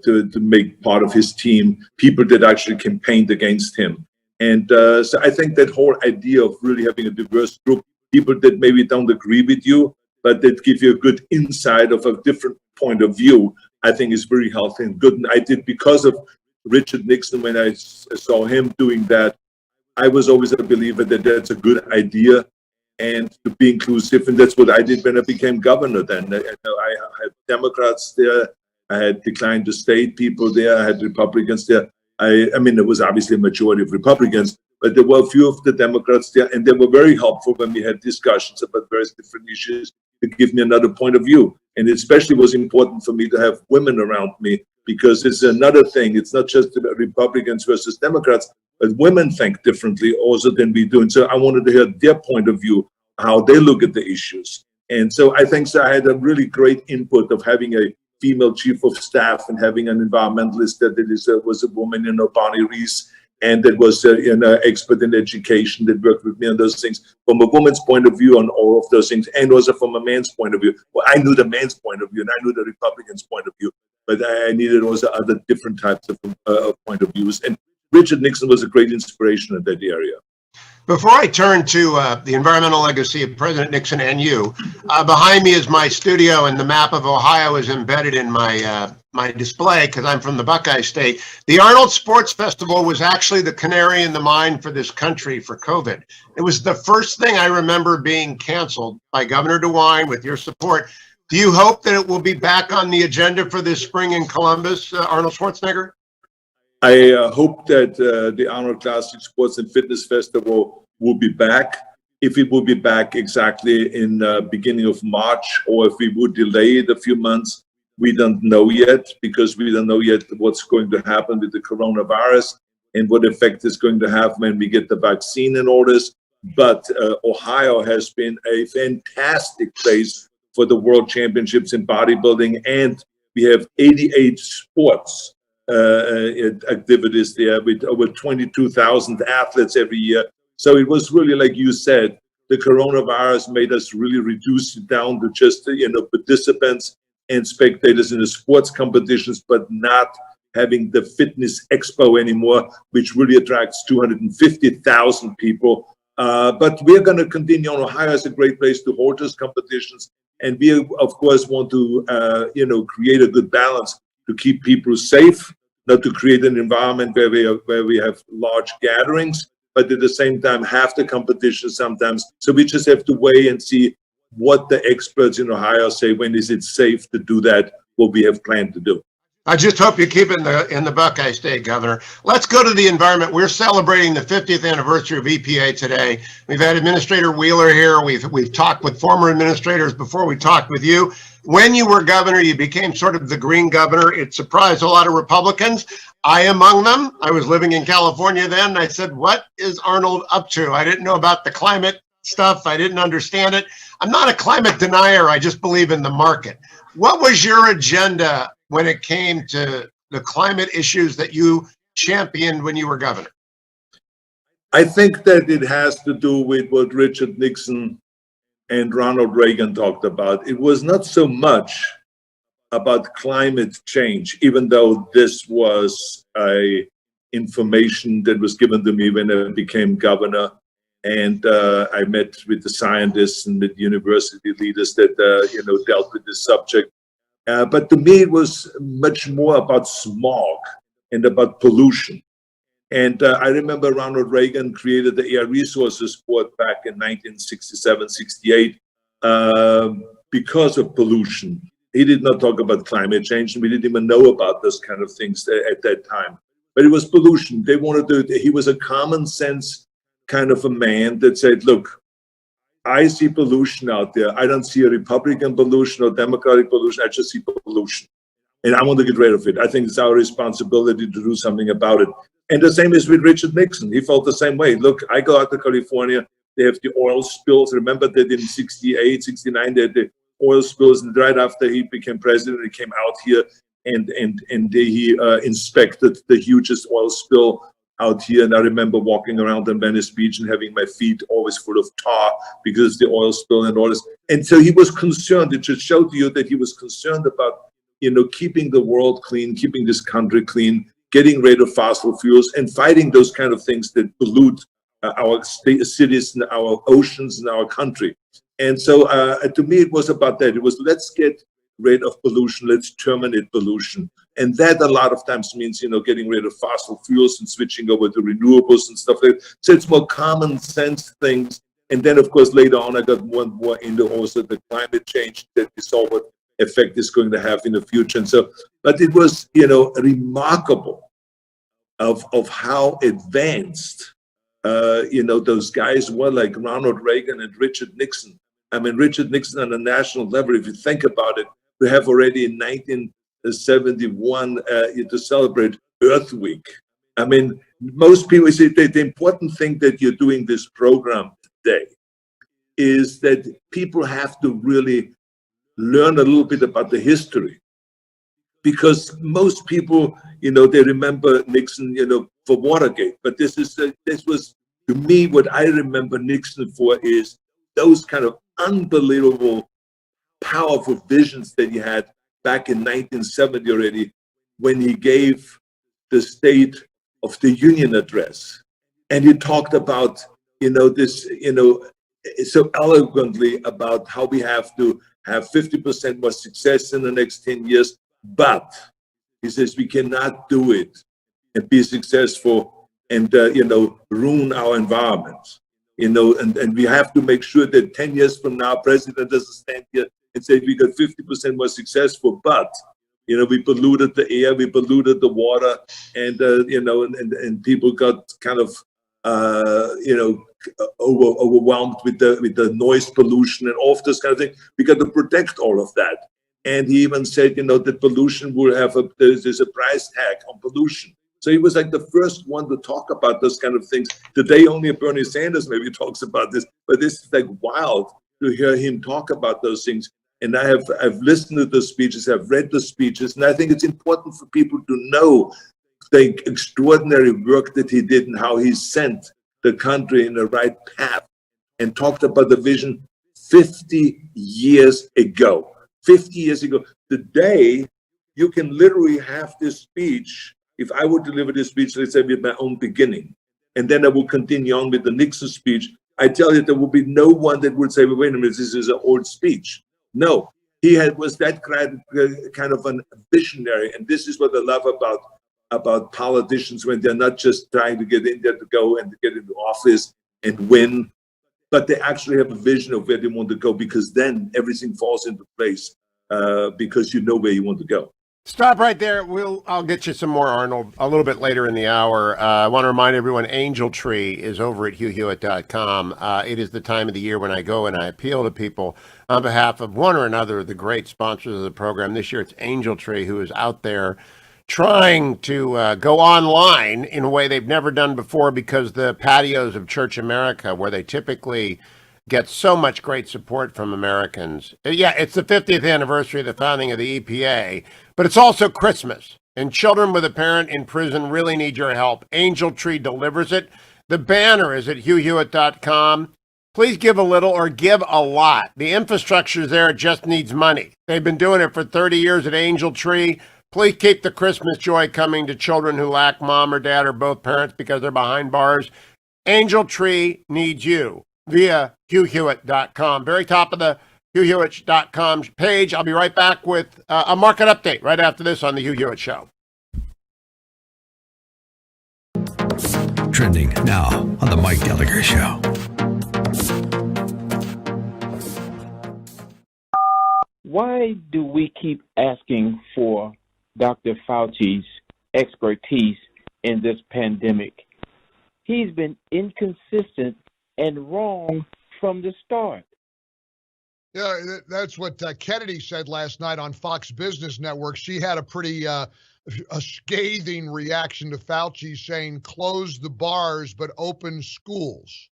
to make part of his team, people that actually campaigned against him. And so I think that whole idea of really having a diverse group, people that maybe don't agree with you, but that give you a good insight of a different point of view, I think is very healthy and good. And I did, because of Richard Nixon, when I saw him doing that, I was always a believer that that's a good idea and to be inclusive. And that's what I did when I became governor then. I had Democrats there, I had declined to state people there, I had Republicans there. I mean, there was obviously a majority of Republicans, but there were a few of the Democrats there, and they were very helpful when we had discussions about various different issues to give me another point of view. And it especially was important for me to have women around me, because it's another thing. It's not just Republicans versus Democrats, but women think differently also than we do. And so I wanted to hear their point of view, how they look at the issues. And so I think so I had a really great input of having a female chief of staff and having an environmentalist that was a woman, you know, Bonnie Reese, and that was an expert in education that worked with me on those things from a woman's point of view on all of those things, and also from a man's point of view. Well, I knew the man's point of view and I knew the Republicans' point of view, but I needed also other different types of point of views. And Richard Nixon was a great inspiration in that area. Before I turn to the environmental legacy of President Nixon and you, behind me is my studio, and the map of Ohio is embedded in my my display because I'm from the Buckeye State. The Arnold Sports Festival was actually the canary in the mine for this country for COVID. It was the first thing I remember being canceled by Governor DeWine with your support. Do you hope that it will be back on the agenda for this spring in Columbus, Arnold Schwarzenegger? I hope that the Arnold Classic Sports and Fitness Festival will be back. If it will be back exactly in beginning of March, or if we would delay it a few months, we don't know yet, because we don't know yet what's going to happen with the coronavirus and what effect it's going to have when we get the vaccine in orders. But Ohio has been a fantastic place for the World Championships in bodybuilding, and we have 88 sports activities there with over 22,000 athletes every year. So it was really, like you said, the coronavirus made us really reduce it down to just, you know, participants and spectators in the sports competitions, but not having the fitness expo anymore, which really attracts 250,000 people. But we're going to continue on. Ohio is a great place to hold those competitions. And we, of course, want to, you know, create a good balance to keep people safe, not to create an environment where we have large gatherings, but at the same time have the competition sometimes. So we just have to wait and see what the experts in Ohio say. When is it safe to do that, what we have planned to do. I just hope you keep it in the Buckeye State, Governor. Let's go to the environment. We're celebrating the 50th anniversary of EPA today. We've had Administrator Wheeler here. We've talked with former administrators before we talked with you. When you were governor, you became sort of the green governor. It surprised a lot of Republicans. I among them. I was living in California then, and I said, what is Arnold up to? I didn't know about the climate stuff. I didn't understand it. I'm not a climate denier. I just believe in the market. What was your agenda when it came to the climate issues that you championed when you were governor? I think that it has to do with what Richard Nixon and Ronald Reagan talked about. It was not so much about climate change, even though this was information that was given to me when I became governor. And I met with the scientists and with university leaders that you know, dealt with this subject. But to me, it was much more about smog and about pollution. And I remember Ronald Reagan created the Air Resources Board back in 1967, 68, because of pollution. He did not talk about climate change, and we didn't even know about those kind of things at that time. But it was pollution. They wanted to, he was a common sense kind of a man that said, look, I see pollution out there. I don't see a Republican pollution or Democratic pollution. I just see pollution. And I want to get rid of it. I think it's our responsibility to do something about it. And the same is with Richard Nixon. He felt the same way. Look, I go out to California. They have the oil spills. Remember that in 68, 69, they had the oil spills. And right after he became president, he came out here and he inspected the hugest oil spill out here. And I remember walking around on Venice Beach and having my feet always full of tar because of the oil spill and all this. And so he was concerned. It should show to you that he was concerned about, keeping the world clean, keeping this country clean, getting rid of fossil fuels, and fighting those kind of things that pollute our cities and our oceans and our country. And so to me, it was about that. It was, let's get rid of pollution, let's terminate pollution. And that a lot of times means, getting rid of fossil fuels and switching over to renewables and stuff like that. So it's more common sense things. And then, of course, later on, I got more and more into also the climate change, that we saw what effect it's going to have in the future. And so, but it was, remarkable of how advanced, those guys were, like Ronald Reagan and Richard Nixon. I mean, Richard Nixon on a national level, if you think about it, we have already in 1971 to celebrate Earth Week. I mean, most people say that the important thing that you're doing this program today is that people have to really learn a little bit about the history, because most people, they remember Nixon, for Watergate. But this was, to me, what I remember Nixon for is those kind of unbelievable, powerful visions that he had back in 1970 already, when he gave the State of the Union address. And he talked about, this, so eloquently about how we have to have 50% more success in the next 10 years. But he says we cannot do it and be successful and, ruin our environment. And we have to make sure that 10 years from now, president doesn't stand here and say we got 50% more successful, but, we polluted the air, we polluted the water, and, and people got kind of, overwhelmed with the noise pollution and all of this kind of thing. We got to protect all of that. And he even said, that pollution will have there's a price tag on pollution. So he was like the first one to talk about those kind of things. Today, only Bernie Sanders maybe talks about this, but this is like wild to hear him talk about those things. And I've listened to the speeches, I've read the speeches, and I think it's important for people to know the extraordinary work that he did and how he sent the country in the right path, and talked about the vision 50 years ago. 50 years ago. Today, you can literally have this speech. If I would deliver this speech, let's say with my own beginning, and then I will continue on with the Nixon speech, I tell you, there will be no one that would say, well, wait a minute, this is an old speech. No, was that kind of a visionary. And this is what I love about politicians, when they're not just trying to get in there to go and to get into office and win, but they actually have a vision of where they want to go, because then everything falls into place, because you know where you want to go. Stop right there. I'll get you some more, Arnold, a little bit later in the hour. I want to remind everyone, Angel Tree is over at HughHewitt.com. It is the time of the year when I go and I appeal to people on behalf of one or another of the great sponsors of the program. This year it's Angel Tree, who is out there trying to go online in a way they've never done before, because the patios of Church America, where they typically get so much great support from Americans. Yeah, it's the 50th anniversary of the founding of the EPA, but it's also Christmas, and children with a parent in prison really need your help. Angel Tree delivers it. The banner is at HughHewitt.com. Please give a little or give a lot. The infrastructure there just needs money. They've been doing it for 30 years at Angel Tree. Please keep the Christmas joy coming to children who lack mom or dad or both parents because they're behind bars. Angel Tree needs you via HughHewitt.com. Very top of the HughHewitt.com page. I'll be right back with a market update right after this on the Hugh Hewitt Show. Trending now on the Mike Gallagher Show. Why do we keep asking for Dr. Fauci's expertise in this pandemic? He's been inconsistent and wrong from the start. Yeah, that's what Kennedy said last night on Fox Business Network. She had a pretty a scathing reaction to Fauci, saying close the bars but open schools.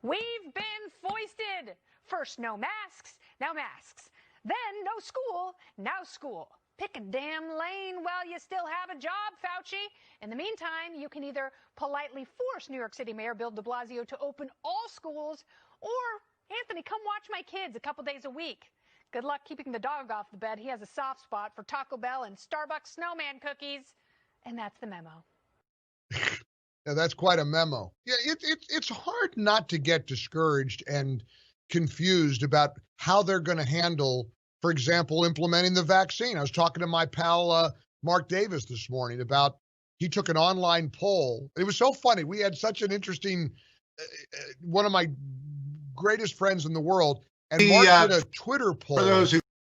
We've been foisted. First, no masks, now masks. Then, no school, now school. Pick a damn lane while you still have a job, Fauci. In the meantime, you can either politely force New York City Mayor Bill de Blasio to open all schools, or, Anthony, come watch my kids a couple days a week. Good luck keeping the dog off the bed. He has a soft spot for Taco Bell and Starbucks snowman cookies. And that's the memo. Yeah, that's quite a memo. Yeah, it's hard not to get discouraged and confused about how they're going to handle, for example, implementing the vaccine. I was talking to my pal Mark Davis this morning about, he took an online poll. It was so funny. We had such an interesting, one of my greatest friends in the world, and Mark did a Twitter poll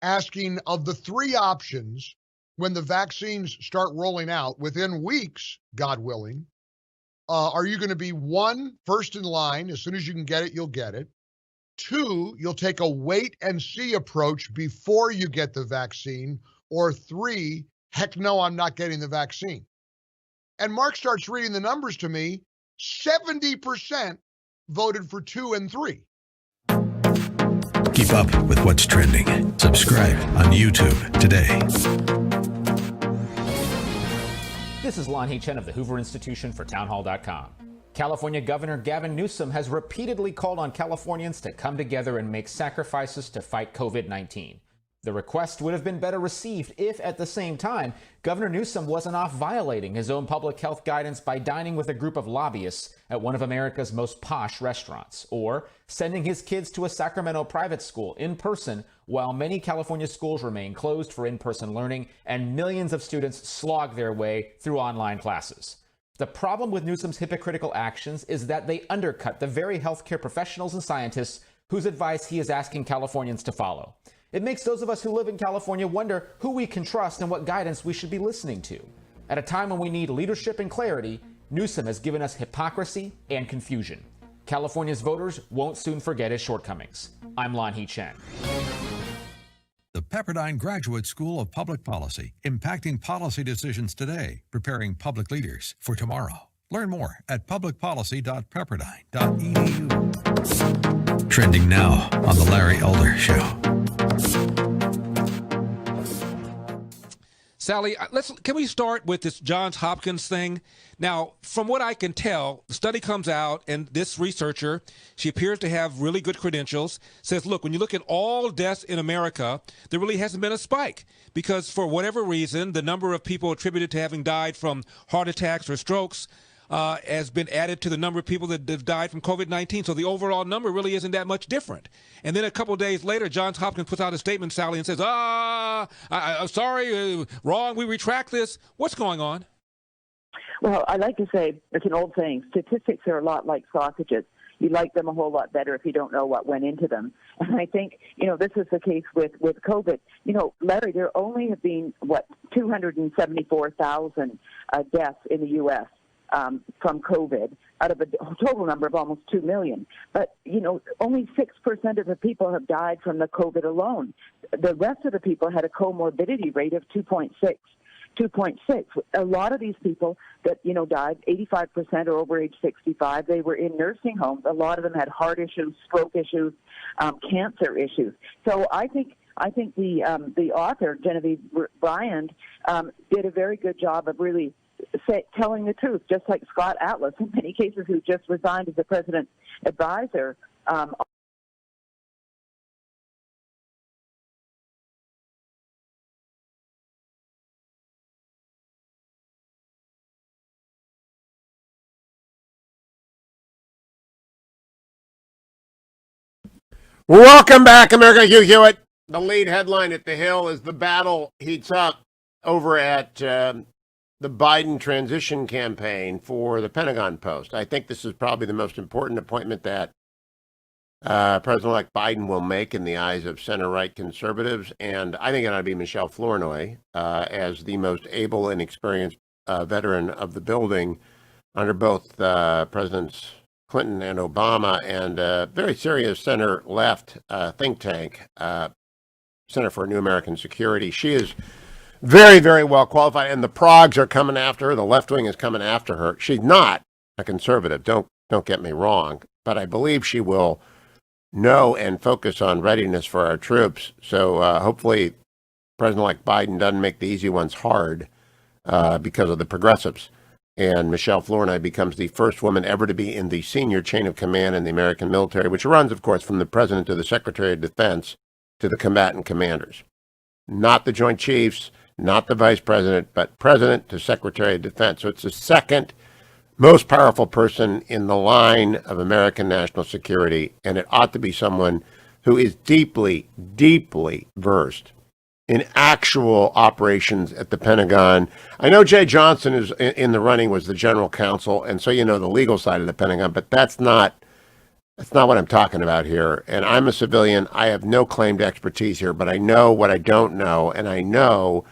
asking, of the three options when the vaccines start rolling out within weeks, God willing, are you going to be one, first in line, as soon as you can get it, you'll get it. Two, you'll take a wait and see approach before you get the vaccine. Or three, heck no, I'm not getting the vaccine. And Mark starts reading the numbers to me. 70% voted for 2 and 3. Keep up with what's trending. Subscribe on YouTube today. This is Lon Chen of the Hoover Institution for townhall.com. California Governor Gavin Newsom has repeatedly called on Californians to come together and make sacrifices to fight COVID-19. The request would have been better received if, at the same time, Governor Newsom wasn't off violating his own public health guidance by dining with a group of lobbyists at one of America's most posh restaurants, or sending his kids to a Sacramento private school in person while many California schools remain closed for in-person learning and millions of students slog their way through online classes. The problem with Newsom's hypocritical actions is that they undercut the very healthcare professionals and scientists whose advice he is asking Californians to follow. It makes those of us who live in California wonder who we can trust and what guidance we should be listening to. At a time when we need leadership and clarity, Newsom has given us hypocrisy and confusion. California's voters won't soon forget his shortcomings. I'm Lon Chen. The Pepperdine Graduate School of Public Policy, impacting policy decisions today, preparing public leaders for tomorrow. Learn more at publicpolicy.pepperdine.edu. Trending now on The Larry Elder Show. Sally, can we start with this Johns Hopkins thing? Now, from what I can tell, the study comes out, and this researcher, she appears to have really good credentials, says, look, when you look at all deaths in America, there really hasn't been a spike because for whatever reason, the number of people attributed to having died from heart attacks or strokes has been added to the number of people that have died from COVID-19. So the overall number really isn't that much different. And then a couple of days later, Johns Hopkins puts out a statement, Sally, and says, I'm sorry, wrong, we retract this. What's going on? Well, I like to say, it's an old saying, statistics are a lot like sausages. You like them a whole lot better if you don't know what went into them. And I think, this is the case with COVID. Larry, there only have been, 274,000 deaths in the U.S. From COVID out of a total number of almost 2 million. But, only 6% of the people have died from the COVID alone. The rest of the people had a comorbidity rate of 2.6. A lot of these people that, died, 85% are over age 65. They were in nursing homes. A lot of them had heart issues, stroke issues, cancer issues. So I think the author, Genevieve Bryant, did a very good job of really telling the truth, just like Scott Atlas, in many cases, who just resigned as the president's advisor. Welcome back, America. Hugh Hewitt. The lead headline at The Hill is the battle heats up over at the Biden transition campaign for the Pentagon post. I think this is probably the most important appointment that President-elect Biden will make in the eyes of center-right conservatives, and I think it ought to be Michelle Flournoy as the most able and experienced veteran of the building under both Presidents Clinton and Obama, and a very serious center-left think tank, Center for New American Security. She is very, very well qualified, and the progs are coming after her. The left wing is coming after her. She's not a conservative, don't get me wrong, but I believe she will know and focus on readiness for our troops. So hopefully President-elect Biden doesn't make the easy ones hard because of the progressives. And Michelle Flournoy becomes the first woman ever to be in the senior chain of command in the American military, which runs, of course, from the President to the Secretary of Defense to the combatant commanders. Not the Joint Chiefs, not the Vice President, but President to Secretary of Defense. So it's the second most powerful person in the line of American national security, and it ought to be someone who is deeply, deeply versed in actual operations at the Pentagon. I know Jay Johnson is in the running, was the general counsel, and so you know the legal side of the Pentagon, but that's not what I'm talking about here. And I'm a civilian. I have no claim to expertise here, but I know what I don't know, and I know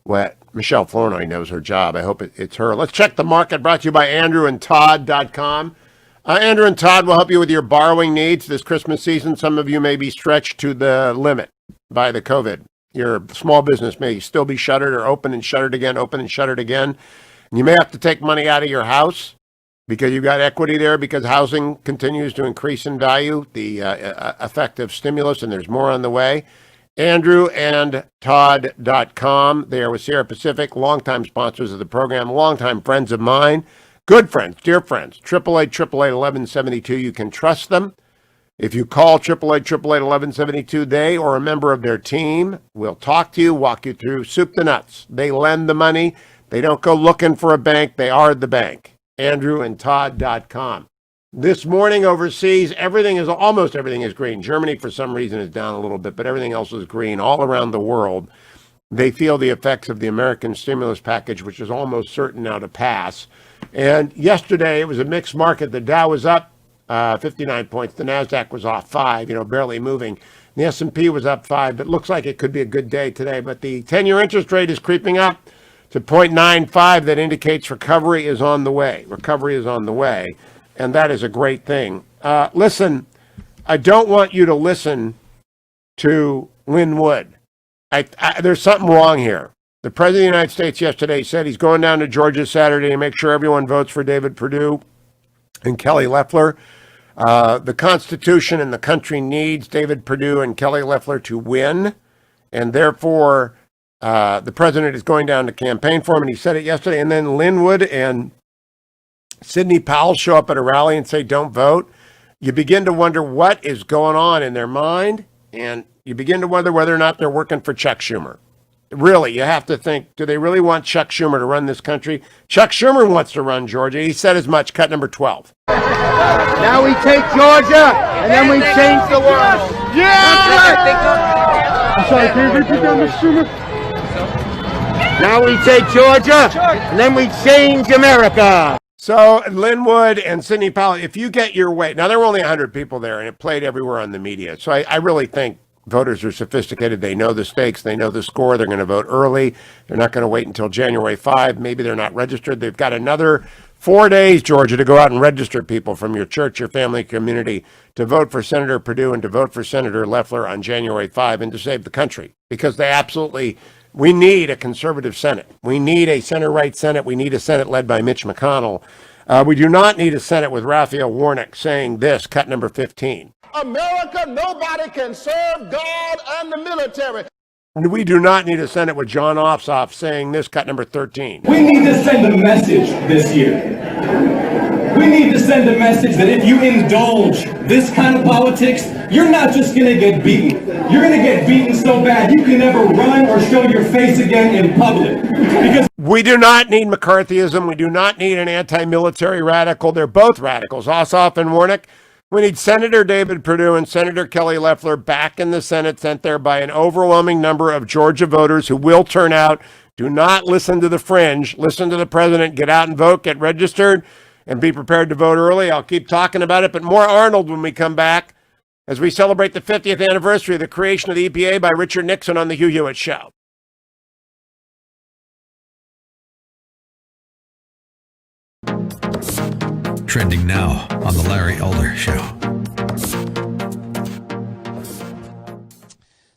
what Michelle Flournoy knows her job. I hope it's her. Let's check the market, brought to you by AndrewandTodd.com. Andrew and Todd will help you with your borrowing needs this Christmas season. Some of you may be stretched to the limit by the COVID. Your small business may still be shuttered or open and shuttered again, open and shuttered again. And you may have to take money out of your house because you've got equity there because housing continues to increase in value, the effect of stimulus, and there's more on the way. AndrewandTodd.com. They are with Sierra Pacific, longtime sponsors of the program, longtime friends of mine, good friends, dear friends. 888-888-1172. You can trust them. If you call 888-888-1172, they or a member of their team will talk to you, walk you through soup to nuts. They lend the money. They don't go looking for a bank. They are the bank. AndrewandTodd.com. This morning overseas, almost everything is green. Germany, for some reason, is down a little bit, but everything else is green. All around the world, they feel the effects of the American stimulus package, which is almost certain now to pass. And yesterday, it was a mixed market. The Dow was up 59 points. The NASDAQ was off 5, barely moving. The S&P was up 5, but looks like it could be a good day today. But the 10-year interest rate is creeping up to 0.95. That indicates recovery is on the way. Recovery is on the way. And that is a great thing. Listen, I don't want you to listen to Lynn Wood. There's something wrong here. The President of the United States yesterday said he's going down to Georgia Saturday to make sure everyone votes for David Perdue and Kelly Loeffler. The Constitution and the country needs David Perdue and Kelly Loeffler to win. And therefore, the president is going down to campaign for him. And he said it yesterday. And then Lynn Wood and Sidney Powell show up at a rally and say, don't vote. You begin to wonder what is going on in their mind. And you begin to wonder whether or not they're working for Chuck Schumer. Really, you have to think, do they really want Chuck Schumer to run this country? Chuck Schumer wants to run Georgia. He said as much, cut number 12. Now we take Georgia, and then we change the world. Yeah! I'm sorry, can you repeat that, Mr. Schumer? Now we take Georgia, and then we change America. So Lynn Wood and Sidney Powell, if you get your way, now there were only 100 people there, and it played everywhere on the media. So I really think voters are sophisticated. They know the stakes. They know the score. They're going to vote early. They're not going to wait until January 5. Maybe they're not registered. They've got another 4 days, Georgia, to go out and register people from your church, your family, community to vote for Senator Perdue and to vote for Senator Loeffler on January 5 and to save the country. Because we need a conservative Senate. We need a center-right Senate. We need a Senate led by Mitch McConnell. We do not need a Senate with Raphael Warnock saying this, cut number 15. America, nobody can serve God and the military. And we do not need a Senate with John Ossoff saying this, cut number 13. We need to send a message this year. We need to send a message that if you indulge this kind of politics, you're not just going to get beaten. You're going to get beaten so bad you can never run or show your face again in public. Because we do not need McCarthyism. We do not need an anti-military radical. They're both radicals, Ossoff and Warnock. We need Senator David Perdue and Senator Kelly Loeffler back in the Senate, sent there by an overwhelming number of Georgia voters who will turn out. Do not listen to the fringe. Listen to the president. Get out and vote. Get registered and be prepared to vote early. I'll keep talking about it, but more Arnold when we come back as we celebrate the 50th anniversary of the creation of the EPA by Richard Nixon on the Hugh Hewitt Show. Trending now on The Larry Elder Show.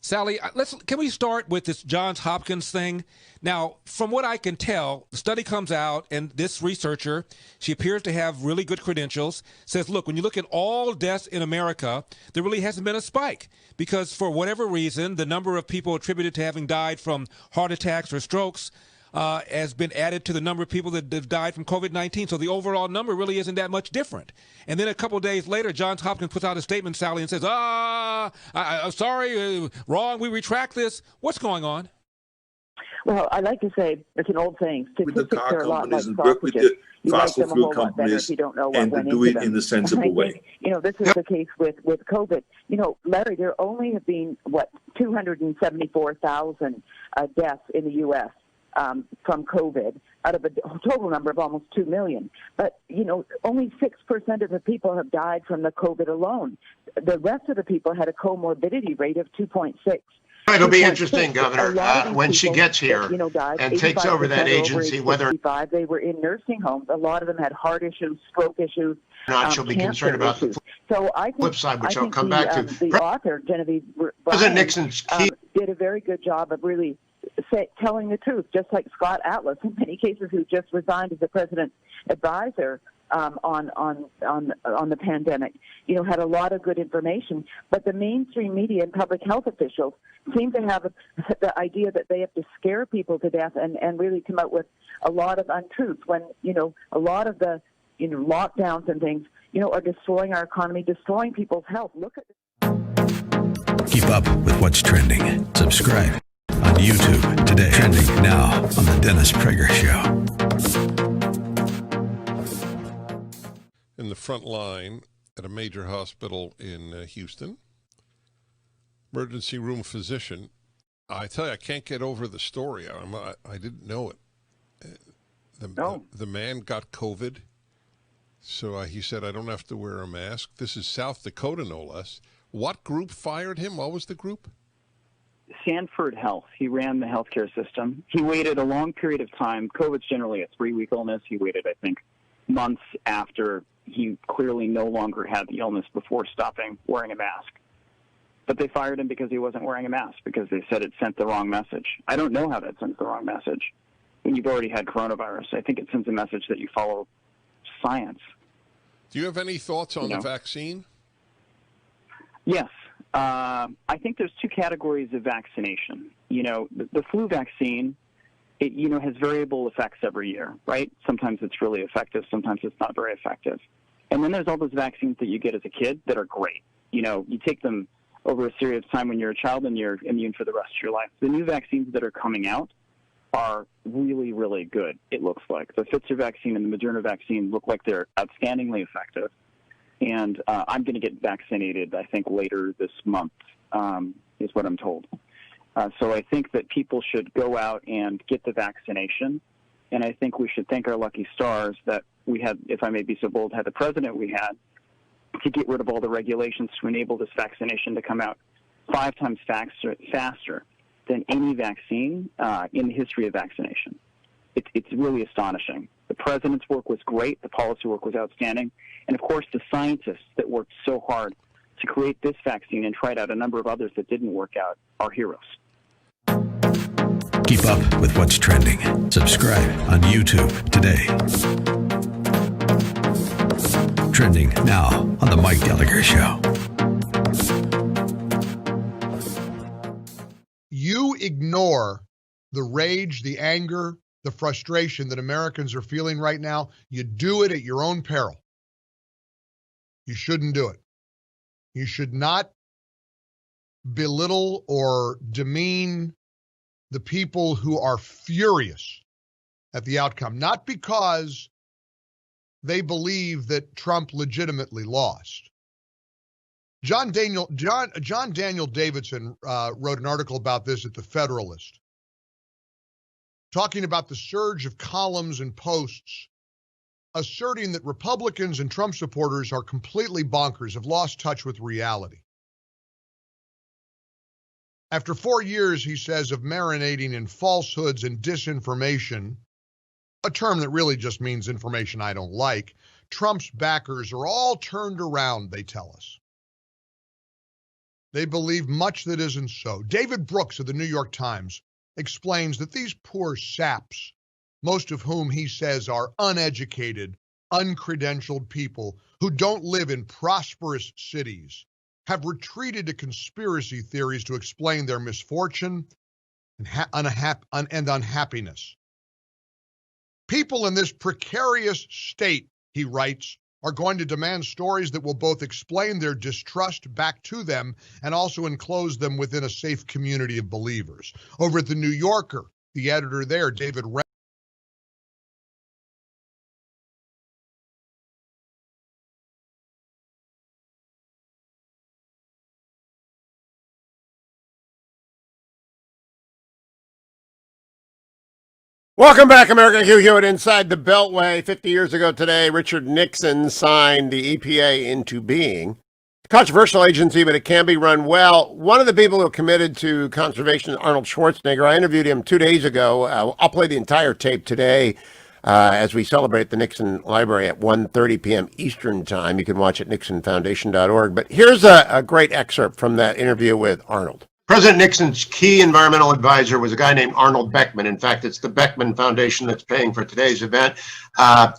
Sally, can we start with this Johns Hopkins thing? Now, from what I can tell, the study comes out, and this researcher, she appears to have really good credentials, says, look, when you look at all deaths in America, there really hasn't been a spike because for whatever reason, the number of people attributed to having died from heart attacks or strokes has been added to the number of people that have died from COVID-19. So the overall number really isn't that much different. And then a couple of days later, Johns Hopkins puts out a statement, Sally, and says, I'm sorry, wrong, we retract this. What's going on? Well, I like to say, it's an old saying, statistics are a lot like work with sausages. the You like fossil them a fuel whole lot better companies if you don't know what and went do into it them. in a sensible And I way. think, this is the case with COVID. Larry, there only have been, 274,000 deaths in the U.S. From COVID out of a total number of almost 2 million. But, only 6% of the people have died from the COVID alone. The rest of the people had a comorbidity rate of 2.6. It'll be interesting, Governor, when she gets here died, and takes over that agency, whether they were in nursing homes. A lot of them had heart issues, stroke issues. Not she'll be concerned about the so I think, flip side, which I I'll think come back to. The author, Genevieve President Nixon's key did a very good job of really telling the truth, just like Scott Atlas, in many cases, who just resigned as the president's advisor on the pandemic, had a lot of good information. But the mainstream media and public health officials seem to have the idea that they have to scare people to death and really come out with a lot of untruths when, a lot of the, lockdowns and things, are destroying our economy, destroying people's health. Look at this. Keep up with what's trending. Subscribe on YouTube today. Trending now on The Dennis Prager Show. In the front line at a major hospital in Houston, emergency room physician. I tell you, I can't get over the story. I didn't know it. The man got COVID, so he said, I don't have to wear a mask. This is South Dakota, no less. What group fired him? What was the group? Sanford Health. He ran the healthcare system. He waited a long period of time. COVID's generally a 3-week illness. He waited, I think, months after he clearly no longer had the illness before stopping wearing a mask. But they fired him because he wasn't wearing a mask, because they said it sent the wrong message. I don't know how that sends the wrong message. When you've already had coronavirus, I think it sends a message that you follow science. Do you have any thoughts on the vaccine? Yes. I think there's two categories of vaccination. The flu vaccine, it, has variable effects every year, right? Sometimes it's really effective. Sometimes it's not very effective. And then there's all those vaccines that you get as a kid that are great. You take them over a period of time when you're a child and you're immune for the rest of your life. The new vaccines that are coming out are really, really good, it looks like. The Pfizer vaccine and the Moderna vaccine look like they're outstandingly effective. And I'm going to get vaccinated, I think, later this month, is what I'm told. So I think that people should go out and get the vaccination. And I think we should thank our lucky stars that we had, if I may be so bold, had the president we had to get rid of all the regulations to enable this vaccination to come out 5 times faster than any vaccine in the history of vaccination. It's really astonishing. The president's work was great. The policy work was outstanding. And, of course, the scientists that worked so hard to create this vaccine and tried out a number of others that didn't work out are heroes. Keep up with what's trending. Subscribe on YouTube today. Trending now on The Mike Gallagher Show. You ignore the rage, the anger, the frustration that Americans are feeling right now. You do it at your own peril. You shouldn't do it. You should not belittle or demean the people who are furious at the outcome, not because they believe that Trump legitimately lost. John Daniel Davidson wrote an article about this at The Federalist, talking about the surge of columns and posts asserting that Republicans and Trump supporters are completely bonkers, have lost touch with reality. After 4 years, he says, of marinating in falsehoods and disinformation, a term that really just means information I don't like, Trump's backers are all turned around, they tell us. They believe much that isn't so. David Brooks of the New York Times explains that these poor saps, most of whom he says are uneducated, uncredentialed people who don't live in prosperous cities, have retreated to conspiracy theories to explain their misfortune and unhappiness. People in this precarious state, he writes, are going to demand stories that will both explain their distrust back to them and also enclose them within a safe community of believers. Over at the New Yorker, the editor there, David Wren, Welcome back, America. Hugh Hewitt inside the Beltway. 50 years ago today, Richard Nixon signed the EPA into being. Controversial agency, but it can be run well. One of the people who committed to conservation, Arnold Schwarzenegger, I interviewed him 2 days ago. I'll play the entire tape today as we celebrate the Nixon Library at 1:30 p.m. Eastern Time. You can watch it at nixonfoundation.org. But here's a great excerpt from that interview with Arnold. President Nixon's key environmental advisor was a guy named Arnold Beckman. In fact, it's the Beckman Foundation that's paying for today's event.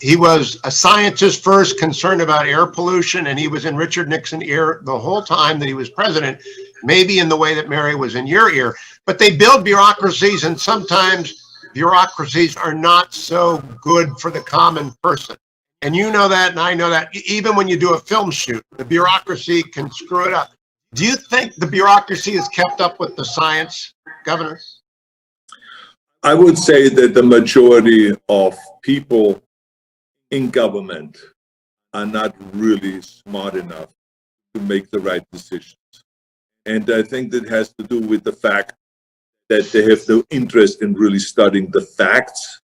He was a scientist first, concerned about air pollution, and he was in Richard Nixon's ear the whole time that he was president, maybe in the way that Mary was in your ear. But they build bureaucracies, and sometimes bureaucracies are not so good for the common person. And you know that, and I know that. Even when you do a film shoot, the bureaucracy can screw it up. Do you think the bureaucracy has kept up with the science, Governor? I would say that the majority of people in government are not really smart enough to make the right decisions. And I think that has to do with the fact that they have no interest in really studying the facts.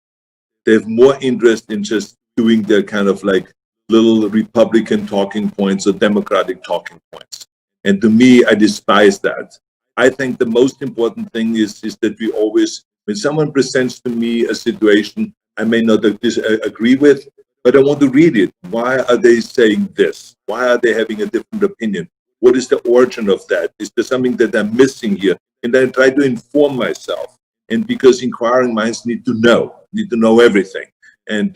They have more interest in just doing their kind of like little Republican talking points or Democratic talking points. And to me, I despise that. I think the most important thing is that we always, when someone presents to me a situation I may not agree with, but I want to read it. Why are they saying this? Why are they having a different opinion? What is the origin of that? Is there something that I'm missing here? And then try to inform myself. And because inquiring minds need to know everything. And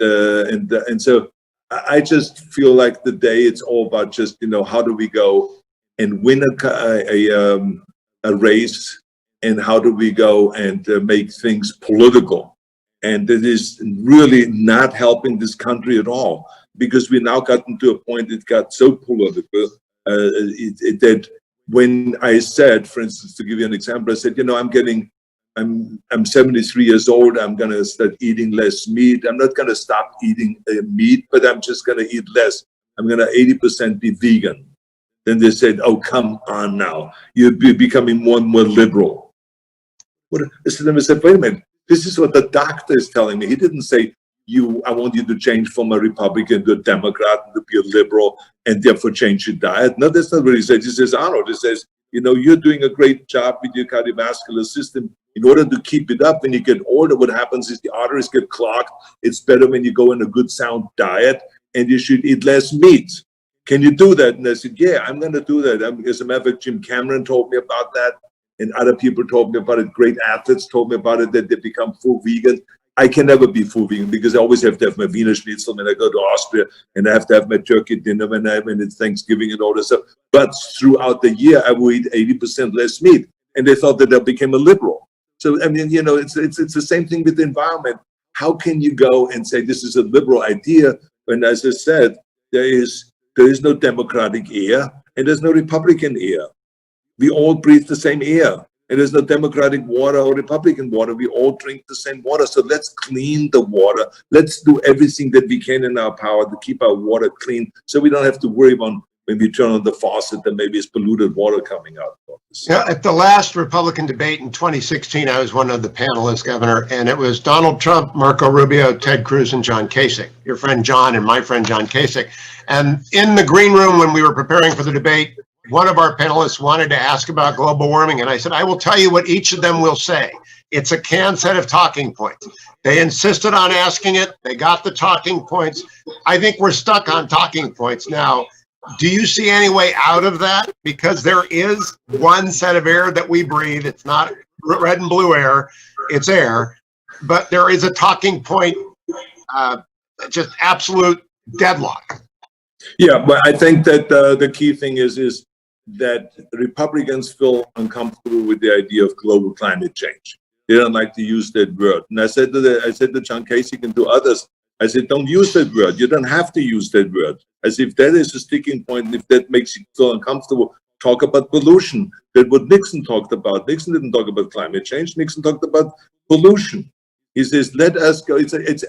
so I just feel like today it's all about just, how do we go and win a race, and how do we go and make things political? And it is really not helping this country at all, because we now gotten to a point it got so political that when I said, for instance, to give you an example, I said, I'm 73 years old. I'm going to start eating less meat. I'm not going to stop eating meat, but I'm just going to eat less. I'm going to 80% be vegan. Then they said, oh, come on now. You're becoming more and more liberal. I said, wait a minute. This is what the doctor is telling me. He didn't say, I want you to change from a Republican to a Democrat and to be a liberal and therefore change your diet. No, that's not what he said. He says, Arnold, he says, you're doing a great job with your cardiovascular system. In order to keep it up, when you get older, what happens is the arteries get clogged. It's better when you go on a good, sound diet, and you should eat less meat. Can you do that? And I said, yeah, I'm going to do that. As a matter of fact, Jim Cameron told me about that, and other people told me about it. Great athletes told me about it, that they become full vegan. I can never be full vegan because I always have to have my Wiener Schnitzel when I go to Austria, and I have to have my turkey dinner when it's Thanksgiving and all this stuff. But throughout the year, I will eat 80% less meat. And they thought that I became a liberal. So, it's the same thing with the environment. How can you go and say this is a liberal idea when, as I said, there is no Democratic air and there's no Republican air. We all breathe the same air, and there's no Democratic water or Republican water. We all drink the same water. So let's clean the water. Let's do everything that we can in our power to keep our water clean, so we don't have to worry about when we turn on the faucet that maybe it's polluted water coming out. Yeah, at the last Republican debate in 2016, I was one of the panelists, Governor, and it was Donald Trump, Marco Rubio, Ted Cruz, and John Kasich, your friend John and my friend John Kasich. And in the green room when we were preparing for the debate, one of our panelists wanted to ask about global warming, and I said, I will tell you what each of them will say. It's a canned set of talking points. They insisted on asking it. They got the talking points. I think we're stuck on talking points now. Do you see any way out of that? Because there is one set of air that we breathe. It's not red and blue air, it's air. But there is a talking point, just absolute deadlock. Yeah, but I think that the key thing is that Republicans feel uncomfortable with the idea of global climate change. They don't like to use that word. And I said to John Kasich and to others, I said, don't use that word. You don't have to use that word. As if that is a sticking point, and if that makes you feel uncomfortable, talk about pollution. That's what Nixon talked about. Nixon didn't talk about climate change. Nixon talked about pollution. He says, let us go. I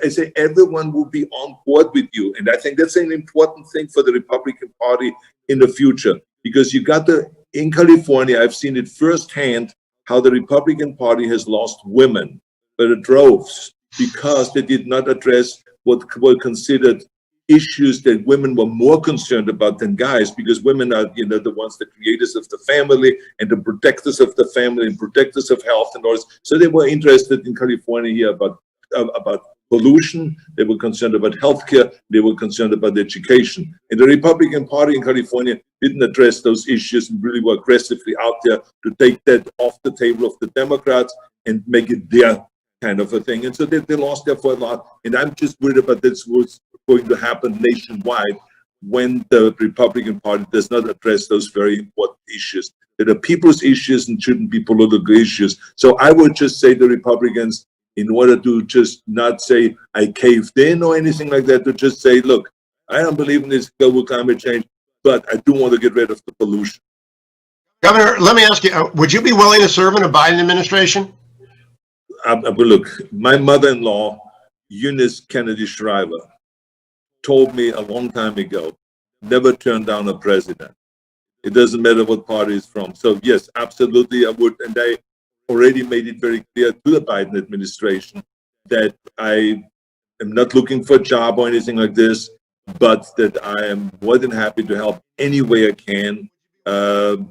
say everyone will be on board with you. And I think that's an important thing for the Republican Party in the future. Because you got in California, I've seen it firsthand, how the Republican Party has lost women by the droves because they did not address what were considered issues that women were more concerned about than guys, because women are, the ones, the creators of the family and the protectors of the family and protectors of health and all this. So they were interested in California here about pollution. They were concerned about healthcare. They were concerned about education. And the Republican Party in California didn't address those issues and really were aggressively out there to take that off the table of the Democrats and make it their kind of a thing. And so they lost there for a lot. And I'm just worried about this what's going to happen nationwide when the Republican Party does not address those very important issues that are people's issues and shouldn't be political issues. So I would just say to Republicans, in order to just not say I caved in or anything like that, to just say, look, I don't believe in this global climate change, but I do want to get rid of the pollution. Governor, let me ask you, would you be willing to serve in a Biden administration? Look, my mother-in-law, Eunice Kennedy Shriver, told me a long time ago, never turn down a president. It doesn't matter what party he's from. So yes, absolutely I would. And I already made it very clear to the Biden administration that I am not looking for a job or anything like this, but that I am more than happy to help any way I can,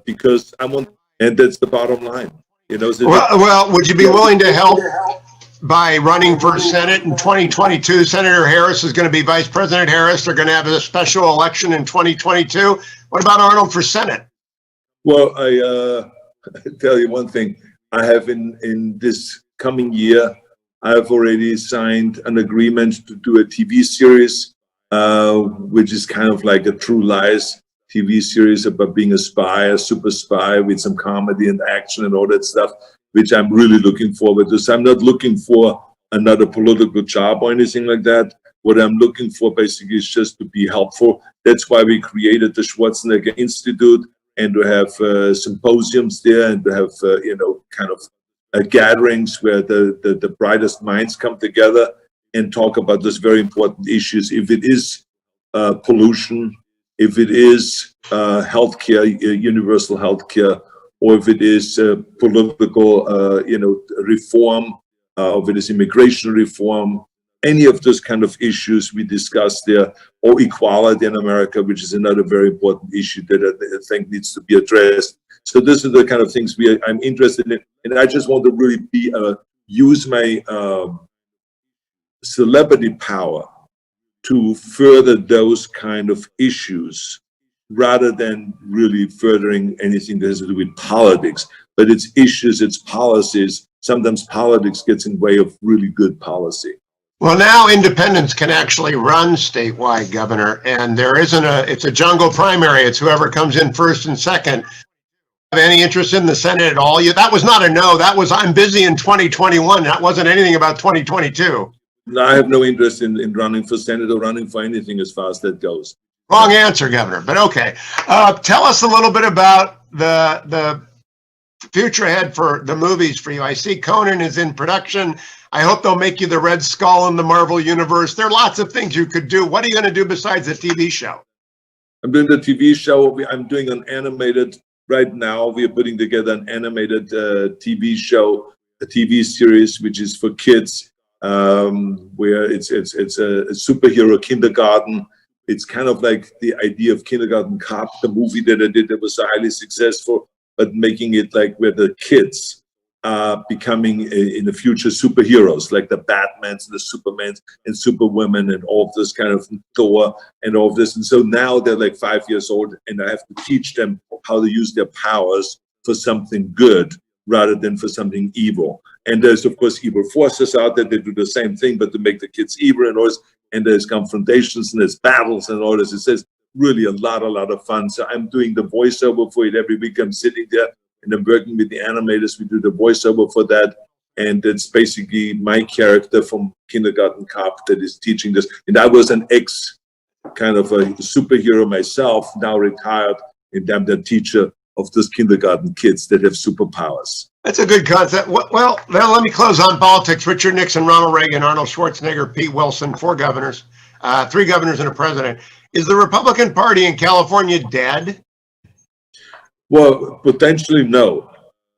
because I want, and that's the bottom line. So well, would you be willing to help by running for Senate in 2022? Senator Harris is going to be Vice President Harris. They're going to have a special election in 2022. What about Arnold for Senate? Well, I tell you one thing. I have in this coming year, I've already signed an agreement to do a TV series, which is kind of like a True Lies TV series about being a spy, a super spy with some comedy and action and all that stuff, which I'm really looking forward to. So I'm not looking for another political job or anything like that. What I'm looking for basically is just to be helpful. That's why we created the Schwarzenegger Institute, and to have symposiums there, and to have, kind of gatherings where the brightest minds come together and talk about those very important issues. If it is pollution, if it is healthcare, universal healthcare, or if it is political, reform, or if it is immigration reform, any of those kind of issues we discussed there, or equality in America, which is another very important issue that I think needs to be addressed. So these are the kind of things I'm interested in, and I just want to really use my celebrity power to further those kind of issues, rather than really furthering anything that has to do with politics. But it's issues, it's policies. Sometimes politics gets in the way of really good policy. Well, now independents can actually run statewide, Governor, and it's a jungle primary. It's whoever comes in first and second. Have any interest in the Senate at all? That was not a no. That was, I'm busy in 2021. That wasn't anything about 2022. No, I have no interest in running for Senate or running for anything as far as that goes. Wrong answer, Governor, but okay. Tell us a little bit about the future ahead for the movies for you. I see Conan is in production. I hope they'll make you the Red Skull in the Marvel Universe. There are lots of things you could do. What are you going to do besides the TV show? I'm doing the TV show. I'm doing an animated, right now, we are putting together an animated TV show, a TV series, which is for kids, where it's a superhero kindergarten. It's kind of like the idea of Kindergarten Cop, the movie that I did that was highly successful, but making it like where the kids becoming in the future superheroes like the Batmans and the Supermans and Superwomen and all of this kind of Thor and all of this. And so now they're like 5 years old, and I have to teach them how to use their powers for something good rather than for something evil. And there's, of course, evil forces out there that do the same thing, but to make the kids evil and all this. And there's confrontations and there's battles and all this. It says really a lot of fun. So I'm doing the voiceover for it every week. I'm sitting there and I'm working with the animators. We do the voiceover for that. And it's basically my character from Kindergarten Cop that is teaching this. And I was an kind of a superhero myself, now retired, and I'm the teacher of those kindergarten kids that have superpowers. That's a good concept. Well, now let me close on politics. Richard Nixon, Ronald Reagan, Arnold Schwarzenegger, Pete Wilson, 4 governors, 3 governors and a president. Is the Republican Party in California dead? Well, potentially no.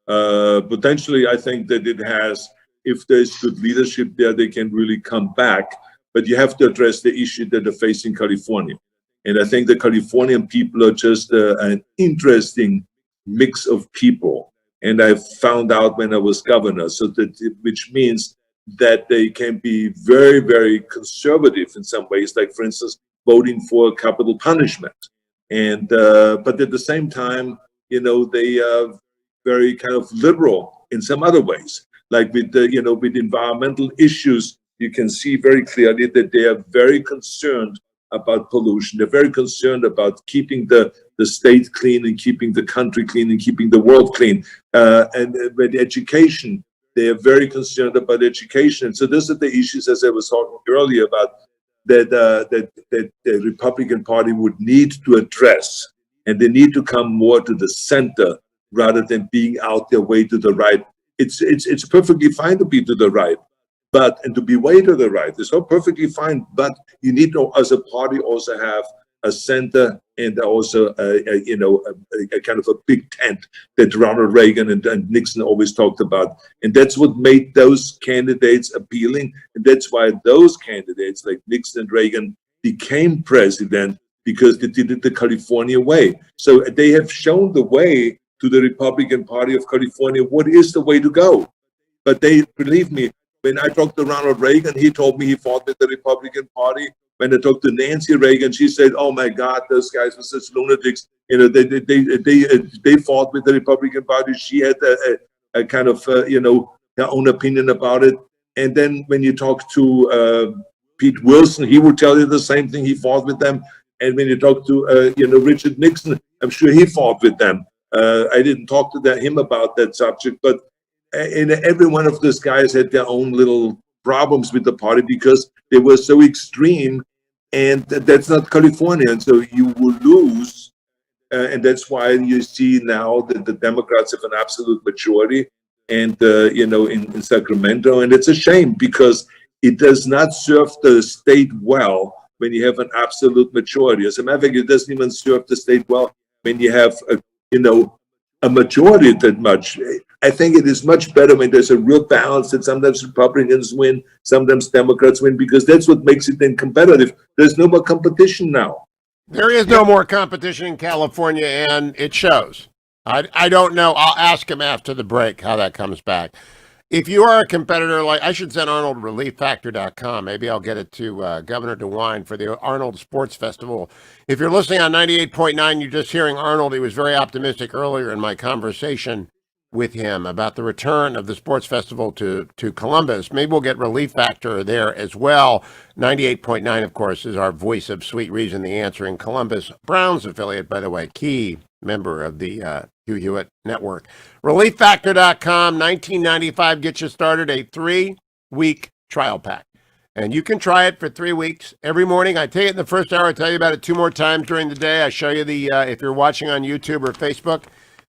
Potentially, I think that it has, if there's good leadership there, they can really come back. But you have to address the issue that they're facing California. And I think the Californian people are just an interesting mix of people. And I found out when I was governor, which means that they can be very, very conservative in some ways, like, for instance, voting for capital punishment. And but at the same time, they are very kind of liberal in some other ways, like with with environmental issues. You can see very clearly that they are very concerned about pollution. They're very concerned about keeping the state clean and keeping the country clean and keeping the world clean. And with education, they are very concerned about education. And so those are the issues, as I was talking earlier about, that the Republican Party would need to address. And they need to come more to the center rather than being out their way to the right. It's perfectly fine to be to the right. And to be way to the right is all perfectly fine, but you need to, as a party, also have a center and also a kind of a big tent that Ronald Reagan and Nixon always talked about. And that's what made those candidates appealing. And that's why those candidates like Nixon and Reagan became president, because they did it the California way. So they have shown the way to the Republican Party of California, what is the way to go. But they, believe me, when I talked to Ronald Reagan, he told me he fought with the Republican Party. When I talked to Nancy Reagan, she said, "Oh my God, those guys were such lunatics. They fought with the Republican Party." She had a kind of her own opinion about it. And then when you talk to Pete Wilson, he would tell you the same thing. He fought with them. And when you talk to Richard Nixon, I'm sure he fought with them. I didn't talk to him about that subject, but. And every one of those guys had their own little problems with the party because they were so extreme, and that's not California. And so you will lose. And that's why you see now that the Democrats have an absolute majority, and in Sacramento. And it's a shame because it does not serve the state well when you have an absolute majority. As a matter of fact, it doesn't even serve the state well when you have a majority that much. I think it is much better when there's a real balance, that sometimes Republicans win, sometimes Democrats win, because that's what makes it then competitive. There's no more competition now. There is no more competition in California, and it shows. I don't know. I'll ask him after the break how that comes back. If you are a competitor, like, I should send Arnold relieffactor.com. Maybe I'll get it to Governor DeWine for the Arnold Sports Festival. If you're listening on 98.9, you're just hearing Arnold. He was very optimistic earlier in my conversation with him about the return of the sports festival to Columbus. Maybe we'll get Relief Factor there as well. 98.9, of course, is our voice of sweet reason, the answer in Columbus. Browns affiliate, by the way, key member of the Hugh Hewitt Network. ReliefFactor.com, $19.95 gets you started, a 3-week trial pack. And you can try it for 3 weeks. Every morning, I tell you it in the first hour, I tell you about it 2 more times during the day. I show you if you're watching on YouTube or Facebook,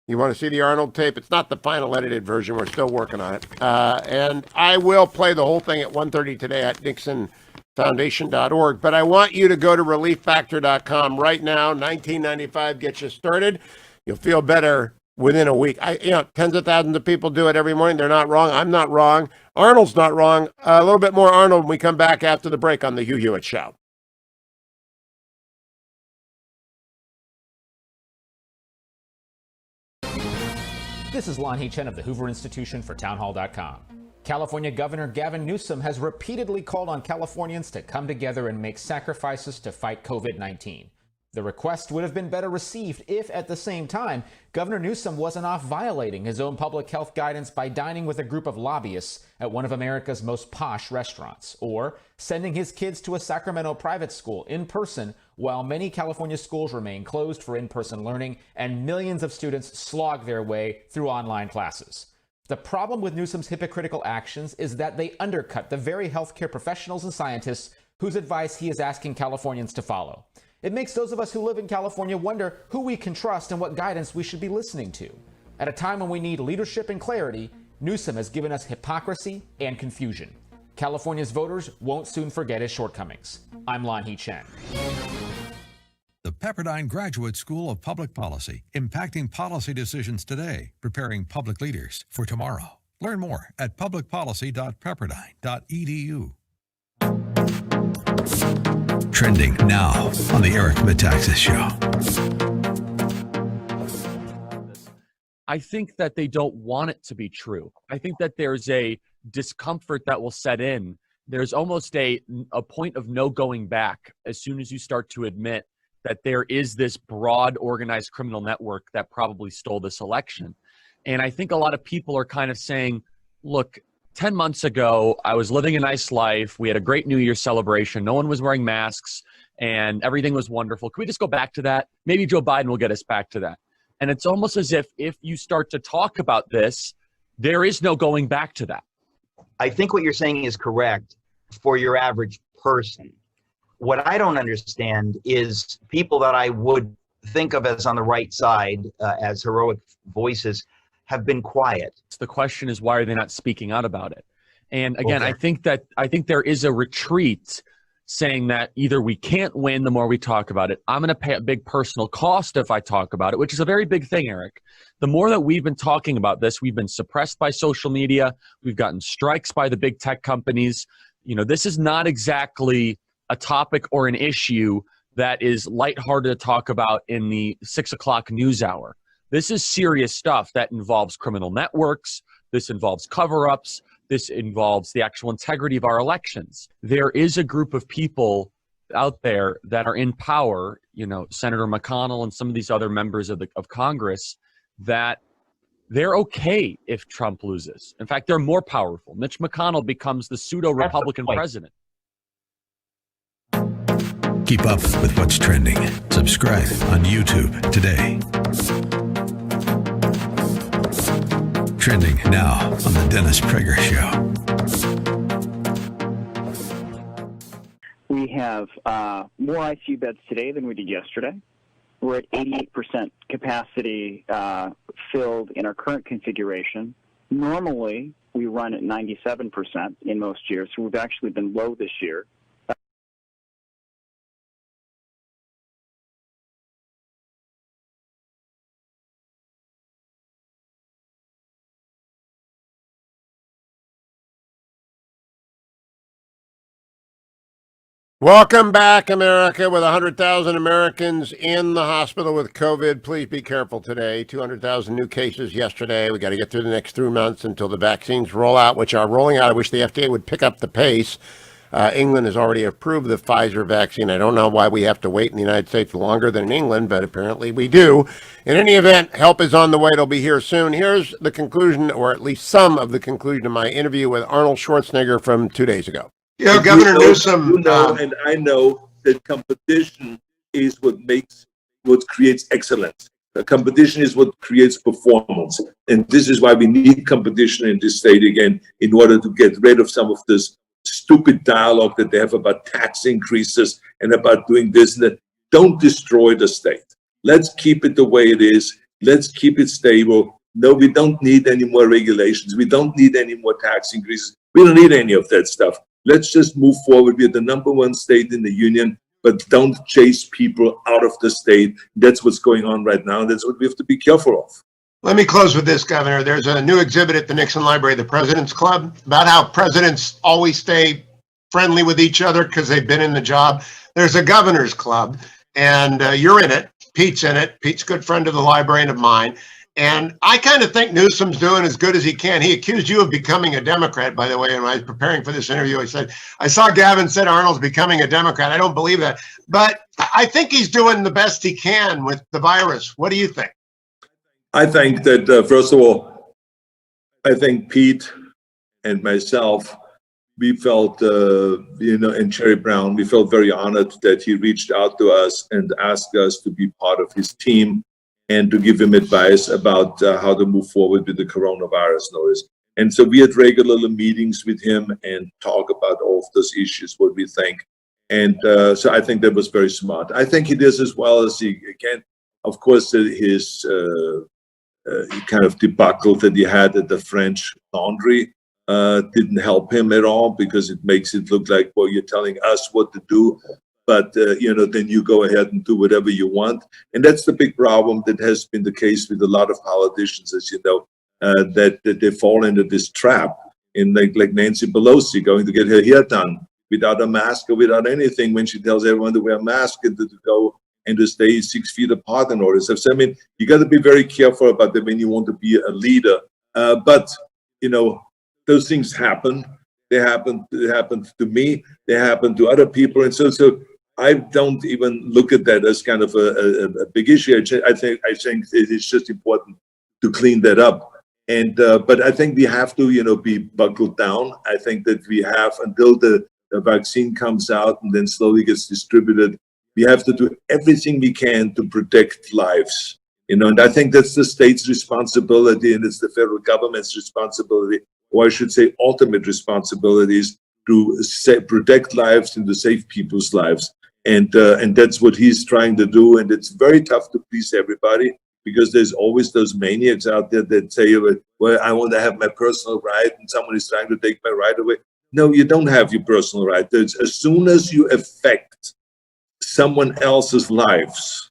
you want to see the Arnold tape. It's not the final edited version. We're still working on it. And I will play the whole thing at 1:30 today at NixonFoundation.org. But I want you to go to ReliefFactor.com right now. $19.95 gets you started. You'll feel better within a week. Tens of thousands of people do it every morning. They're not wrong. I'm not wrong. Arnold's not wrong. A little bit more Arnold when we come back after the break on the Hugh Hewitt Show. This is Lon Chen of the Hoover Institution for townhall.com. California Governor Gavin Newsom has repeatedly called on Californians to come together and make sacrifices to fight COVID-19. The request would have been better received if, at the same time, Governor Newsom wasn't off violating his own public health guidance by dining with a group of lobbyists at one of America's most posh restaurants, or sending his kids to a Sacramento private school in person while many California schools remain closed for in-person learning and millions of students slog their way through online classes. The problem with Newsom's hypocritical actions is that they undercut the very healthcare professionals and scientists whose advice he is asking Californians to follow. It makes those of us who live in California wonder who we can trust and what guidance we should be listening to. At a time when we need leadership and clarity, Newsom has given us hypocrisy and confusion. California's voters won't soon forget his shortcomings. I'm Lon Chen. The Pepperdine Graduate School of Public Policy, impacting policy decisions today, preparing public leaders for tomorrow. Learn more at publicpolicy.pepperdine.edu. Trending now on the Eric Metaxas Show. I think that they don't want it to be true. I think that there's a discomfort that will set in. There's almost a point of no going back as soon as you start to admit that there is this broad organized criminal network that probably stole this election. And I think a lot of people are kind of saying, look, 10 months ago, I was living a nice life. We had a great New Year's celebration. No one was wearing masks and everything was wonderful. Can we just go back to that? Maybe Joe Biden will get us back to that. And it's almost as if you start to talk about this, there is no going back to that. I think what you're saying is correct for your average person. What I don't understand is people that I would think of as on the right side, as heroic voices, have been quiet. The question is, why are they not speaking out about it? And again, okay. I think there is a retreat saying that either we can't win the more we talk about it. I'm going to pay a big personal cost if I talk about it, which is a very big thing, Eric. The more that we've been talking about this, we've been suppressed by social media. We've gotten strikes by the big tech companies. You know, this is not exactly a topic or an issue that is lighthearted to talk about in the 6 o'clock news hour. This is serious stuff that involves criminal networks. This involves cover-ups. This involves the actual integrity of our elections. There is a group of people out there that are in power, you know, Senator McConnell and some of these other members of Congress, that they're okay if Trump loses. In fact, they're more powerful. Mitch McConnell becomes the pseudo-Republican president. Keep up with what's trending. Subscribe on YouTube today. Trending now on the Dennis Prager Show. We have more ICU beds today than we did yesterday. We're at 88% capacity filled in our current configuration. Normally, we run at 97% in most years, so we've actually been low this year. Welcome back, America. With 100,000 Americans in the hospital with COVID, please be careful today. 200,000 new cases yesterday. We got to get through the next 3 months until the vaccines roll out, which are rolling out. I wish the FDA would pick up the pace. England has already approved the Pfizer vaccine. I don't know why we have to wait in the United States longer than in England, but apparently we do. In any event, help is on the way. It'll be here soon. Here's the conclusion, or at least some of the conclusion of my interview with Arnold Schwarzenegger from 2 days ago. Yeah, Governor Newsom. And I know that competition is what creates excellence. Competition is what creates performance. And this is why we need competition in this state again, in order to get rid of some of this stupid dialogue that they have about tax increases and about doing this and that. Don't destroy the state. Let's keep it the way it is. Let's keep it stable. No, we don't need any more regulations. We don't need any more tax increases. We don't need any of that stuff. Let's just move forward. We're the #1 state in the union, but don't chase people out of the state. That's what's going on right now. That's what we have to be careful of. Let me close with this, Governor. There's a new exhibit at the Nixon Library, the President's Club, about how presidents always stay friendly with each other because they've been in the job. There's a Governor's Club, and you're in it. Pete's in it. Pete's a good friend of the library and of mine. And I kind of think Newsom's doing as good as he can. He accused you of becoming a Democrat, by the way. And when I was preparing for this interview, I said, I saw Gavin said Arnold's becoming a Democrat. I don't believe that. But I think he's doing the best he can with the virus. What do you think? I think that, first of all, I think Pete and myself, we felt, and Cherry Brown, we felt very honored that he reached out to us and asked us to be part of his team and to give him advice about how to move forward with the coronavirus notice. And so we had regular meetings with him and talk about all of those issues, what we think. And so I think that was very smart. I think he does as well as he can. Of course, his kind of debacle that he had at the French Laundry didn't help him at all, because it makes it look like, well, you're telling us what to do, but then you go ahead and do whatever you want. And that's the big problem that has been the case with a lot of politicians, as you know, that they fall into this trap, in like Nancy Pelosi going to get her hair done without a mask or without anything, when she tells everyone to wear a mask and to go and to stay 6 feet apart and all this stuff. So, I mean, you got to be very careful about that when you want to be a leader. But those things happen. They happen to me. They happen to other people. And so I don't even look at that as kind of a big issue. I think it's just important to clean that up. And but I think we have to, be buckled down. I think that we have, until the vaccine comes out and then slowly gets distributed, we have to do everything we can to protect lives. And I think that's the state's responsibility, and it's the federal government's responsibility, or I should say ultimate responsibilities, to protect lives and to save people's lives. And that's what he's trying to do. And it's very tough to please everybody, because there's always those maniacs out there that say, well, I want to have my personal right, and someone is trying to take my right away. No, you don't have your personal right. As soon as you affect someone else's lives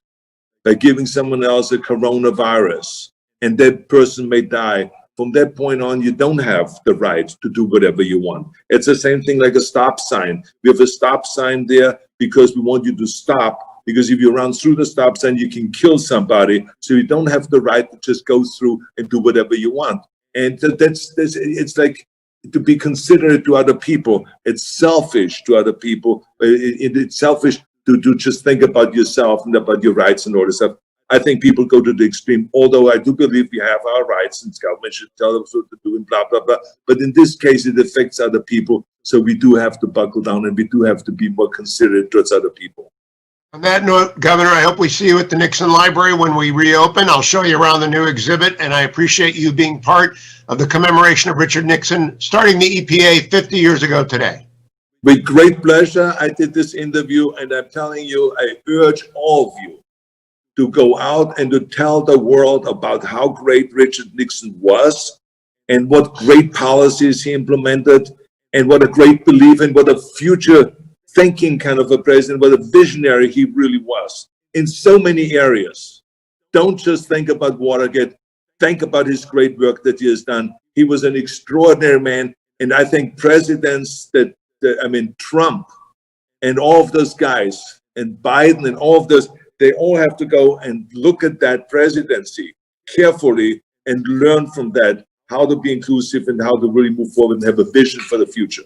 by giving someone else a coronavirus, and that person may die, from that point on, you don't have the right to do whatever you want. It's the same thing like a stop sign. We have a stop sign there because we want you to stop, because if you run through the stop sign, you can kill somebody. So you don't have the right to just go through and do whatever you want. And it's like, to be considerate to other people. It's selfish to other people. It's selfish to just think about yourself and about your rights and all this stuff. I think people go to the extreme, although I do believe we have our rights and government should tell us what to do and blah, blah, blah. But in this case, it affects other people. So we do have to buckle down, and we do have to be more considerate towards other people. On that note, Governor, I hope we see you at the Nixon Library when we reopen. I'll show you around the new exhibit, and I appreciate you being part of the commemoration of Richard Nixon starting the EPA 50 years ago today. With great pleasure, I did this interview, and I'm telling you, I urge all of you to go out and to tell the world about how great Richard Nixon was, and what great policies he implemented, and what a great belief and what a future thinking kind of a president, what a visionary he really was in so many areas. Don't just think about Watergate, think about his great work that he has done. He was an extraordinary man, and I think presidents Trump and all of those guys, and Biden and all of those, they all have to go and look at that presidency carefully and learn from that how to be inclusive and how to really move forward and have a vision for the future.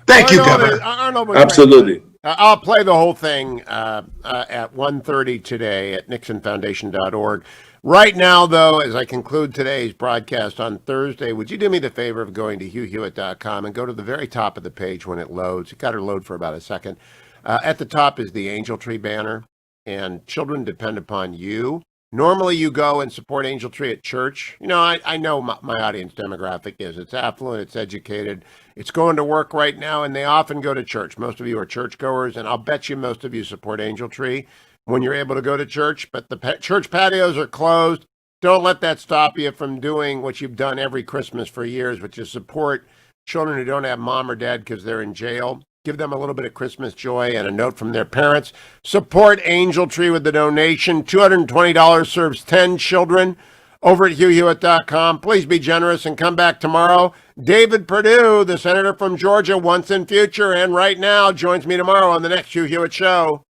Thank you, Governor. Arnold, absolutely. I'll play the whole thing at 1:30 today at nixonfoundation.org. Right now, though, as I conclude today's broadcast on Thursday, would you do me the favor of going to hughhewitt.com and go to the very top of the page when it loads? It got to load for about a second. At the top is the Angel Tree banner, and children depend upon you. Normally, you go and support Angel Tree at church. I know my audience demographic is. It's affluent, it's educated, it's going to work right now, and they often go to church. Most of you are churchgoers, and I'll bet you most of you support Angel Tree when you're able to go to church, but the church patios are closed. Don't let that stop you from doing what you've done every Christmas for years, which is support children who don't have mom or dad because they're in jail. Give them a little bit of Christmas joy and a note from their parents. Support Angel Tree with the donation. $220 serves 10 children over at hughhewitt.com. Please be generous and come back tomorrow. David Perdue, the senator from Georgia, once and future, and right now, joins me tomorrow on the next Hugh Hewitt Show.